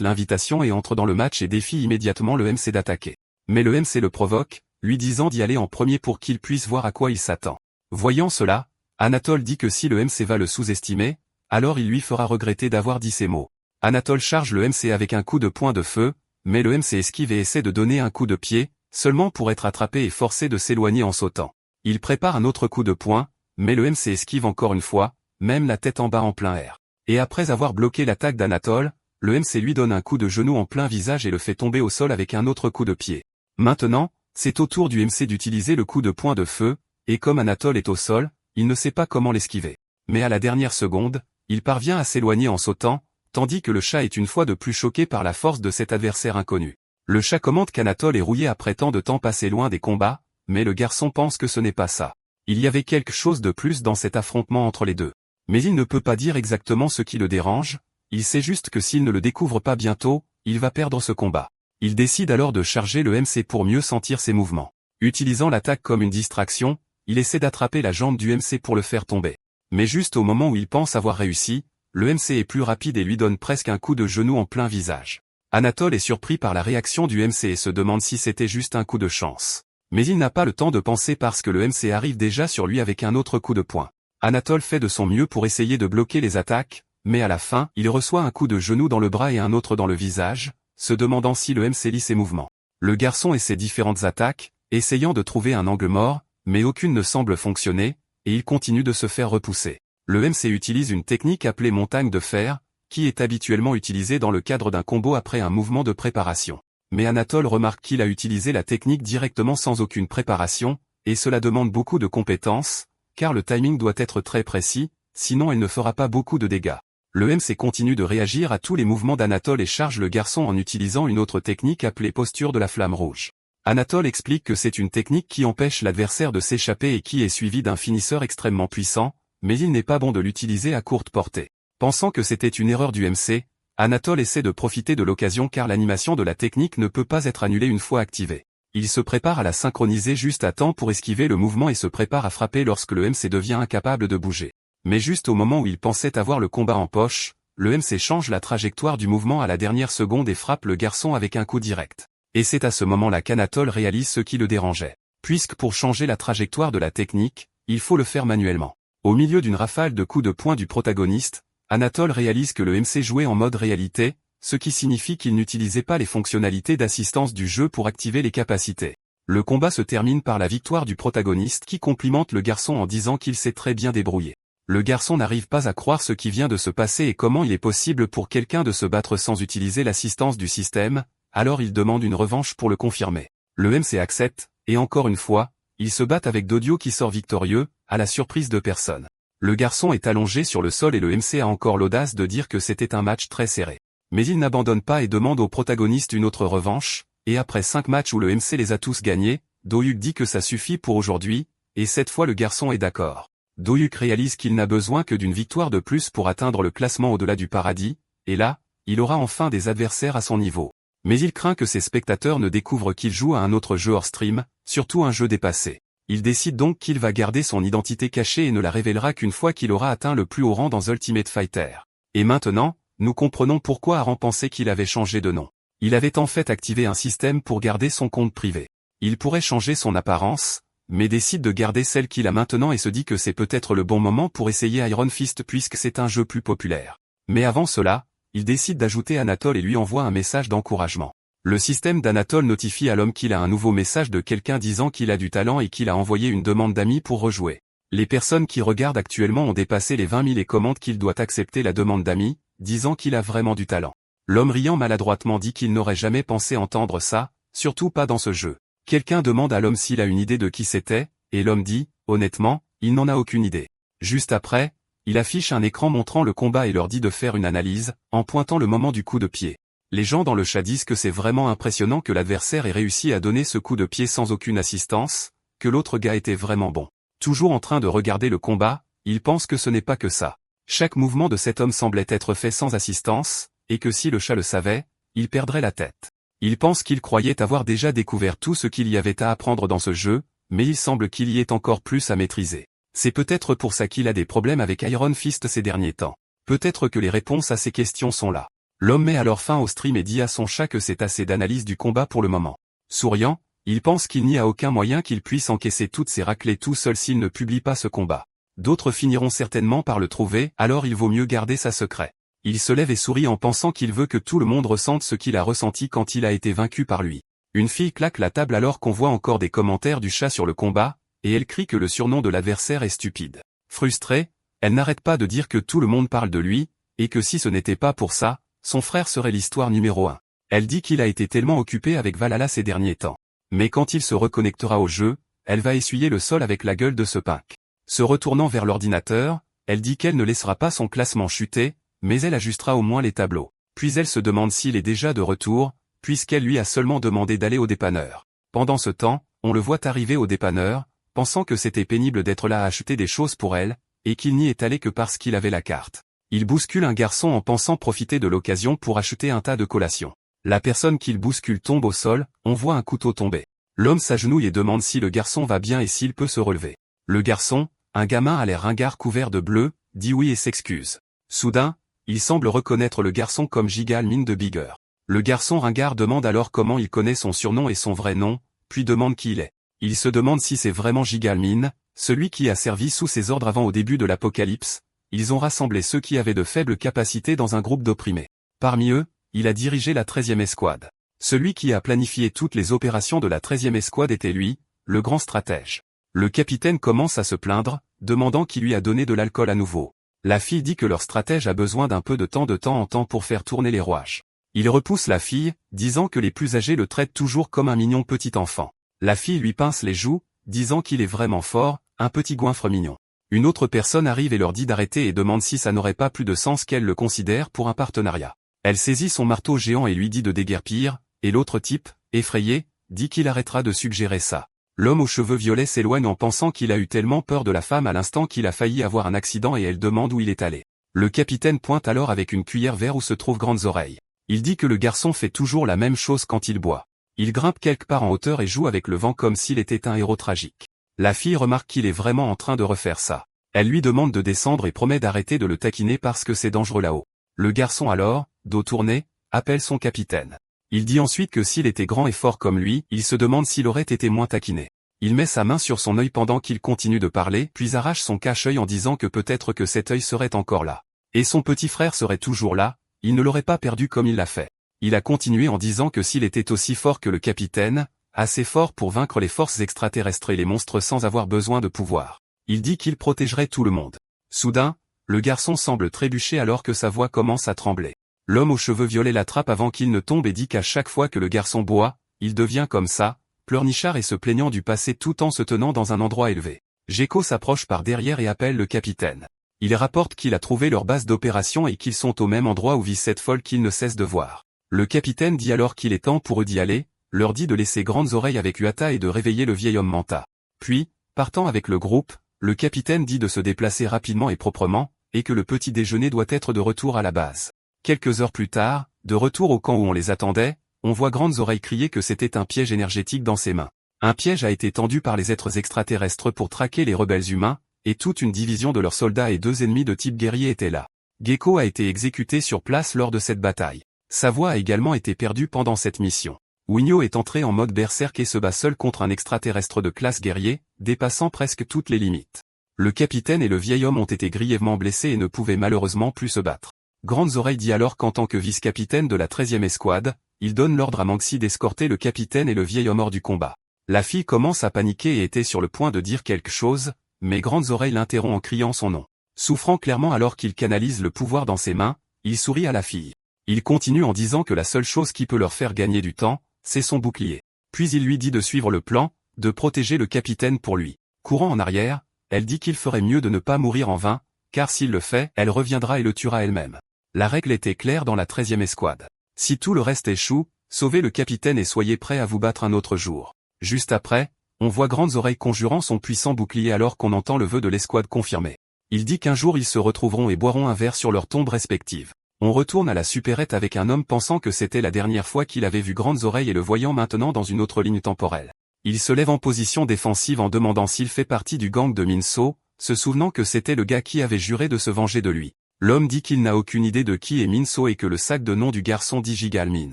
l'invitation et entre dans le match et défie immédiatement le MC d'attaquer. Mais le MC le provoque, lui disant d'y aller en premier pour qu'il puisse voir à quoi il s'attend. Voyant cela, Anatole dit que si le MC va le sous-estimer, alors il lui fera regretter d'avoir dit ces mots. Anatole charge le MC avec un coup de poing de feu, mais le MC esquive et essaie de donner un coup de pied, seulement pour être attrapé et forcé de s'éloigner en sautant. Il prépare un autre coup de poing, mais le MC esquive encore une fois, même la tête en bas en plein air. Et après avoir bloqué l'attaque d'Anatole, le MC lui donne un coup de genou en plein visage et le fait tomber au sol avec un autre coup de pied. Maintenant, c'est au tour du MC d'utiliser le coup de poing de feu, et comme Anatole est au sol, il ne sait pas comment l'esquiver. Mais à la dernière seconde, il parvient à s'éloigner en sautant, tandis que le chat est une fois de plus choqué par la force de cet adversaire inconnu. Le chat commente qu'Anatole est rouillé après tant de temps passé loin des combats, mais le garçon pense que ce n'est pas ça. Il y avait quelque chose de plus dans cet affrontement entre les deux. Mais il ne peut pas dire exactement ce qui le dérange, il sait juste que s'il ne le découvre pas bientôt, il va perdre ce combat. Il décide alors de charger le MC pour mieux sentir ses mouvements. Utilisant l'attaque comme une distraction, il essaie d'attraper la jambe du MC pour le faire tomber. Mais juste au moment où il pense avoir réussi, le MC est plus rapide et lui donne presque un coup de genou en plein visage. Anatole est surpris par la réaction du MC et se demande si c'était juste un coup de chance. Mais il n'a pas le temps de penser parce que le MC arrive déjà sur lui avec un autre coup de poing. Anatole fait de son mieux pour essayer de bloquer les attaques, mais à la fin, il reçoit un coup de genou dans le bras et un autre dans le visage, se demandant si le MC lit ses mouvements. Le garçon essaie différentes attaques, essayant de trouver un angle mort, mais aucune ne semble fonctionner, et il continue de se faire repousser. Le MC utilise une technique appelée montagne de fer, qui est habituellement utilisée dans le cadre d'un combo après un mouvement de préparation. Mais Anatole remarque qu'il a utilisé la technique directement sans aucune préparation, et cela demande beaucoup de compétences, car le timing doit être très précis, sinon elle ne fera pas beaucoup de dégâts. Le MC continue de réagir à tous les mouvements d'Anatole et charge le garçon en utilisant une autre technique appelée posture de la flamme rouge. Anatole explique que c'est une technique qui empêche l'adversaire de s'échapper et qui est suivie d'un finisseur extrêmement puissant, mais il n'est pas bon de l'utiliser à courte portée. Pensant que c'était une erreur du MC, Anatole essaie de profiter de l'occasion car l'animation de la technique ne peut pas être annulée une fois activée. Il se prépare à la synchroniser juste à temps pour esquiver le mouvement et se prépare à frapper lorsque le MC devient incapable de bouger. Mais juste au moment où il pensait avoir le combat en poche, le MC change la trajectoire du mouvement à la dernière seconde et frappe le garçon avec un coup direct. Et c'est à ce moment-là qu'Anatole réalise ce qui le dérangeait. Puisque pour changer la trajectoire de la technique, il faut le faire manuellement. Au milieu d'une rafale de coups de poing du protagoniste, Anatole réalise que le MC jouait en mode réalité, ce qui signifie qu'il n'utilisait pas les fonctionnalités d'assistance du jeu pour activer les capacités. Le combat se termine par la victoire du protagoniste qui complimente le garçon en disant qu'il s'est très bien débrouillé. Le garçon n'arrive pas à croire ce qui vient de se passer et comment il est possible pour quelqu'un de se battre sans utiliser l'assistance du système, alors il demande une revanche pour le confirmer. Le MC accepte, et encore une fois, ils se battent avec Dodio qui sort victorieux, à la surprise de personne. Le garçon est allongé sur le sol et le MC a encore l'audace de dire que c'était un match très serré. Mais il n'abandonne pas et demande au protagoniste une autre revanche, et après 5 matchs où le MC les a tous gagnés, Doyuk dit que ça suffit pour aujourd'hui, et cette fois le garçon est d'accord. Doyuk réalise qu'il n'a besoin que d'une victoire de plus pour atteindre le classement au-delà du paradis, et là, il aura enfin des adversaires à son niveau. Mais il craint que ses spectateurs ne découvrent qu'il joue à un autre jeu hors stream, surtout un jeu dépassé. Il décide donc qu'il va garder son identité cachée et ne la révélera qu'une fois qu'il aura atteint le plus haut rang dans Ultimate Fighter. Et maintenant, nous comprenons pourquoi Aran pensait qu'il avait changé de nom. Il avait en fait activé un système pour garder son compte privé. Il pourrait changer son apparence, mais décide de garder celle qu'il a maintenant et se dit que c'est peut-être le bon moment pour essayer Iron Fist puisque c'est un jeu plus populaire. Mais avant cela, il décide d'ajouter Anatole et lui envoie un message d'encouragement. Le système d'Anatole notifie à l'homme qu'il a un nouveau message de quelqu'un disant qu'il a du talent et qu'il a envoyé une demande d'amis pour rejouer. Les personnes qui regardent actuellement ont dépassé les 20 000 et commentent qu'il doit accepter la demande d'amis, disant qu'il a vraiment du talent. L'homme riant maladroitement dit qu'il n'aurait jamais pensé entendre ça, surtout pas dans ce jeu. Quelqu'un demande à l'homme s'il a une idée de qui c'était, et l'homme dit, honnêtement, il n'en a aucune idée. Juste après, il affiche un écran montrant le combat et leur dit de faire une analyse, en pointant le moment du coup de pied. Les gens dans le chat disent que c'est vraiment impressionnant que l'adversaire ait réussi à donner ce coup de pied sans aucune assistance, que l'autre gars était vraiment bon. Toujours en train de regarder le combat, il pense que ce n'est pas que ça. Chaque mouvement de cet homme semblait être fait sans assistance, et que si le chat le savait, il perdrait la tête. Il pense qu'il croyait avoir déjà découvert tout ce qu'il y avait à apprendre dans ce jeu, mais il semble qu'il y ait encore plus à maîtriser. C'est peut-être pour ça qu'il a des problèmes avec Iron Fist ces derniers temps. Peut-être que les réponses à ces questions sont là. L'homme met alors fin au stream et dit à son chat que c'est assez d'analyse du combat pour le moment. Souriant, il pense qu'il n'y a aucun moyen qu'il puisse encaisser toutes ces raclées tout seul s'il ne publie pas ce combat. D'autres finiront certainement par le trouver, alors il vaut mieux garder ça secret. Il se lève et sourit en pensant qu'il veut que tout le monde ressente ce qu'il a ressenti quand il a été vaincu par lui. Une fille claque la table alors qu'on voit encore des commentaires du chat sur le combat, et elle crie que le surnom de l'adversaire est stupide. Frustré, Elle n'arrête pas de dire que tout le monde parle de lui, et que si ce n'était pas pour ça, son frère serait l'histoire numéro 1. Elle dit qu'il a été tellement occupé avec Valhalla ces derniers temps. Mais quand il se reconnectera au jeu, elle va essuyer le sol avec la gueule de ce punk. Se retournant vers l'ordinateur, elle dit qu'elle ne laissera pas son classement chuter, mais elle ajustera au moins les tableaux. Puis elle se demande s'il est déjà de retour, puisqu'elle lui a seulement demandé d'aller au dépanneur. Pendant ce temps, on le voit arriver au dépanneur, pensant que c'était pénible d'être là à acheter des choses pour elle, et qu'il n'y est allé que parce qu'il avait la carte. Il bouscule un garçon en pensant profiter de l'occasion pour acheter un tas de collations. La personne qu'il bouscule tombe au sol, on voit un couteau tomber. L'homme s'agenouille et demande si le garçon va bien et s'il peut se relever. Le garçon, un gamin à l'air ringard couvert de bleu, dit oui et s'excuse. Soudain, il semble reconnaître le garçon comme Gigalmin de Bigger. Le garçon ringard demande alors comment il connaît son surnom et son vrai nom, puis demande qui il est. Il se demande si c'est vraiment Gigalmin, celui qui a servi sous ses ordres avant au début de l'Apocalypse. Ils ont rassemblé ceux qui avaient de faibles capacités dans un groupe d'opprimés. Parmi eux, il a dirigé la 13e escouade. Celui qui a planifié toutes les opérations de la 13e escouade était lui, le grand stratège. Le capitaine commence à se plaindre, demandant qui lui a donné de l'alcool à nouveau. La fille dit que leur stratège a besoin d'un peu de temps en temps pour faire tourner les rouages. Il repousse la fille, disant que les plus âgés le traitent toujours comme un mignon petit enfant. La fille lui pince les joues, disant qu'il est vraiment fort, un petit goinfre mignon. Une autre personne arrive et leur dit d'arrêter et demande si ça n'aurait pas plus de sens qu'elle le considère pour un partenariat. Elle saisit son marteau géant et lui dit de déguerpir, et l'autre type, effrayé, dit qu'il arrêtera de suggérer ça. L'homme aux cheveux violets s'éloigne en pensant qu'il a eu tellement peur de la femme à l'instant qu'il a failli avoir un accident et elle demande où il est allé. Le capitaine pointe alors avec une cuillère vers où se trouvent Grandes Oreilles. Il dit que le garçon fait toujours la même chose quand il boit. Il grimpe quelque part en hauteur et joue avec le vent comme s'il était un héros tragique. La fille remarque qu'il est vraiment en train de refaire ça. Elle lui demande de descendre et promet d'arrêter de le taquiner parce que c'est dangereux là-haut. Le garçon alors, dos tourné, appelle son capitaine. Il dit ensuite que s'il était grand et fort comme lui, il se demande s'il aurait été moins taquiné. Il met sa main sur son œil pendant qu'il continue de parler, puis arrache son cache-œil en disant que peut-être que cet œil serait encore là. Et son petit frère serait toujours là, il ne l'aurait pas perdu comme il l'a fait. Il a continué en disant que s'il était aussi fort que le capitaine, assez fort pour vaincre les forces extraterrestres et les monstres sans avoir besoin de pouvoir, il dit qu'il protégerait tout le monde. Soudain, le garçon semble trébucher alors que sa voix commence à trembler. L'homme aux cheveux violets l'attrape avant qu'il ne tombe et dit qu'à chaque fois que le garçon boit, il devient comme ça, pleurnichard et se plaignant du passé tout en se tenant dans un endroit élevé. Gecko s'approche par derrière et appelle le capitaine. Il rapporte qu'il a trouvé leur base d'opération et qu'ils sont au même endroit où vit cette folle qu'il ne cesse de voir. Le capitaine dit alors qu'il est temps pour eux d'y aller, leur dit de laisser Grandes Oreilles avec Uata et de réveiller le vieil homme Manta. Puis, partant avec le groupe, le capitaine dit de se déplacer rapidement et proprement, et que le petit déjeuner doit être de retour à la base. Quelques heures plus tard, de retour au camp où on les attendait, on voit Grandes Oreilles crier que c'était un piège énergétique dans ses mains. Un piège a été tendu par les êtres extraterrestres pour traquer les rebelles humains, et toute une division de leurs soldats et 2 ennemis de type guerrier étaient là. Gecko a été exécuté sur place lors de cette bataille. Sa voix a également été perdue pendant cette mission. Winyo est entré en mode berserk et se bat seul contre un extraterrestre de classe guerrier, dépassant presque toutes les limites. Le capitaine et le vieil homme ont été grièvement blessés et ne pouvaient malheureusement plus se battre. Grandes Oreilles dit alors qu'en tant que vice-capitaine de la 13e escouade, il donne l'ordre à Manxi d'escorter le capitaine et le vieil homme hors du combat. La fille commence à paniquer et était sur le point de dire quelque chose, mais Grandes Oreilles l'interrompt en criant son nom. Souffrant clairement alors qu'il canalise le pouvoir dans ses mains, il sourit à la fille. Il continue en disant que la seule chose qui peut leur faire gagner du temps, c'est son bouclier. Puis il lui dit de suivre le plan, de protéger le capitaine pour lui. Courant en arrière, elle dit qu'il ferait mieux de ne pas mourir en vain, car s'il le fait, elle reviendra et le tuera elle-même. La règle était claire dans la 13e escouade. Si tout le reste échoue, sauvez le capitaine et soyez prêts à vous battre un autre jour. Juste après, on voit Grandes Oreilles conjurant son puissant bouclier alors qu'on entend le vœu de l'escouade confirmé. Il dit qu'un jour ils se retrouveront et boiront un verre sur leurs tombes respectives. On retourne à la supérette avec un homme pensant que c'était la dernière fois qu'il avait vu Grandes Oreilles et le voyant maintenant dans une autre ligne temporelle. Il se lève en position défensive en demandant s'il fait partie du gang de Minso, se souvenant que c'était le gars qui avait juré de se venger de lui. L'homme dit qu'il n'a aucune idée de qui est Minso et que le sac de nom du garçon dit Gigalmin.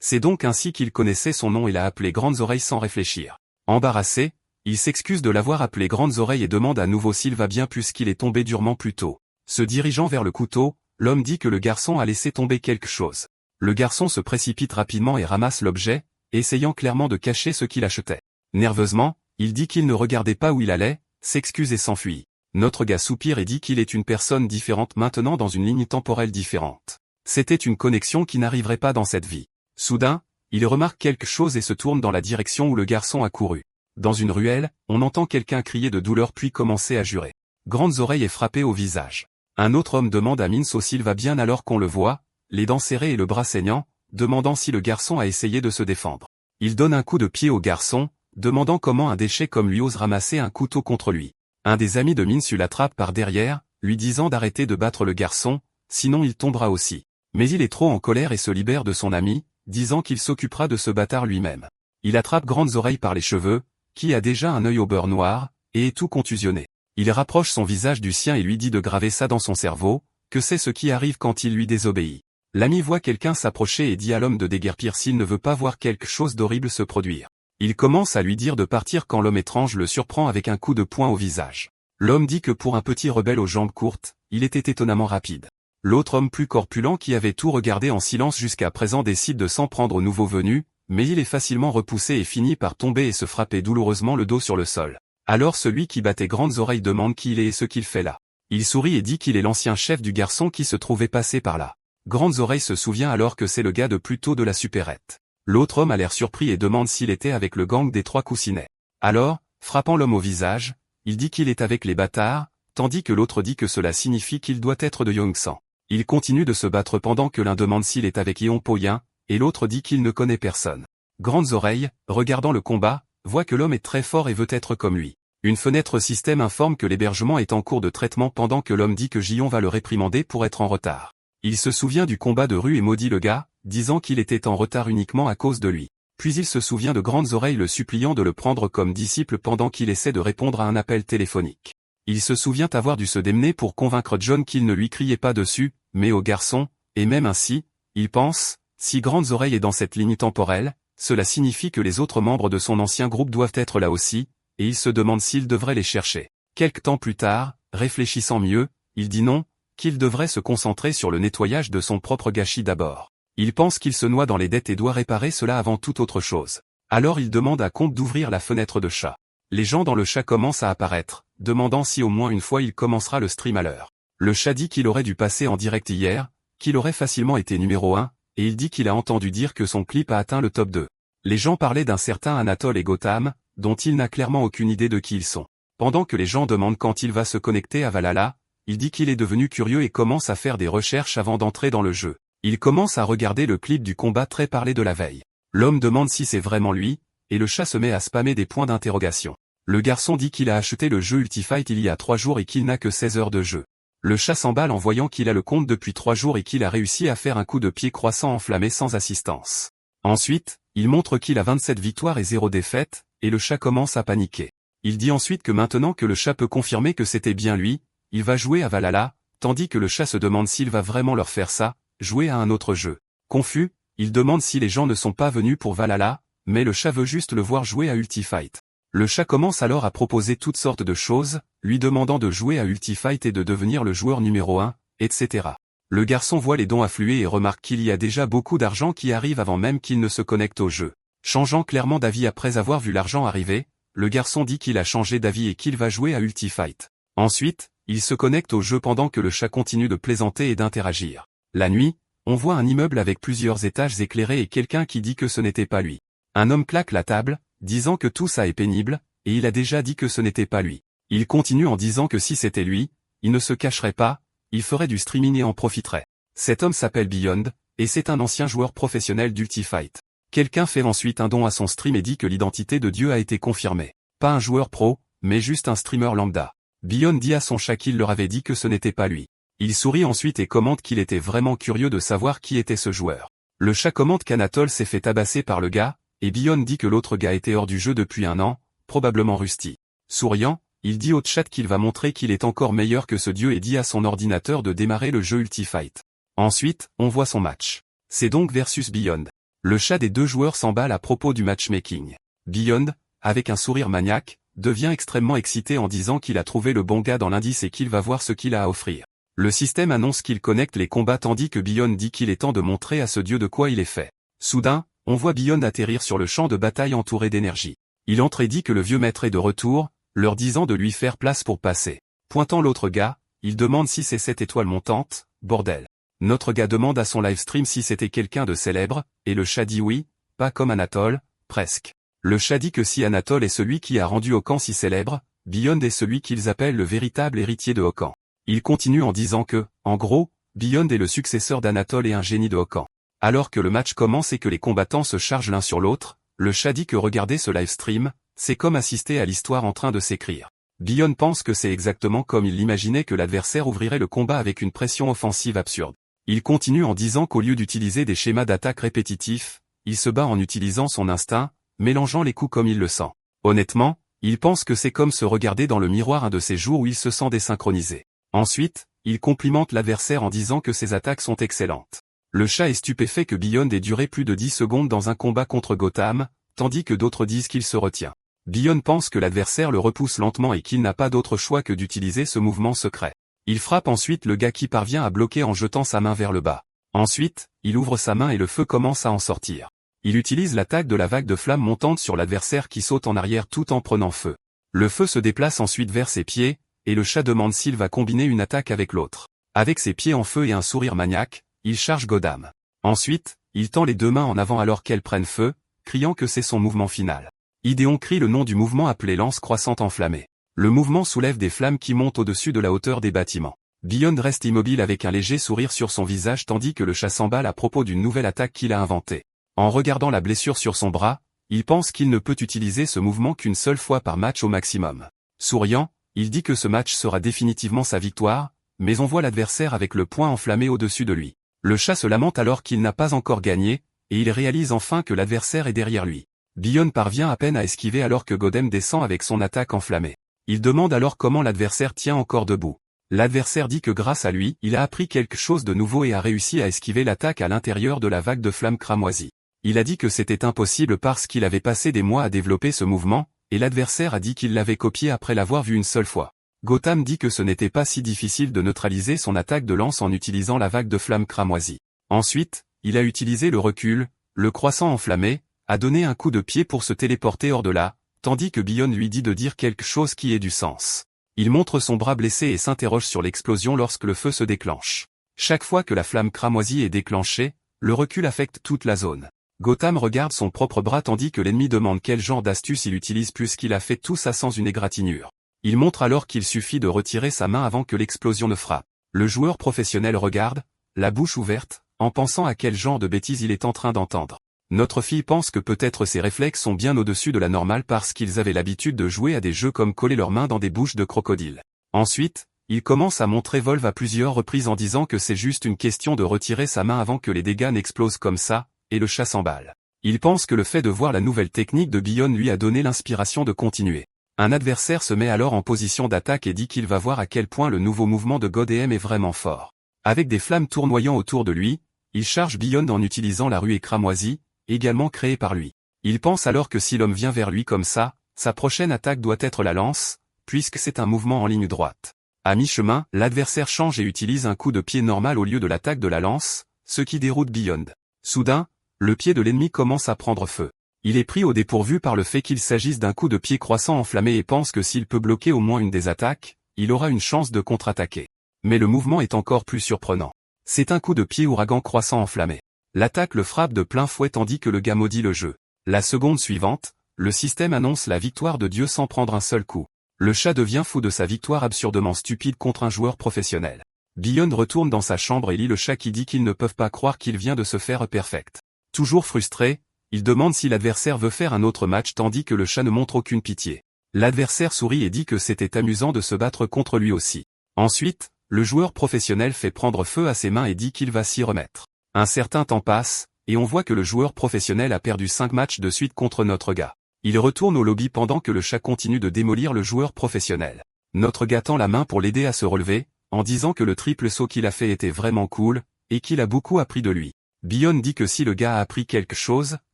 C'est donc ainsi qu'il connaissait son nom et l'a appelé Grandes Oreilles sans réfléchir. Embarrassé, il s'excuse de l'avoir appelé Grandes Oreilles et demande à nouveau s'il va bien puisqu'il est tombé durement plus tôt. Se dirigeant vers le couteau, l'homme dit que le garçon a laissé tomber quelque chose. Le garçon se précipite rapidement et ramasse l'objet, essayant clairement de cacher ce qu'il achetait. Nerveusement, il dit qu'il ne regardait pas où il allait, s'excuse et s'enfuit. Notre gars soupire et dit qu'il est une personne différente maintenant dans une ligne temporelle différente. C'était une connexion qui n'arriverait pas dans cette vie. Soudain, il remarque quelque chose et se tourne dans la direction où le garçon a couru. Dans une ruelle, on entend quelqu'un crier de douleur puis commencer à jurer. Grandes Oreilles est frappé au visage. Un autre homme demande à Minso s'il va bien alors qu'on le voit, les dents serrées et le bras saignant, demandant si le garçon a essayé de se défendre. Il donne un coup de pied au garçon, demandant comment un déchet comme lui ose ramasser un couteau contre lui. Un des amis de Minsu l'attrape par derrière, lui disant d'arrêter de battre le garçon, sinon il tombera aussi. Mais il est trop en colère et se libère de son ami, disant qu'il s'occupera de ce bâtard lui-même. Il attrape Grandes Oreilles par les cheveux, qui a déjà un œil au beurre noir, et est tout contusionné. Il rapproche son visage du sien et lui dit de graver ça dans son cerveau, que c'est ce qui arrive quand il lui désobéit. L'ami voit quelqu'un s'approcher et dit à l'homme de déguerpir s'il ne veut pas voir quelque chose d'horrible se produire. Il commence à lui dire de partir quand l'homme étrange le surprend avec un coup de poing au visage. L'homme dit que pour un petit rebelle aux jambes courtes, il était étonnamment rapide. L'autre homme plus corpulent qui avait tout regardé en silence jusqu'à présent décide de s'en prendre au nouveau venu, mais il est facilement repoussé et finit par tomber et se frapper douloureusement le dos sur le sol. Alors celui qui battait Grandes Oreilles demande qui il est et ce qu'il fait là. Il sourit et dit qu'il est l'ancien chef du garçon qui se trouvait passé par là. Grandes Oreilles se souvient alors que c'est le gars de plus tôt de la supérette. L'autre homme a l'air surpris et demande s'il était avec le gang des trois coussinets. Alors, frappant l'homme au visage, il dit qu'il est avec les bâtards, tandis que l'autre dit que cela signifie qu'il doit être de Yongsan. Il continue de se battre pendant que l'un demande s'il est avec Yeon Po-yin, et l'autre dit qu'il ne connaît personne. Grandes Oreilles, regardant le combat, voit que l'homme est très fort et veut être comme lui. Une fenêtre système informe que l'hébergement est en cours de traitement pendant que l'homme dit que Jion va le réprimander pour être en retard. Il se souvient du combat de rue et maudit le gars, disant qu'il était en retard uniquement à cause de lui. Puis il se souvient de Grandes Oreilles le suppliant de le prendre comme disciple pendant qu'il essaie de répondre à un appel téléphonique. Il se souvient avoir dû se démener pour convaincre John qu'il ne lui criait pas dessus, mais au garçon, et même ainsi, il pense, si Grandes Oreilles est dans cette ligne temporelle, cela signifie que les autres membres de son ancien groupe doivent être là aussi, et il se demande s'il devrait les chercher. Quelque temps plus tard, réfléchissant mieux, il dit non, qu'il devrait se concentrer sur le nettoyage de son propre gâchis d'abord. Il pense qu'il se noie dans les dettes et doit réparer cela avant toute autre chose. Alors il demande à Comte d'ouvrir la fenêtre de chat. Les gens dans le chat commencent à apparaître, demandant si au moins une fois il commencera le stream à l'heure. Le chat dit qu'il aurait dû passer en direct hier, qu'il aurait facilement été numéro 1, et il dit qu'il a entendu dire que son clip a atteint le top 2. Les gens parlaient d'un certain Anatole et Gotham, dont il n'a clairement aucune idée de qui ils sont. Pendant que les gens demandent quand il va se connecter à Valhalla, il dit qu'il est devenu curieux et commence à faire des recherches avant d'entrer dans le jeu. Il commence à regarder le clip du combat très parlé de la veille. L'homme demande si c'est vraiment lui, et le chat se met à spammer des points d'interrogation. Le garçon dit qu'il a acheté le jeu Ultifight il y a 3 jours et qu'il n'a que 16 heures de jeu. Le chat s'emballe en voyant qu'il a le compte depuis 3 jours et qu'il a réussi à faire un coup de pied croissant enflammé sans assistance. Ensuite, il montre qu'il a 27 victoires et 0 défaites, et le chat commence à paniquer. Il dit ensuite que maintenant que le chat peut confirmer que c'était bien lui, il va jouer à Valhalla, tandis que le chat se demande s'il va vraiment leur faire ça, jouer à un autre jeu. Confus, il demande si les gens ne sont pas venus pour Valhalla, mais le chat veut juste le voir jouer à Ultifight. Le chat commence alors à proposer toutes sortes de choses, lui demandant de jouer à Ultifight et de devenir le joueur numéro 1, etc. Le garçon voit les dons affluer et remarque qu'il y a déjà beaucoup d'argent qui arrive avant même qu'il ne se connecte au jeu. Changeant clairement d'avis après avoir vu l'argent arriver, le garçon dit qu'il a changé d'avis et qu'il va jouer à Ultifight. Ensuite, il se connecte au jeu pendant que le chat continue de plaisanter et d'interagir. La nuit, on voit un immeuble avec plusieurs étages éclairés et quelqu'un qui dit que ce n'était pas lui. Un homme claque la table, disant que tout ça est pénible, et il a déjà dit que ce n'était pas lui. Il continue en disant que si c'était lui, il ne se cacherait pas, il ferait du streaming et en profiterait. Cet homme s'appelle Beyond, et c'est un ancien joueur professionnel d'Ultifight. Quelqu'un fait ensuite un don à son stream et dit que l'identité de Dieu a été confirmée. Pas un joueur pro, mais juste un streamer lambda. Beyond dit à son chat qu'il leur avait dit que ce n'était pas lui. Il sourit ensuite et commente qu'il était vraiment curieux de savoir qui était ce joueur. Le chat commente qu'Anatole s'est fait tabasser par le gars, et Beyond dit que l'autre gars était hors du jeu depuis 1 an, probablement Rusty. Souriant, il dit au chat qu'il va montrer qu'il est encore meilleur que ce dieu et dit à son ordinateur de démarrer le jeu Ultifight. Ensuite, on voit son match. C'est donc versus Beyond. Le chat des 2 joueurs s'emballe à propos du matchmaking. Beyond, avec un sourire maniaque, devient extrêmement excité en disant qu'il a trouvé le bon gars dans l'indice et qu'il va voir ce qu'il a à offrir. Le système annonce qu'il connecte les combats tandis que Beyond dit qu'il est temps de montrer à ce dieu de quoi il est fait. Soudain, on voit Beyond atterrir sur le champ de bataille entouré d'énergie. Il entre et dit que le vieux maître est de retour, leur disant de lui faire place pour passer. Pointant l'autre gars, il demande si c'est cette étoile montante, bordel. Notre gars demande à son livestream si c'était quelqu'un de célèbre, et le chat dit oui, pas comme Anatole, presque. Le chat dit que si Anatole est celui qui a rendu Hokan si célèbre, Beyond est celui qu'ils appellent le véritable héritier de Hokan. Il continue en disant que, en gros, Beyond est le successeur d'Anatole et un génie de Hokan. Alors que le match commence et que les combattants se chargent l'un sur l'autre, le chat dit que regarder ce livestream, c'est comme assister à l'histoire en train de s'écrire. Beyond pense que c'est exactement comme il l'imaginait que l'adversaire ouvrirait le combat avec une pression offensive absurde. Il continue en disant qu'au lieu d'utiliser des schémas d'attaque répétitifs, il se bat en utilisant son instinct, mélangeant les coups comme il le sent. Honnêtement, il pense que c'est comme se regarder dans le miroir un de ces jours où il se sent désynchronisé. Ensuite, il complimente l'adversaire en disant que ses attaques sont excellentes. Le chat est stupéfait que Beyond ait duré plus de 10 secondes dans un combat contre Gotham, tandis que d'autres disent qu'il se retient. Beyond pense que l'adversaire le repousse lentement et qu'il n'a pas d'autre choix que d'utiliser ce mouvement secret. Il frappe ensuite le gars qui parvient à bloquer en jetant sa main vers le bas. Ensuite, il ouvre sa main et le feu commence à en sortir. Il utilise l'attaque de la vague de flammes montante sur l'adversaire qui saute en arrière tout en prenant feu. Le feu se déplace ensuite vers ses pieds, et le chat demande s'il va combiner une attaque avec l'autre. Avec ses pieds en feu et un sourire maniaque, il charge Gotham. Ensuite, il tend les deux mains en avant alors qu'elles prennent feu, criant que c'est son mouvement final. Idéon crie le nom du mouvement appelé lance croissante enflammée. Le mouvement soulève des flammes qui montent au-dessus de la hauteur des bâtiments. Beyond reste immobile avec un léger sourire sur son visage tandis que le chat s'emballe à propos d'une nouvelle attaque qu'il a inventée. En regardant la blessure sur son bras, il pense qu'il ne peut utiliser ce mouvement qu'une seule fois par match au maximum. Souriant, il dit que ce match sera définitivement sa victoire, mais on voit l'adversaire avec le poing enflammé au-dessus de lui. Le chat se lamente alors qu'il n'a pas encore gagné, et il réalise enfin que l'adversaire est derrière lui. Beyond parvient à peine à esquiver alors que Gotham descend avec son attaque enflammée. Il demande alors comment l'adversaire tient encore debout. L'adversaire dit que grâce à lui, il a appris quelque chose de nouveau et a réussi à esquiver l'attaque à l'intérieur de la vague de flammes cramoisies. Il a dit que c'était impossible parce qu'il avait passé des mois à développer ce mouvement, et l'adversaire a dit qu'il l'avait copié après l'avoir vu une seule fois. Gotham dit que ce n'était pas si difficile de neutraliser son attaque de lance en utilisant la vague de flammes cramoisies. Ensuite, il a utilisé le recul, le croissant enflammé, a donné un coup de pied pour se téléporter hors de là, tandis que Beyond lui dit de dire quelque chose qui ait du sens. Il montre son bras blessé et s'interroge sur l'explosion lorsque le feu se déclenche. Chaque fois que la flamme cramoisie est déclenchée, le recul affecte toute la zone. Gotham regarde son propre bras tandis que l'ennemi demande quel genre d'astuce il utilise puisqu'il a fait tout ça sans une égratignure. Il montre alors qu'il suffit de retirer sa main avant que l'explosion ne frappe. Le joueur professionnel regarde, la bouche ouverte, en pensant à quel genre de bêtises il est en train d'entendre. Notre fille pense que peut-être ses réflexes sont bien au-dessus de la normale parce qu'ils avaient l'habitude de jouer à des jeux comme coller leurs mains dans des bouches de crocodile. Ensuite, il commence à montrer Volve à plusieurs reprises en disant que c'est juste une question de retirer sa main avant que les dégâts n'explosent comme ça, et le chat s'emballe. Il pense que le fait de voir la nouvelle technique de Beyond lui a donné l'inspiration de continuer. Un adversaire se met alors en position d'attaque et dit qu'il va voir à quel point le nouveau mouvement de Gotham est vraiment fort. Avec des flammes tournoyant autour de lui, il charge Beyond en utilisant la ruée cramoisie, également créée par lui. Il pense alors que si l'homme vient vers lui comme ça, sa prochaine attaque doit être la lance, puisque c'est un mouvement en ligne droite. À mi-chemin, l'adversaire change et utilise un coup de pied normal au lieu de l'attaque de la lance, ce qui déroute Beyond. Soudain, le pied de l'ennemi commence à prendre feu. Il est pris au dépourvu par le fait qu'il s'agisse d'un coup de pied croissant enflammé et pense que s'il peut bloquer au moins une des attaques, il aura une chance de contre-attaquer. Mais le mouvement est encore plus surprenant. C'est un coup de pied ouragan croissant enflammé. L'attaque le frappe de plein fouet tandis que le gars maudit le jeu. La seconde suivante, le système annonce la victoire de Dieu sans prendre un seul coup. Le chat devient fou de sa victoire absurdement stupide contre un joueur professionnel. Beyond retourne dans sa chambre et lit le chat qui dit qu'ils ne peuvent pas croire qu'il vient de se faire perfect. Toujours frustré, il demande si l'adversaire veut faire un autre match tandis que le chat ne montre aucune pitié. L'adversaire sourit et dit que c'était amusant de se battre contre lui aussi. Ensuite, le joueur professionnel fait prendre feu à ses mains et dit qu'il va s'y remettre. Un certain temps passe, et on voit que le joueur professionnel a perdu 5 matchs de suite contre notre gars. Il retourne au lobby pendant que le chat continue de démolir le joueur professionnel. Notre gars tend la main pour l'aider à se relever, en disant que le triple saut qu'il a fait était vraiment cool, et qu'il a beaucoup appris de lui. Beyond dit que si le gars a appris quelque chose,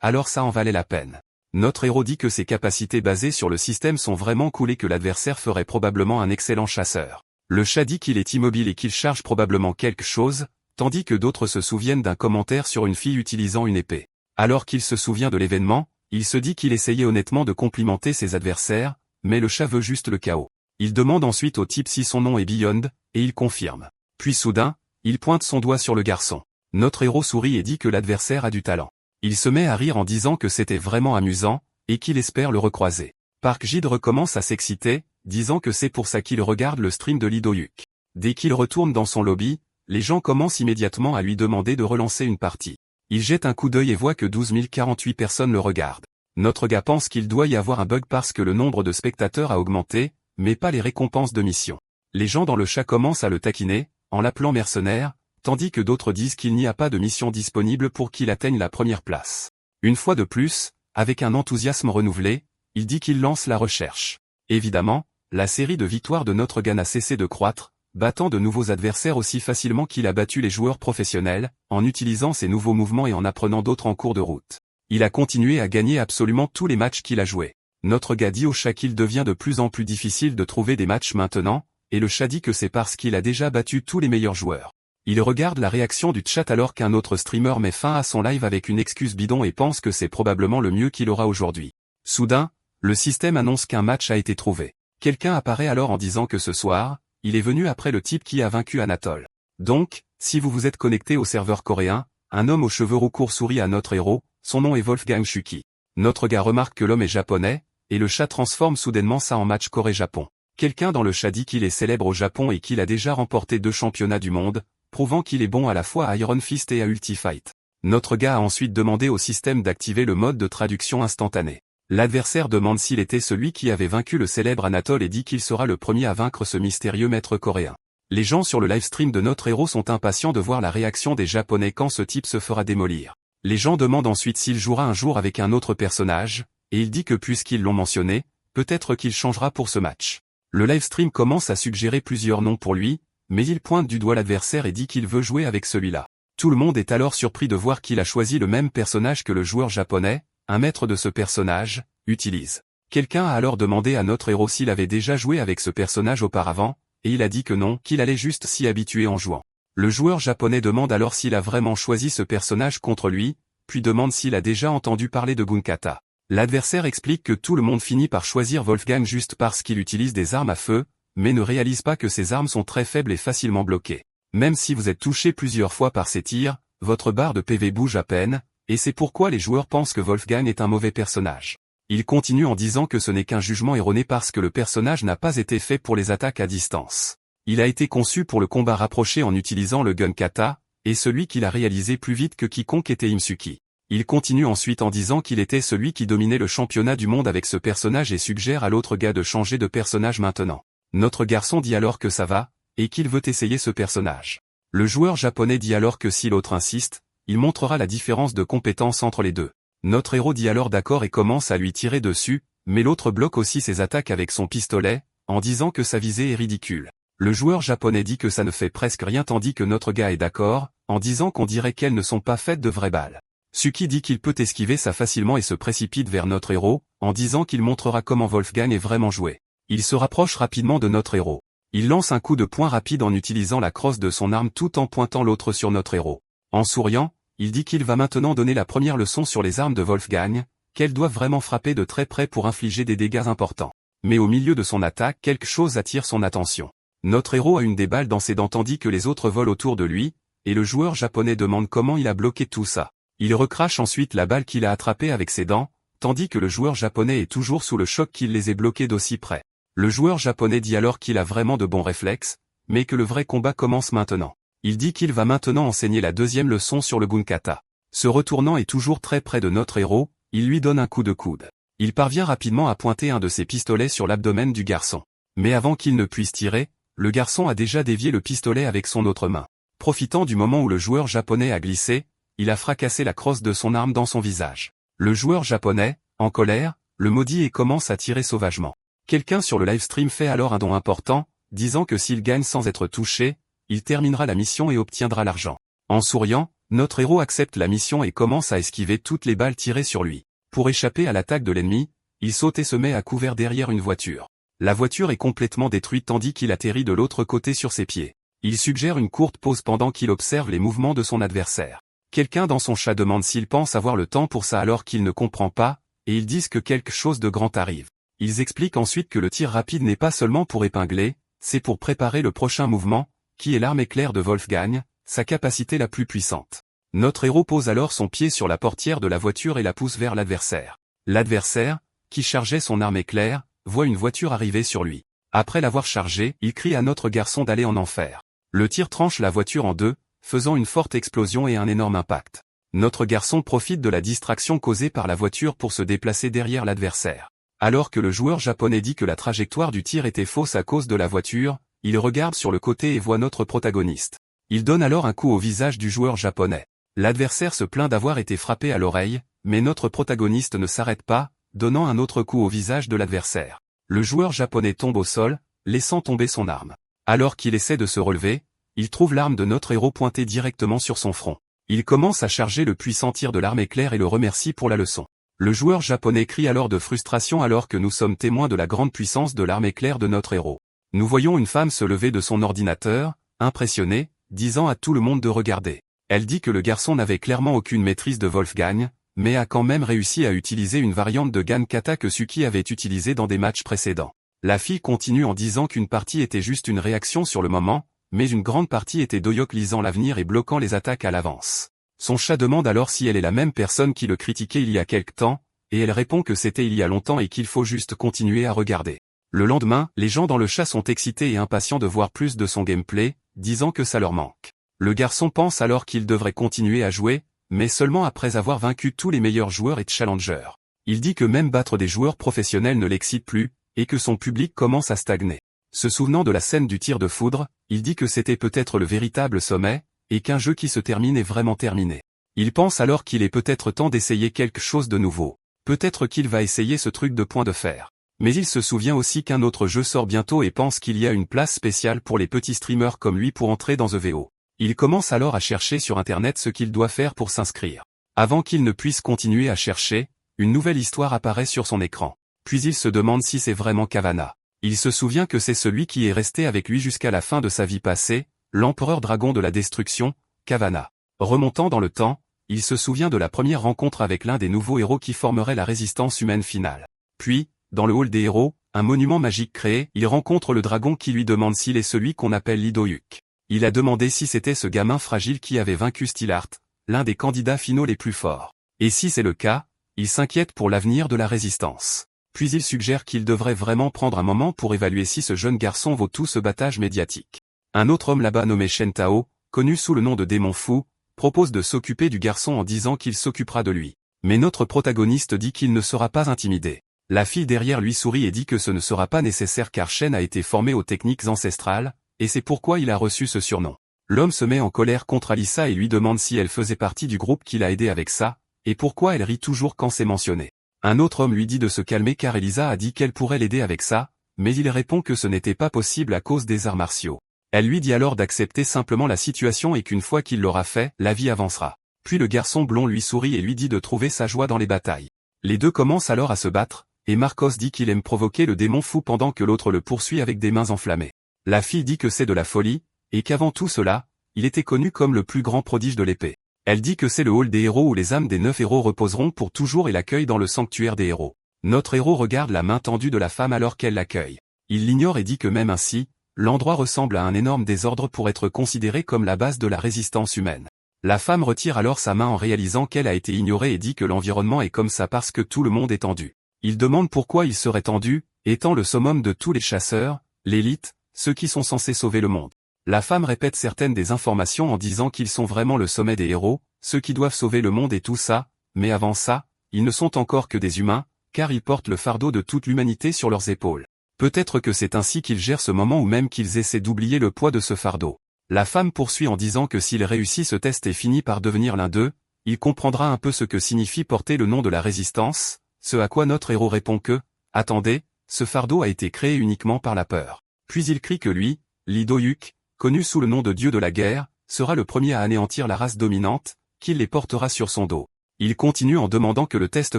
alors ça en valait la peine. Notre héros dit que ses capacités basées sur le système sont vraiment cool et que l'adversaire ferait probablement un excellent chasseur. Le chat dit qu'il est immobile et qu'il charge probablement quelque chose, tandis que d'autres se souviennent d'un commentaire sur une fille utilisant une épée. Alors qu'il se souvient de l'événement, il se dit qu'il essayait honnêtement de complimenter ses adversaires, mais le chat veut juste le chaos. Il demande ensuite au type si son nom est Beyond, et il confirme. Puis soudain, il pointe son doigt sur le garçon. Notre héros sourit et dit que l'adversaire a du talent. Il se met à rire en disant que c'était vraiment amusant, et qu'il espère le recroiser. Park Jid recommence à s'exciter, disant que c'est pour ça qu'il regarde le stream de Lee Do-hyuk. Dès qu'il retourne dans son lobby, les gens commencent immédiatement à lui demander de relancer une partie. Il jette un coup d'œil et voit que 12 048 personnes le regardent. Notre gars pense qu'il doit y avoir un bug parce que le nombre de spectateurs a augmenté, mais pas les récompenses de mission. Les gens dans le chat commencent à le taquiner, en l'appelant mercenaire, tandis que d'autres disent qu'il n'y a pas de mission disponible pour qu'il atteigne la première place. Une fois de plus, avec un enthousiasme renouvelé, il dit qu'il lance la recherche. Évidemment, la série de victoires de notre gars n'a cessé de croître, battant de nouveaux adversaires aussi facilement qu'il a battu les joueurs professionnels, en utilisant ses nouveaux mouvements et en apprenant d'autres en cours de route. Il a continué à gagner absolument tous les matchs qu'il a joués. Notre gars dit au chat qu'il devient de plus en plus difficile de trouver des matchs maintenant, et le chat dit que c'est parce qu'il a déjà battu tous les meilleurs joueurs. Il regarde la réaction du chat alors qu'un autre streamer met fin à son live avec une excuse bidon et pense que c'est probablement le mieux qu'il aura aujourd'hui. Soudain, le système annonce qu'un match a été trouvé. Quelqu'un apparaît alors en disant que ce soir, il est venu après le type qui a vaincu Anatole. Donc, si vous vous êtes connecté au serveur coréen, un homme aux cheveux roux court sourit à notre héros, son nom est Wolfgang Shuki. Notre gars remarque que l'homme est japonais, et le chat transforme soudainement ça en match Corée-Japon. Quelqu'un dans le chat dit qu'il est célèbre au Japon et qu'il a déjà remporté 2 championnats du monde, prouvant qu'il est bon à la fois à Iron Fist et à Ultifight. Notre gars a ensuite demandé au système d'activer le mode de traduction instantanée. L'adversaire demande s'il était celui qui avait vaincu le célèbre Anatole et dit qu'il sera le premier à vaincre ce mystérieux maître coréen. Les gens sur le livestream de notre héros sont impatients de voir la réaction des Japonais quand ce type se fera démolir. Les gens demandent ensuite s'il jouera un jour avec un autre personnage, et il dit que puisqu'ils l'ont mentionné, peut-être qu'il changera pour ce match. Le livestream commence à suggérer plusieurs noms pour lui, mais il pointe du doigt l'adversaire et dit qu'il veut jouer avec celui-là. Tout le monde est alors surpris de voir qu'il a choisi le même personnage que le joueur japonais, un maître de ce personnage, utilise. Quelqu'un a alors demandé à notre héros s'il avait déjà joué avec ce personnage auparavant, et il a dit que non, qu'il allait juste s'y habituer en jouant. Le joueur japonais demande alors s'il a vraiment choisi ce personnage contre lui, puis demande s'il a déjà entendu parler de Gunkata. L'adversaire explique que tout le monde finit par choisir Wolfgang juste parce qu'il utilise des armes à feu, mais ne réalise pas que ces armes sont très faibles et facilement bloquées. Même si vous êtes touché plusieurs fois par ces tirs, votre barre de PV bouge à peine, et c'est pourquoi les joueurs pensent que Wolfgang est un mauvais personnage. Il continue en disant que ce n'est qu'un jugement erroné parce que le personnage n'a pas été fait pour les attaques à distance. Il a été conçu pour le combat rapproché en utilisant le Gunkata, et celui qu'il a réalisé plus vite que quiconque était Imsuki. Il continue ensuite en disant qu'il était celui qui dominait le championnat du monde avec ce personnage et suggère à l'autre gars de changer de personnage maintenant. Notre garçon dit alors que ça va, et qu'il veut essayer ce personnage. Le joueur japonais dit alors que si l'autre insiste, il montrera la différence de compétence entre les deux. Notre héros dit alors d'accord et commence à lui tirer dessus, mais l'autre bloque aussi ses attaques avec son pistolet, en disant que sa visée est ridicule. Le joueur japonais dit que ça ne fait presque rien tandis que notre gars est d'accord, en disant qu'on dirait qu'elles ne sont pas faites de vraies balles. Suki dit qu'il peut esquiver ça facilement et se précipite vers notre héros, en disant qu'il montrera comment Wolfgang est vraiment joué. Il se rapproche rapidement de notre héros. Il lance un coup de poing rapide en utilisant la crosse de son arme tout en pointant l'autre sur notre héros. En souriant, il dit qu'il va maintenant donner la première leçon sur les armes de Wolfgang, qu'elles doivent vraiment frapper de très près pour infliger des dégâts importants. Mais au milieu de son attaque, quelque chose attire son attention. Notre héros a une des balles dans ses dents tandis que les autres volent autour de lui, et le joueur japonais demande comment il a bloqué tout ça. Il recrache ensuite la balle qu'il a attrapée avec ses dents, tandis que le joueur japonais est toujours sous le choc qu'il les ait bloqués d'aussi près. Le joueur japonais dit alors qu'il a vraiment de bons réflexes, mais que le vrai combat commence maintenant. Il dit qu'il va maintenant enseigner la deuxième leçon sur le Gunkata. Se retournant et toujours très près de notre héros, il lui donne un coup de coude. Il parvient rapidement à pointer un de ses pistolets sur l'abdomen du garçon. Mais avant qu'il ne puisse tirer, le garçon a déjà dévié le pistolet avec son autre main. Profitant du moment où le joueur japonais a glissé, il a fracassé la crosse de son arme dans son visage. Le joueur japonais, en colère, le maudit et commence à tirer sauvagement. Quelqu'un sur le livestream fait alors un don important, disant que s'il gagne sans être touché, il terminera la mission et obtiendra l'argent. En souriant, notre héros accepte la mission et commence à esquiver toutes les balles tirées sur lui. Pour échapper à l'attaque de l'ennemi, il saute et se met à couvert derrière une voiture. La voiture est complètement détruite tandis qu'il atterrit de l'autre côté sur ses pieds. Il suggère une courte pause pendant qu'il observe les mouvements de son adversaire. Quelqu'un dans son chat demande s'il pense avoir le temps pour ça alors qu'il ne comprend pas, et ils disent que quelque chose de grand arrive. Ils expliquent ensuite que le tir rapide n'est pas seulement pour épingler, c'est pour préparer le prochain mouvement, qui est l'arme éclair de Wolfgang, sa capacité la plus puissante. Notre héros pose alors son pied sur la portière de la voiture et la pousse vers l'adversaire. L'adversaire, qui chargeait son arme éclair, voit une voiture arriver sur lui. Après l'avoir chargée, il crie à notre garçon d'aller en enfer. Le tir tranche la voiture en deux, faisant une forte explosion et un énorme impact. Notre garçon profite de la distraction causée par la voiture pour se déplacer derrière l'adversaire. Alors que le joueur japonais dit que la trajectoire du tir était fausse à cause de la voiture, il regarde sur le côté et voit notre protagoniste. Il donne alors un coup au visage du joueur japonais. L'adversaire se plaint d'avoir été frappé à l'oreille, mais notre protagoniste ne s'arrête pas, donnant un autre coup au visage de l'adversaire. Le joueur japonais tombe au sol, laissant tomber son arme. Alors qu'il essaie de se relever, il trouve l'arme de notre héros pointée directement sur son front. Il commence à charger le puissant tir de l'arme éclair et le remercie pour la leçon. Le joueur japonais crie alors de frustration alors que nous sommes témoins de la grande puissance de l'arme éclair de notre héros. Nous voyons une femme se lever de son ordinateur, impressionnée, disant à tout le monde de regarder. Elle dit que le garçon n'avait clairement aucune maîtrise de Wolfgang, mais a quand même réussi à utiliser une variante de Gan Kata que Suki avait utilisée dans des matchs précédents. La fille continue en disant qu'une partie était juste une réaction sur le moment, mais une grande partie était Doyok lisant l'avenir et bloquant les attaques à l'avance. Son chat demande alors si elle est la même personne qui le critiquait il y a quelque temps, et elle répond que c'était il y a longtemps et qu'il faut juste continuer à regarder. Le lendemain, les gens dans le chat sont excités et impatients de voir plus de son gameplay, disant que ça leur manque. Le garçon pense alors qu'il devrait continuer à jouer, mais seulement après avoir vaincu tous les meilleurs joueurs et challengers. Il dit que même battre des joueurs professionnels ne l'excite plus, et que son public commence à stagner. Se souvenant de la scène du tir de foudre, il dit que c'était peut-être le véritable sommet, et qu'un jeu qui se termine est vraiment terminé. Il pense alors qu'il est peut-être temps d'essayer quelque chose de nouveau. Peut-être qu'il va essayer ce truc de point de fer. Mais il se souvient aussi qu'un autre jeu sort bientôt et pense qu'il y a une place spéciale pour les petits streamers comme lui pour entrer dans EVO. Il commence alors à chercher sur internet ce qu'il doit faire pour s'inscrire. Avant qu'il ne puisse continuer à chercher, une nouvelle histoire apparaît sur son écran. Puis il se demande si c'est vraiment Kavana. Il se souvient que c'est celui qui est resté avec lui jusqu'à la fin de sa vie passée, l'empereur dragon de la destruction, Kavana. Remontant dans le temps, il se souvient de la première rencontre avec l'un des nouveaux héros qui formerait la résistance humaine finale. Puis, dans le hall des héros, un monument magique créé, il rencontre le dragon qui lui demande s'il est celui qu'on appelle l'Idoyuk. Il a demandé si c'était ce gamin fragile qui avait vaincu Stillheart, l'un des candidats finaux les plus forts. Et si c'est le cas, il s'inquiète pour l'avenir de la résistance. Puis il suggère qu'il devrait vraiment prendre un moment pour évaluer si ce jeune garçon vaut tout ce battage médiatique. Un autre homme là-bas nommé Shen Tao, connu sous le nom de démon fou, propose de s'occuper du garçon en disant qu'il s'occupera de lui. Mais notre protagoniste dit qu'il ne sera pas intimidé. La fille derrière lui sourit et dit que ce ne sera pas nécessaire car Shen a été formé aux techniques ancestrales, et c'est pourquoi il a reçu ce surnom. L'homme se met en colère contre Alyssa et lui demande si elle faisait partie du groupe qui l'a aidé avec ça, et pourquoi elle rit toujours quand c'est mentionné. Un autre homme lui dit de se calmer car Elisa a dit qu'elle pourrait l'aider avec ça, mais il répond que ce n'était pas possible à cause des arts martiaux. Elle lui dit alors d'accepter simplement la situation et qu'une fois qu'il l'aura fait, la vie avancera. Puis le garçon blond lui sourit et lui dit de trouver sa joie dans les batailles. Les deux commencent alors à se battre, et Marcos dit qu'il aime provoquer le démon fou pendant que l'autre le poursuit avec des mains enflammées. La fille dit que c'est de la folie, et qu'avant tout cela, il était connu comme le plus grand prodige de l'épée. Elle dit que c'est le hall des héros où les âmes des 9 héros reposeront pour toujours et l'accueille dans le sanctuaire des héros. Notre héros regarde la main tendue de la femme alors qu'elle l'accueille. Il l'ignore et dit que même ainsi, l'endroit ressemble à un énorme désordre pour être considéré comme la base de la résistance humaine. La femme retire alors sa main en réalisant qu'elle a été ignorée et dit que l'environnement est comme ça parce que tout le monde est tendu. Il demande pourquoi il serait tendu, étant le summum de tous les chasseurs, l'élite, ceux qui sont censés sauver le monde. La femme répète certaines des informations en disant qu'ils sont vraiment le sommet des héros, ceux qui doivent sauver le monde et tout ça, mais avant ça, ils ne sont encore que des humains, car ils portent le fardeau de toute l'humanité sur leurs épaules. Peut-être que c'est ainsi qu'ils gèrent ce moment ou même qu'ils essaient d'oublier le poids de ce fardeau. La femme poursuit en disant que s'il réussit ce test et finit par devenir l'un d'eux, il comprendra un peu ce que signifie porter le nom de la résistance, ce à quoi notre héros répond que, attendez, ce fardeau a été créé uniquement par la peur. Puis il crie que lui, l'Idoyuk, connu sous le nom de dieu de la guerre, sera le premier à anéantir la race dominante, qu'il les portera sur son dos. Il continue en demandant que le test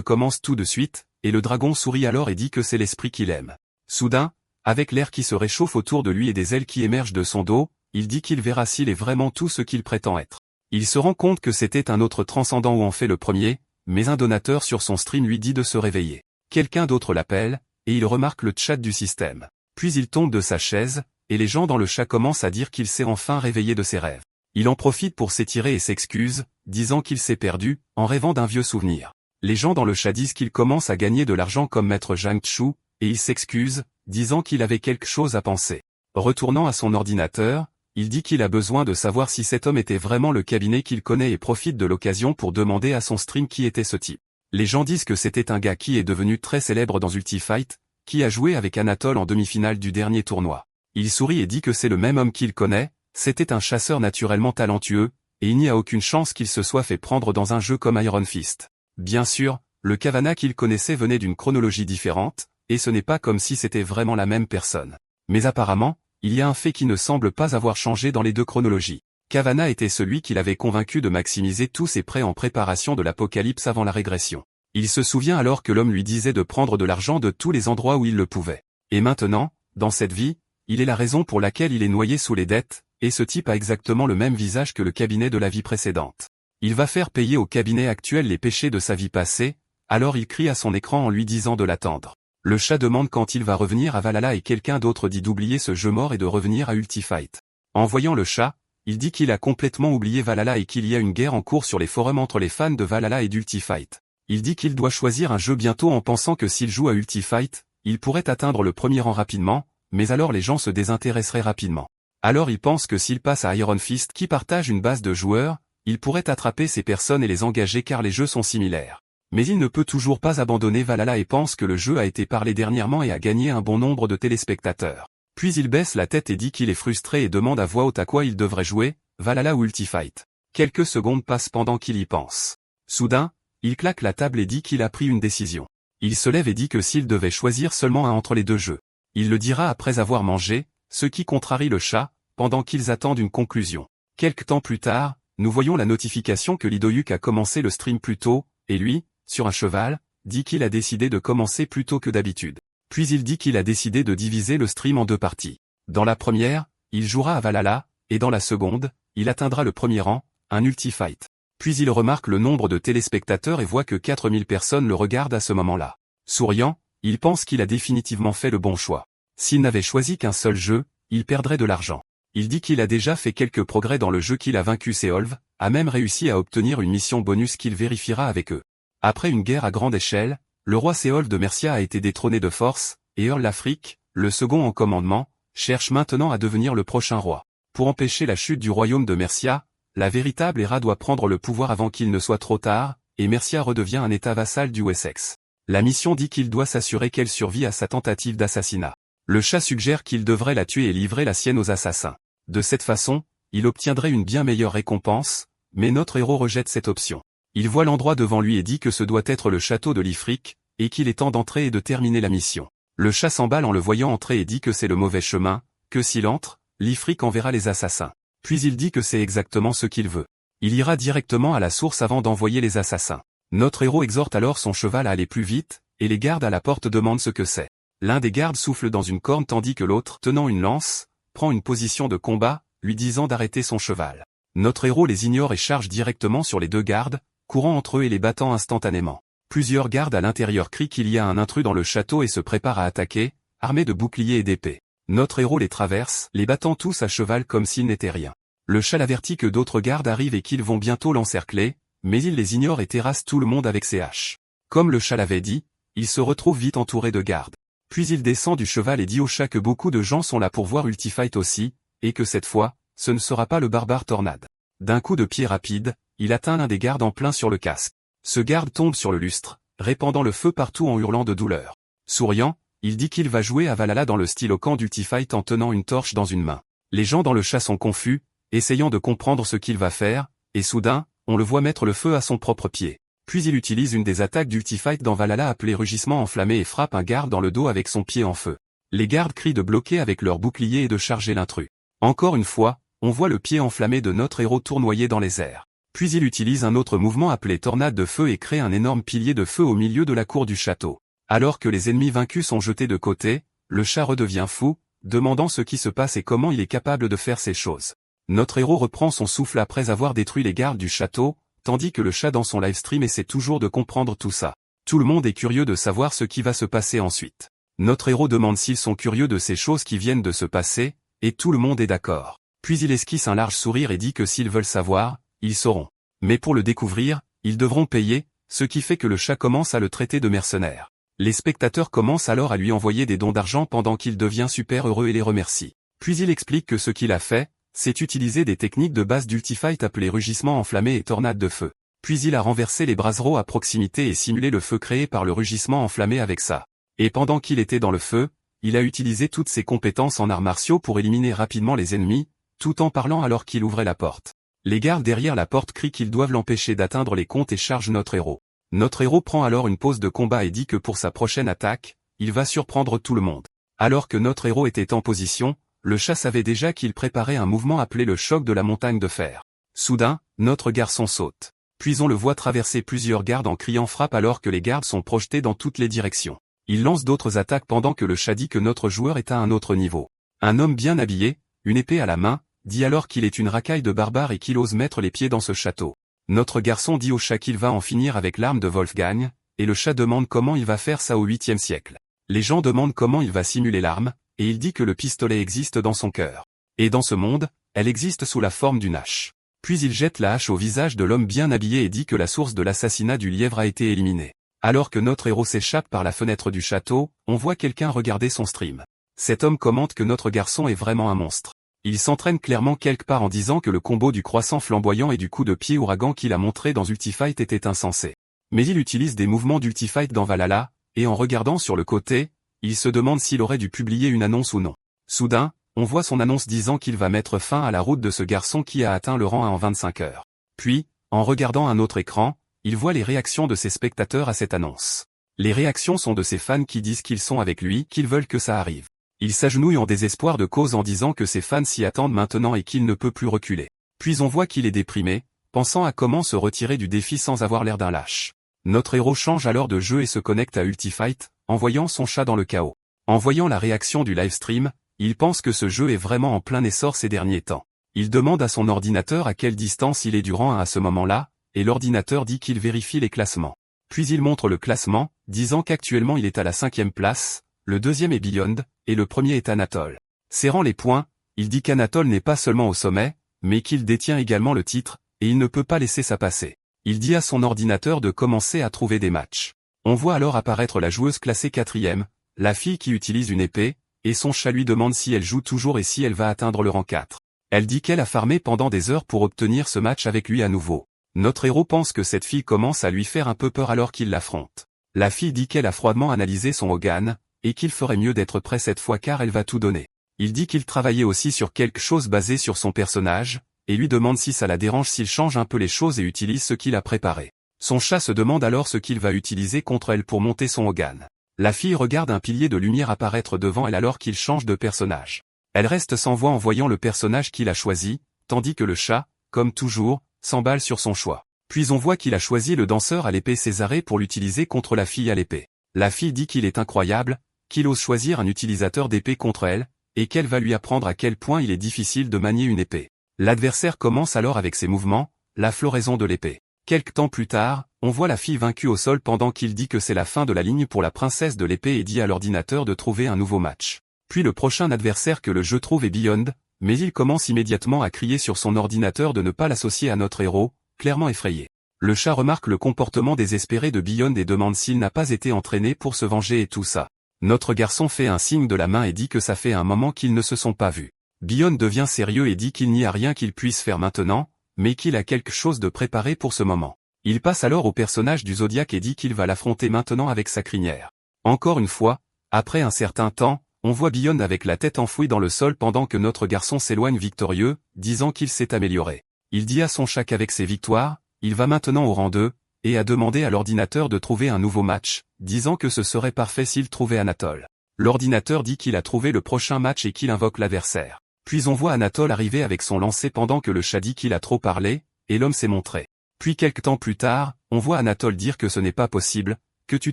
commence tout de suite, et le dragon sourit alors et dit que c'est l'esprit qu'il aime. Soudain, avec l'air qui se réchauffe autour de lui et des ailes qui émergent de son dos, il dit qu'il verra s'il est vraiment tout ce qu'il prétend être. Il se rend compte que c'était un autre transcendant ou en fait le premier, mais un donateur sur son stream lui dit de se réveiller. Quelqu'un d'autre l'appelle, et il remarque le chat du système. Puis il tombe de sa chaise, et les gens dans le chat commencent à dire qu'il s'est enfin réveillé de ses rêves. Il en profite pour s'étirer et s'excuse, disant qu'il s'est perdu, en rêvant d'un vieux souvenir. Les gens dans le chat disent qu'il commence à gagner de l'argent comme maître Zhang Chu, et il s'excuse, disant qu'il avait quelque chose à penser. Retournant à son ordinateur, il dit qu'il a besoin de savoir si cet homme était vraiment le cabinet qu'il connaît et profite de l'occasion pour demander à son stream qui était ce type. Les gens disent que c'était un gars qui est devenu très célèbre dans Ultifight, qui a joué avec Anatole en demi-finale du dernier tournoi. Il sourit et dit que c'est le même homme qu'il connaît, c'était un chasseur naturellement talentueux, et il n'y a aucune chance qu'il se soit fait prendre dans un jeu comme Iron Fist. Bien sûr, le Kavana qu'il connaissait venait d'une chronologie différente, et ce n'est pas comme si c'était vraiment la même personne. Mais apparemment, il y a un fait qui ne semble pas avoir changé dans les deux chronologies. Kavana était celui qui l'avait convaincu de maximiser tous ses prêts en préparation de l'apocalypse avant la régression. Il se souvient alors que l'homme lui disait de prendre de l'argent de tous les endroits où il le pouvait. Et maintenant, dans cette vie, il est la raison pour laquelle il est noyé sous les dettes, et ce type a exactement le même visage que le cabinet de la vie précédente. Il va faire payer au cabinet actuel les péchés de sa vie passée, alors il crie à son écran en lui disant de l'attendre. Le chat demande quand il va revenir à Valhalla et quelqu'un d'autre dit d'oublier ce jeu mort et de revenir à Ultifight. En voyant le chat, il dit qu'il a complètement oublié Valhalla et qu'il y a une guerre en cours sur les forums entre les fans de Valhalla et d'Ultifight. Il dit qu'il doit choisir un jeu bientôt en pensant que s'il joue à Ultifight, il pourrait atteindre le premier rang rapidement, mais alors les gens se désintéresseraient rapidement. Alors il pense que s'il passe à Iron Fist qui partage une base de joueurs, il pourrait attraper ces personnes et les engager car les jeux sont similaires. Mais il ne peut toujours pas abandonner Valhalla et pense que le jeu a été parlé dernièrement et a gagné un bon nombre de téléspectateurs. Puis il baisse la tête et dit qu'il est frustré et demande à voix haute à quoi il devrait jouer, Valhalla ou Ultifight. Quelques secondes passent pendant qu'il y pense. Soudain, il claque la table et dit qu'il a pris une décision. Il se lève et dit que s'il devait choisir seulement un entre les deux jeux, il le dira après avoir mangé, ce qui contrarie le chat, pendant qu'ils attendent une conclusion. Quelque temps plus tard, nous voyons la notification que Lidoyuk a commencé le stream plus tôt, et lui, sur un cheval, dit qu'il a décidé de commencer plus tôt que d'habitude. Puis il dit qu'il a décidé de diviser le stream en deux parties. Dans la première, il jouera à Valhalla, et dans la seconde, il atteindra le premier rang, un Ultifight. Puis il remarque le nombre de téléspectateurs et voit que 4000 personnes le regardent à ce moment-là. Souriant, il pense qu'il a définitivement fait le bon choix. S'il n'avait choisi qu'un seul jeu, il perdrait de l'argent. Il dit qu'il a déjà fait quelques progrès dans le jeu qu'il a vaincu Seolv, a même réussi à obtenir une mission bonus qu'il vérifiera avec eux. Après une guerre à grande échelle, le roi Seolv de Mercia a été détrôné de force, et Earl l'Afrique, le second en commandement, cherche maintenant à devenir le prochain roi. Pour empêcher la chute du royaume de Mercia, la véritable Hera doit prendre le pouvoir avant qu'il ne soit trop tard, et Mercia redevient un état vassal du Wessex. La mission dit qu'il doit s'assurer qu'elle survit à sa tentative d'assassinat. Le chat suggère qu'il devrait la tuer et livrer la sienne aux assassins. De cette façon, il obtiendrait une bien meilleure récompense, mais notre héros rejette cette option. Il voit l'endroit devant lui et dit que ce doit être le château de l'Ifric, et qu'il est temps d'entrer et de terminer la mission. Le chat s'emballe en le voyant entrer et dit que c'est le mauvais chemin, que s'il entre, l'Ifric enverra les assassins. Puis il dit que c'est exactement ce qu'il veut. Il ira directement à la source avant d'envoyer les assassins. Notre héros exhorte alors son cheval à aller plus vite, et les gardes à la porte demandent ce que c'est. L'un des gardes souffle dans une corne tandis que l'autre, tenant une lance, prend une position de combat, lui disant d'arrêter son cheval. Notre héros les ignore et charge directement sur les deux gardes, courant entre eux et les battant instantanément. Plusieurs gardes à l'intérieur crient qu'il y a un intrus dans le château et se préparent à attaquer, armés de boucliers et d'épées. Notre héros les traverse, les battant tous à cheval comme s'ils n'étaient rien. Le chat l'avertit que d'autres gardes arrivent et qu'ils vont bientôt l'encercler, mais il les ignore et terrasse tout le monde avec ses haches. Comme le chat l'avait dit, il se retrouve vite entouré de gardes. Puis il descend du cheval et dit au chat que beaucoup de gens sont là pour voir Ultifight aussi, et que cette fois, ce ne sera pas le barbare Tornade. D'un coup de pied rapide, il atteint l'un des gardes en plein sur le casque. Ce garde tombe sur le lustre, répandant le feu partout en hurlant de douleur. Souriant, il dit qu'il va jouer à Valhalla dans le style au camp d'Ultifight en tenant une torche dans une main. Les gens dans le chat sont confus, essayant de comprendre ce qu'il va faire, et soudain, on le voit mettre le feu à son propre pied. Puis il utilise une des attaques d'Ultifight dans Valhalla appelée rugissement enflammé et frappe un garde dans le dos avec son pied en feu. Les gardes crient de bloquer avec leur bouclier et de charger l'intrus. Encore une fois, on voit le pied enflammé de notre héros tournoyer dans les airs. Puis il utilise un autre mouvement appelé tornade de feu et crée un énorme pilier de feu au milieu de la cour du château. Alors que les ennemis vaincus sont jetés de côté, le chat redevient fou, demandant ce qui se passe et comment il est capable de faire ces choses. Notre héros reprend son souffle après avoir détruit les gardes du château, tandis que le chat dans son livestream essaie toujours de comprendre tout ça. Tout le monde est curieux de savoir ce qui va se passer ensuite. Notre héros demande s'ils sont curieux de ces choses qui viennent de se passer, et tout le monde est d'accord. Puis il esquisse un large sourire et dit que s'ils veulent savoir, ils sauront. Mais pour le découvrir, ils devront payer, ce qui fait que le chat commence à le traiter de mercenaire. Les spectateurs commencent alors à lui envoyer des dons d'argent pendant qu'il devient super heureux et les remercie. Puis il explique que ce qu'il a fait, c'est utiliser des techniques de base d'Ultifight appelées rugissement enflammé et tornade de feu. Puis il a renversé les brassereaux à proximité et simulé le feu créé par le rugissement enflammé avec ça. Et pendant qu'il était dans le feu, il a utilisé toutes ses compétences en arts martiaux pour éliminer rapidement les ennemis, tout en parlant alors qu'il ouvrait la porte. Les gardes derrière la porte crient qu'ils doivent l'empêcher d'atteindre les comptes et chargent notre héros. Notre héros prend alors une pause de combat et dit que pour sa prochaine attaque, il va surprendre tout le monde. Alors que notre héros était en position, le chat savait déjà qu'il préparait un mouvement appelé le choc de la montagne de fer. Soudain, notre garçon saute. Puis on le voit traverser plusieurs gardes en criant frappe alors que les gardes sont projetés dans toutes les directions. Il lance d'autres attaques pendant que le chat dit que notre joueur est à un autre niveau. Un homme bien habillé, une épée à la main, dit alors qu'il est une racaille de barbares et qu'il ose mettre les pieds dans ce château. Notre garçon dit au chat qu'il va en finir avec l'arme de Wolfgang, et le chat demande comment il va faire ça au 8e siècle. Les gens demandent comment il va simuler l'arme, et il dit que le pistolet existe dans son cœur. Et dans ce monde, elle existe sous la forme d'une hache. Puis il jette la hache au visage de l'homme bien habillé et dit que la source de l'assassinat du lièvre a été éliminée. Alors que notre héros s'échappe par la fenêtre du château, on voit quelqu'un regarder son stream. Cet homme commente que notre garçon est vraiment un monstre. Il s'entraîne clairement quelque part en disant que le combo du croissant flamboyant et du coup de pied ouragan qu'il a montré dans Ultifight était insensé. Mais il utilise des mouvements d'Ultifight dans Valhalla, et en regardant sur le côté, il se demande s'il aurait dû publier une annonce ou non. Soudain, on voit son annonce disant qu'il va mettre fin à la route de ce garçon qui a atteint le rang 1 en 25 heures. Puis, en regardant un autre écran, il voit les réactions de ses spectateurs à cette annonce. Les réactions sont de ses fans qui disent qu'ils sont avec lui, qu'ils veulent que ça arrive. Il s'agenouille en désespoir de cause en disant que ses fans s'y attendent maintenant et qu'il ne peut plus reculer. Puis on voit qu'il est déprimé, pensant à comment se retirer du défi sans avoir l'air d'un lâche. Notre héros change alors de jeu et se connecte à Ultifight, envoyant son chat dans le chaos. En voyant la réaction du livestream, il pense que ce jeu est vraiment en plein essor ces derniers temps. Il demande à son ordinateur à quelle distance il est du rang 1 à ce moment-là, et l'ordinateur dit qu'il vérifie les classements. Puis il montre le classement, disant qu'actuellement il est à la 5e place, le 2e est Beyond, et le 1er est Anatole. Serrant les poings, il dit qu'Anatole n'est pas seulement au sommet, mais qu'il détient également le titre, et il ne peut pas laisser ça passer. Il dit à son ordinateur de commencer à trouver des matchs. On voit alors apparaître la joueuse classée 4e, la fille qui utilise une épée, et son chat lui demande si elle joue toujours et si elle va atteindre le rang 4. Elle dit qu'elle a farmé pendant des heures pour obtenir ce match avec lui à nouveau. Notre héros pense que cette fille commence à lui faire un peu peur alors qu'il l'affronte. La fille dit qu'elle a froidement analysé son Hogan, et qu'il ferait mieux d'être prêt cette fois car elle va tout donner. Il dit qu'il travaillait aussi sur quelque chose basé sur son personnage, et lui demande si ça la dérange s'il change un peu les choses et utilise ce qu'il a préparé. Son chat se demande alors ce qu'il va utiliser contre elle pour monter son Hogan. La fille regarde un pilier de lumière apparaître devant elle alors qu'il change de personnage. Elle reste sans voix en voyant le personnage qu'il a choisi, tandis que le chat, comme toujours, s'emballe sur son choix. Puis on voit qu'il a choisi le danseur à l'épée Césarée pour l'utiliser contre la fille à l'épée. La fille dit qu'il est incroyable, qu'il ose choisir un utilisateur d'épée contre elle, et qu'elle va lui apprendre à quel point il est difficile de manier une épée. L'adversaire commence alors avec ses mouvements, la floraison de l'épée. Quelque temps plus tard, on voit la fille vaincue au sol pendant qu'il dit que c'est la fin de la ligne pour la princesse de l'épée et dit à l'ordinateur de trouver un nouveau match. Puis le prochain adversaire que le jeu trouve est Beyond, mais il commence immédiatement à crier sur son ordinateur de ne pas l'associer à notre héros, clairement effrayé. Le chat remarque le comportement désespéré de Beyond et demande s'il n'a pas été entraîné pour se venger et tout ça. Notre garçon fait un signe de la main et dit que ça fait un moment qu'ils ne se sont pas vus. Beyond devient sérieux et dit qu'il n'y a rien qu'il puisse faire maintenant, mais qu'il a quelque chose de préparé pour ce moment. Il passe alors au personnage du Zodiac et dit qu'il va l'affronter maintenant avec sa crinière. Encore une fois, après un certain temps, on voit Beyond avec la tête enfouie dans le sol pendant que notre garçon s'éloigne victorieux, disant qu'il s'est amélioré. Il dit à son chat qu'avec ses victoires, il va maintenant au rang 2, et a demandé à l'ordinateur de trouver un nouveau match, disant que ce serait parfait s'il trouvait Anatole. L'ordinateur dit qu'il a trouvé le prochain match et qu'il invoque l'adversaire. Puis on voit Anatole arriver avec son lancer pendant que le chat dit qu'il a trop parlé, et l'homme s'est montré. Puis quelque temps plus tard, on voit Anatole dire que ce n'est pas possible, que tu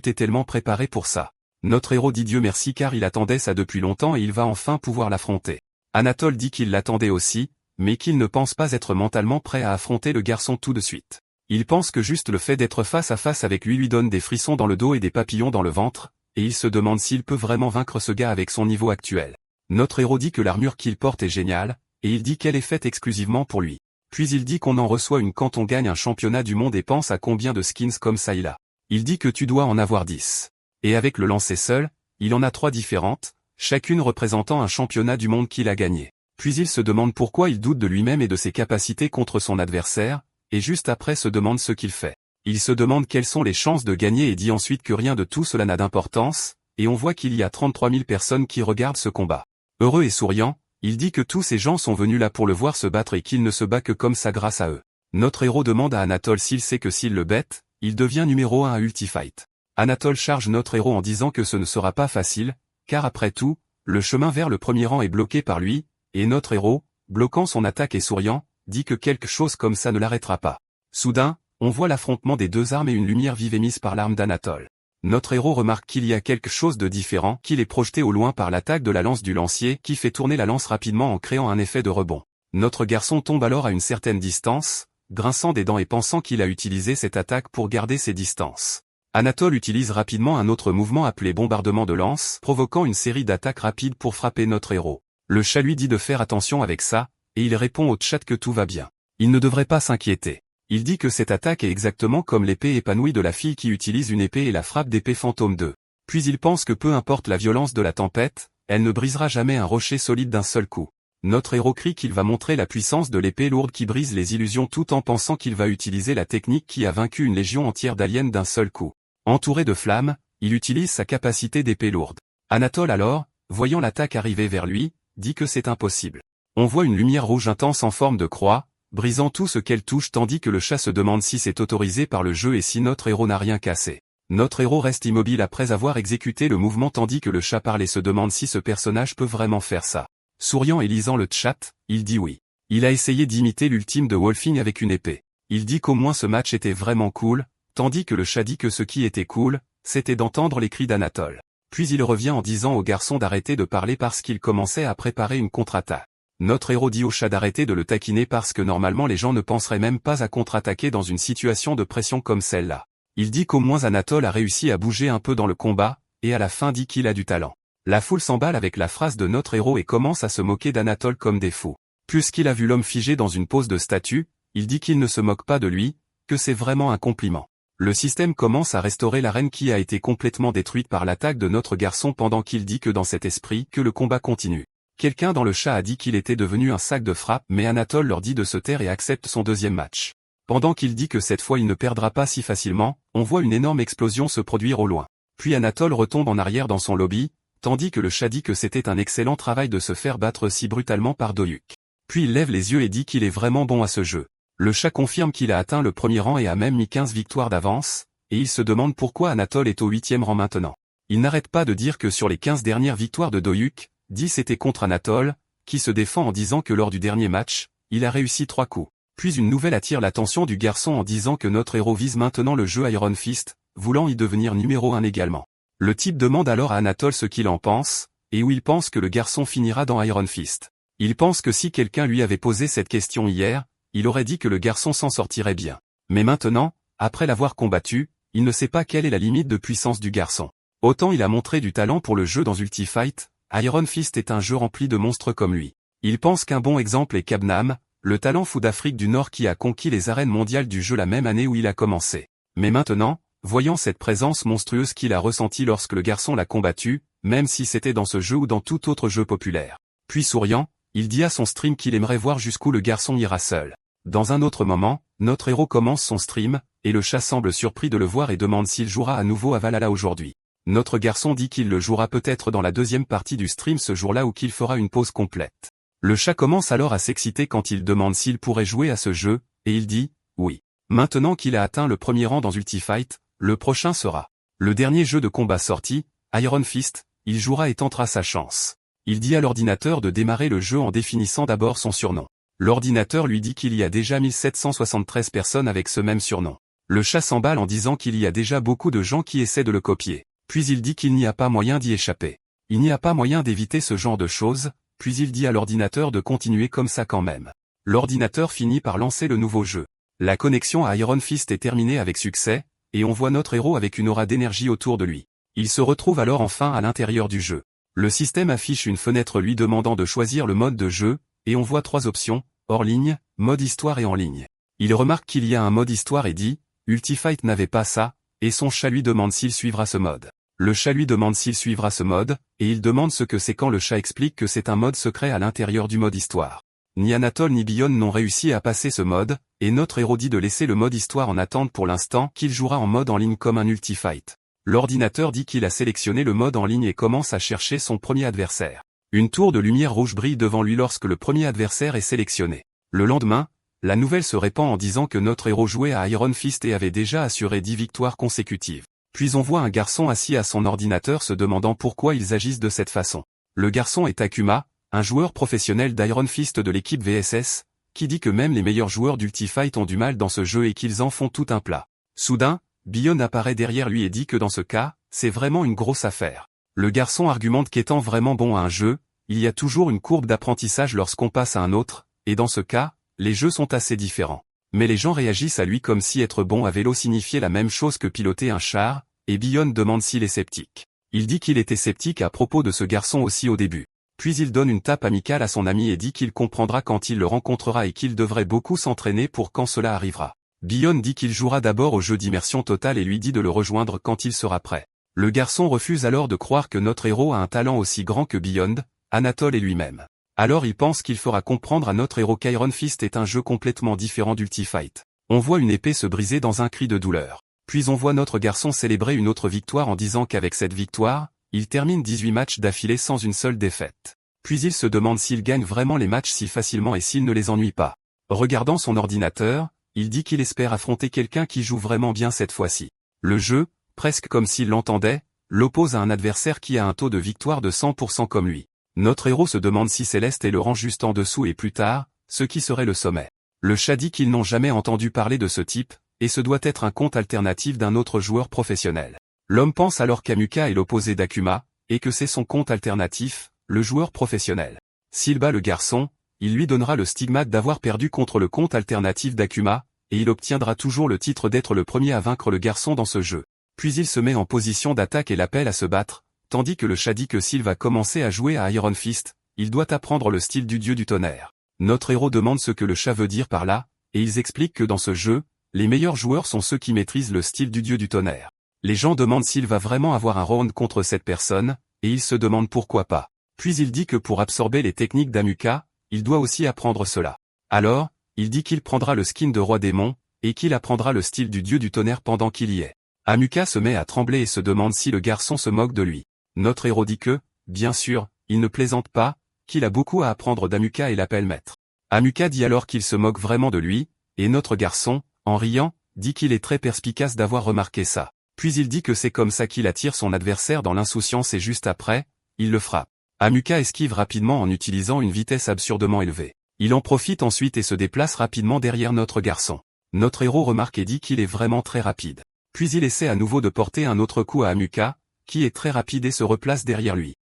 t'es tellement préparé pour ça. Notre héros dit Dieu merci car il attendait ça depuis longtemps et il va enfin pouvoir l'affronter. Anatole dit qu'il l'attendait aussi, mais qu'il ne pense pas être mentalement prêt à affronter le garçon tout de suite. Il pense que juste le fait d'être face à face avec lui donne des frissons dans le dos et des papillons dans le ventre, et il se demande s'il peut vraiment vaincre ce gars avec son niveau actuel. Notre héros dit que l'armure qu'il porte est géniale, et il dit qu'elle est faite exclusivement pour lui. Puis il dit qu'on en reçoit une quand on gagne un championnat du monde et pense à combien de skins comme ça il a. Il dit que tu dois en avoir 10. Et avec le lancer seul, il en a 3 différentes, chacune représentant un championnat du monde qu'il a gagné. Puis il se demande pourquoi il doute de lui-même et de ses capacités contre son adversaire, et juste après se demande ce qu'il fait. Il se demande quelles sont les chances de gagner et dit ensuite que rien de tout cela n'a d'importance, et on voit qu'il y a 33 000 personnes qui regardent ce combat. Heureux et souriant, il dit que tous ces gens sont venus là pour le voir se battre et qu'il ne se bat que comme ça grâce à eux. Notre héros demande à Anatole s'il sait que s'il le bête, il devient numéro 1 à Ultifight. Anatole charge notre héros en disant que ce ne sera pas facile, car après tout, le chemin vers le premier rang est bloqué par lui, et notre héros, bloquant son attaque et souriant, dit que quelque chose comme ça ne l'arrêtera pas. Soudain, on voit l'affrontement des deux armes et une lumière vive émise par l'arme d'Anatole. Notre héros remarque qu'il y a quelque chose de différent, qu'il est projeté au loin par l'attaque de la lance du lancier qui fait tourner la lance rapidement en créant un effet de rebond. Notre garçon tombe alors à une certaine distance, grinçant des dents et pensant qu'il a utilisé cette attaque pour garder ses distances. Anatole utilise rapidement un autre mouvement appelé bombardement de lance, provoquant une série d'attaques rapides pour frapper notre héros. Le chat lui dit de faire attention avec ça, et il répond au chat que tout va bien. Il ne devrait pas s'inquiéter. Il dit que cette attaque est exactement comme l'épée épanouie de la fille qui utilise une épée et la frappe d'épée fantôme 2. Puis il pense que peu importe la violence de la tempête, elle ne brisera jamais un rocher solide d'un seul coup. Notre héros crie qu'il va montrer la puissance de l'épée lourde qui brise les illusions tout en pensant qu'il va utiliser la technique qui a vaincu une légion entière d'aliens d'un seul coup. Entouré de flammes, il utilise sa capacité d'épée lourde. Anatole alors, voyant l'attaque arriver vers lui, dit que c'est impossible. On voit une lumière rouge intense en forme de croix, brisant tout ce qu'elle touche tandis que le chat se demande si c'est autorisé par le jeu et si notre héros n'a rien cassé. Notre héros reste immobile après avoir exécuté le mouvement tandis que le chat parle et se demande si ce personnage peut vraiment faire ça. Souriant et lisant le chat, il dit oui. Il a essayé d'imiter l'ultime de Wolfing avec une épée. Il dit qu'au moins ce match était vraiment cool, tandis que le chat dit que ce qui était cool, c'était d'entendre les cris d'Anatole. Puis il revient en disant au garçon d'arrêter de parler parce qu'il commençait à préparer une contre-attaque. Notre héros dit au chat d'arrêter de le taquiner parce que normalement les gens ne penseraient même pas à contre-attaquer dans une situation de pression comme celle-là. Il dit qu'au moins Anatole a réussi à bouger un peu dans le combat, et à la fin dit qu'il a du talent. La foule s'emballe avec la phrase de notre héros et commence à se moquer d'Anatole comme des fous. Puisqu'il a vu l'homme figé dans une pose de statue, il dit qu'il ne se moque pas de lui, que c'est vraiment un compliment. Le système commence à restaurer l'arène qui a été complètement détruite par l'attaque de notre garçon pendant qu'il dit que dans cet esprit que le combat continue. Quelqu'un dans le chat a dit qu'il était devenu un sac de frappe mais Anatole leur dit de se taire et accepte son deuxième match. Pendant qu'il dit que cette fois il ne perdra pas si facilement, on voit une énorme explosion se produire au loin. Puis Anatole retombe en arrière dans son lobby, tandis que le chat dit que c'était un excellent travail de se faire battre si brutalement par Doyuk. Puis il lève les yeux et dit qu'il est vraiment bon à ce jeu. Le chat confirme qu'il a atteint le premier rang et a même mis 15 victoires d'avance, et il se demande pourquoi Anatole est au 8e rang maintenant. Il n'arrête pas de dire que sur les 15 dernières victoires de Doyuk, 10 étaient contre Anatole, qui se défend en disant que lors du dernier match, il a réussi 3 coups. Puis une nouvelle attire l'attention du garçon en disant que notre héros vise maintenant le jeu Iron Fist, voulant y devenir numéro 1 également. Le type demande alors à Anatole ce qu'il en pense, et où il pense que le garçon finira dans Iron Fist. Il pense que si quelqu'un lui avait posé cette question hier, il aurait dit que le garçon s'en sortirait bien. Mais maintenant, après l'avoir combattu, il ne sait pas quelle est la limite de puissance du garçon. Autant il a montré du talent pour le jeu dans Ultifight, Iron Fist est un jeu rempli de monstres comme lui. Il pense qu'un bon exemple est Cabnam, le talent fou d'Afrique du Nord qui a conquis les arènes mondiales du jeu la même année où il a commencé. Mais maintenant, voyant cette présence monstrueuse qu'il a ressentie lorsque le garçon l'a combattu, même si c'était dans ce jeu ou dans tout autre jeu populaire. Puis souriant, il dit à son stream qu'il aimerait voir jusqu'où le garçon ira seul. Dans un autre moment, notre héros commence son stream, et le chat semble surpris de le voir et demande s'il jouera à nouveau à Valhalla aujourd'hui. Notre garçon dit qu'il le jouera peut-être dans la deuxième partie du stream ce jour-là ou qu'il fera une pause complète. Le chat commence alors à s'exciter quand il demande s'il pourrait jouer à ce jeu, et il dit « oui ». Maintenant qu'il a atteint le premier rang dans Ultifight, le prochain sera le dernier jeu de combat sorti, Iron Fist, il jouera et tentera sa chance. Il dit à l'ordinateur de démarrer le jeu en définissant d'abord son surnom. L'ordinateur lui dit qu'il y a déjà 1773 personnes avec ce même surnom. Le chat s'emballe en disant qu'il y a déjà beaucoup de gens qui essaient de le copier. Puis il dit qu'il n'y a pas moyen d'y échapper. Il n'y a pas moyen d'éviter ce genre de choses, puis il dit à l'ordinateur de continuer comme ça quand même. L'ordinateur finit par lancer le nouveau jeu. La connexion à Iron Fist est terminée avec succès, et on voit notre héros avec une aura d'énergie autour de lui. Il se retrouve alors enfin à l'intérieur du jeu. Le système affiche une fenêtre lui demandant de choisir le mode de jeu, et on voit 3 options, hors ligne, mode histoire et en ligne. Il remarque qu'il y a un mode histoire et dit, Ultifight n'avait pas ça, et son chat lui demande s'il suivra ce mode. Le chat lui demande s'il suivra ce mode, et il demande ce que c'est quand le chat explique que c'est un mode secret à l'intérieur du mode histoire. Ni Anatole ni Beyond n'ont réussi à passer ce mode, et notre héros dit de laisser le mode histoire en attente pour l'instant qu'il jouera en mode en ligne comme un Ultifight. L'ordinateur dit qu'il a sélectionné le mode en ligne et commence à chercher son premier adversaire. Une tour de lumière rouge brille devant lui lorsque le premier adversaire est sélectionné. Le lendemain, la nouvelle se répand en disant que notre héros jouait à Iron Fist et avait déjà assuré 10 victoires consécutives. Puis on voit un garçon assis à son ordinateur se demandant pourquoi ils agissent de cette façon. Le garçon est Takuma, un joueur professionnel d'Iron Fist de l'équipe VSS, qui dit que même les meilleurs joueurs d'Ultifight ont du mal dans ce jeu et qu'ils en font tout un plat. Soudain, Beyond apparaît derrière lui et dit que dans ce cas, c'est vraiment une grosse affaire. Le garçon argumente qu'étant vraiment bon à un jeu, il y a toujours une courbe d'apprentissage lorsqu'on passe à un autre, et dans ce cas, les jeux sont assez différents. Mais les gens réagissent à lui comme si être bon à vélo signifiait la même chose que piloter un char, et Beyond demande s'il est sceptique. Il dit qu'il était sceptique à propos de ce garçon aussi au début. Puis il donne une tape amicale à son ami et dit qu'il comprendra quand il le rencontrera et qu'il devrait beaucoup s'entraîner pour quand cela arrivera. Beyond dit qu'il jouera d'abord au jeu d'immersion totale et lui dit de le rejoindre quand il sera prêt. Le garçon refuse alors de croire que notre héros a un talent aussi grand que Beyond, Anatole et lui-même. Alors il pense qu'il fera comprendre à notre héros qu'Iron Fist est un jeu complètement différent d'Ultifight. On voit une épée se briser dans un cri de douleur. Puis on voit notre garçon célébrer une autre victoire en disant qu'avec cette victoire, il termine 18 matchs d'affilée sans une seule défaite. Puis il se demande s'il gagne vraiment les matchs si facilement et s'il ne les ennuie pas. Regardant son ordinateur, il dit qu'il espère affronter quelqu'un qui joue vraiment bien cette fois-ci. Le jeu, presque comme s'il l'entendait, l'oppose à un adversaire qui a un taux de victoire de 100% comme lui. Notre héros se demande si Céleste est le rang juste en dessous et plus tard, ce qui serait le sommet. Le chat dit qu'ils n'ont jamais entendu parler de ce type, et ce doit être un compte alternatif d'un autre joueur professionnel. L'homme pense alors qu'Amuka est l'opposé d'Akuma, et que c'est son compte alternatif, le joueur professionnel. S'il bat le garçon, il lui donnera le stigmate d'avoir perdu contre le compte alternatif d'Akuma, et il obtiendra toujours le titre d'être le premier à vaincre le garçon dans ce jeu. Puis il se met en position d'attaque et l'appelle à se battre, tandis que le chat dit que s'il va commencer à jouer à Iron Fist, il doit apprendre le style du dieu du tonnerre. Notre héros demande ce que le chat veut dire par là, et ils expliquent que dans ce jeu, les meilleurs joueurs sont ceux qui maîtrisent le style du dieu du tonnerre. Les gens demandent s'il va vraiment avoir un round contre cette personne, et il se demande pourquoi pas. Puis il dit que pour absorber les techniques d'Amuka, il doit aussi apprendre cela. Alors, il dit qu'il prendra le skin de roi démon, et qu'il apprendra le style du dieu du tonnerre pendant qu'il y est. Amuka se met à trembler et se demande si le garçon se moque de lui. Notre héros dit que, bien sûr, il ne plaisante pas, qu'il a beaucoup à apprendre d'Amuka et l'appelle maître. Amuka dit alors qu'il se moque vraiment de lui, et notre garçon, en riant, dit qu'il est très perspicace d'avoir remarqué ça. Puis il dit que c'est comme ça qu'il attire son adversaire dans l'insouciance et juste après, il le frappe. Amuka esquive rapidement en utilisant une vitesse absurdement élevée. Il en profite ensuite et se déplace rapidement derrière notre garçon. Notre héros remarque et dit qu'il est vraiment très rapide. Puis il essaie à nouveau de porter un autre coup à Amuka, qui est très rapide et se replace derrière lui.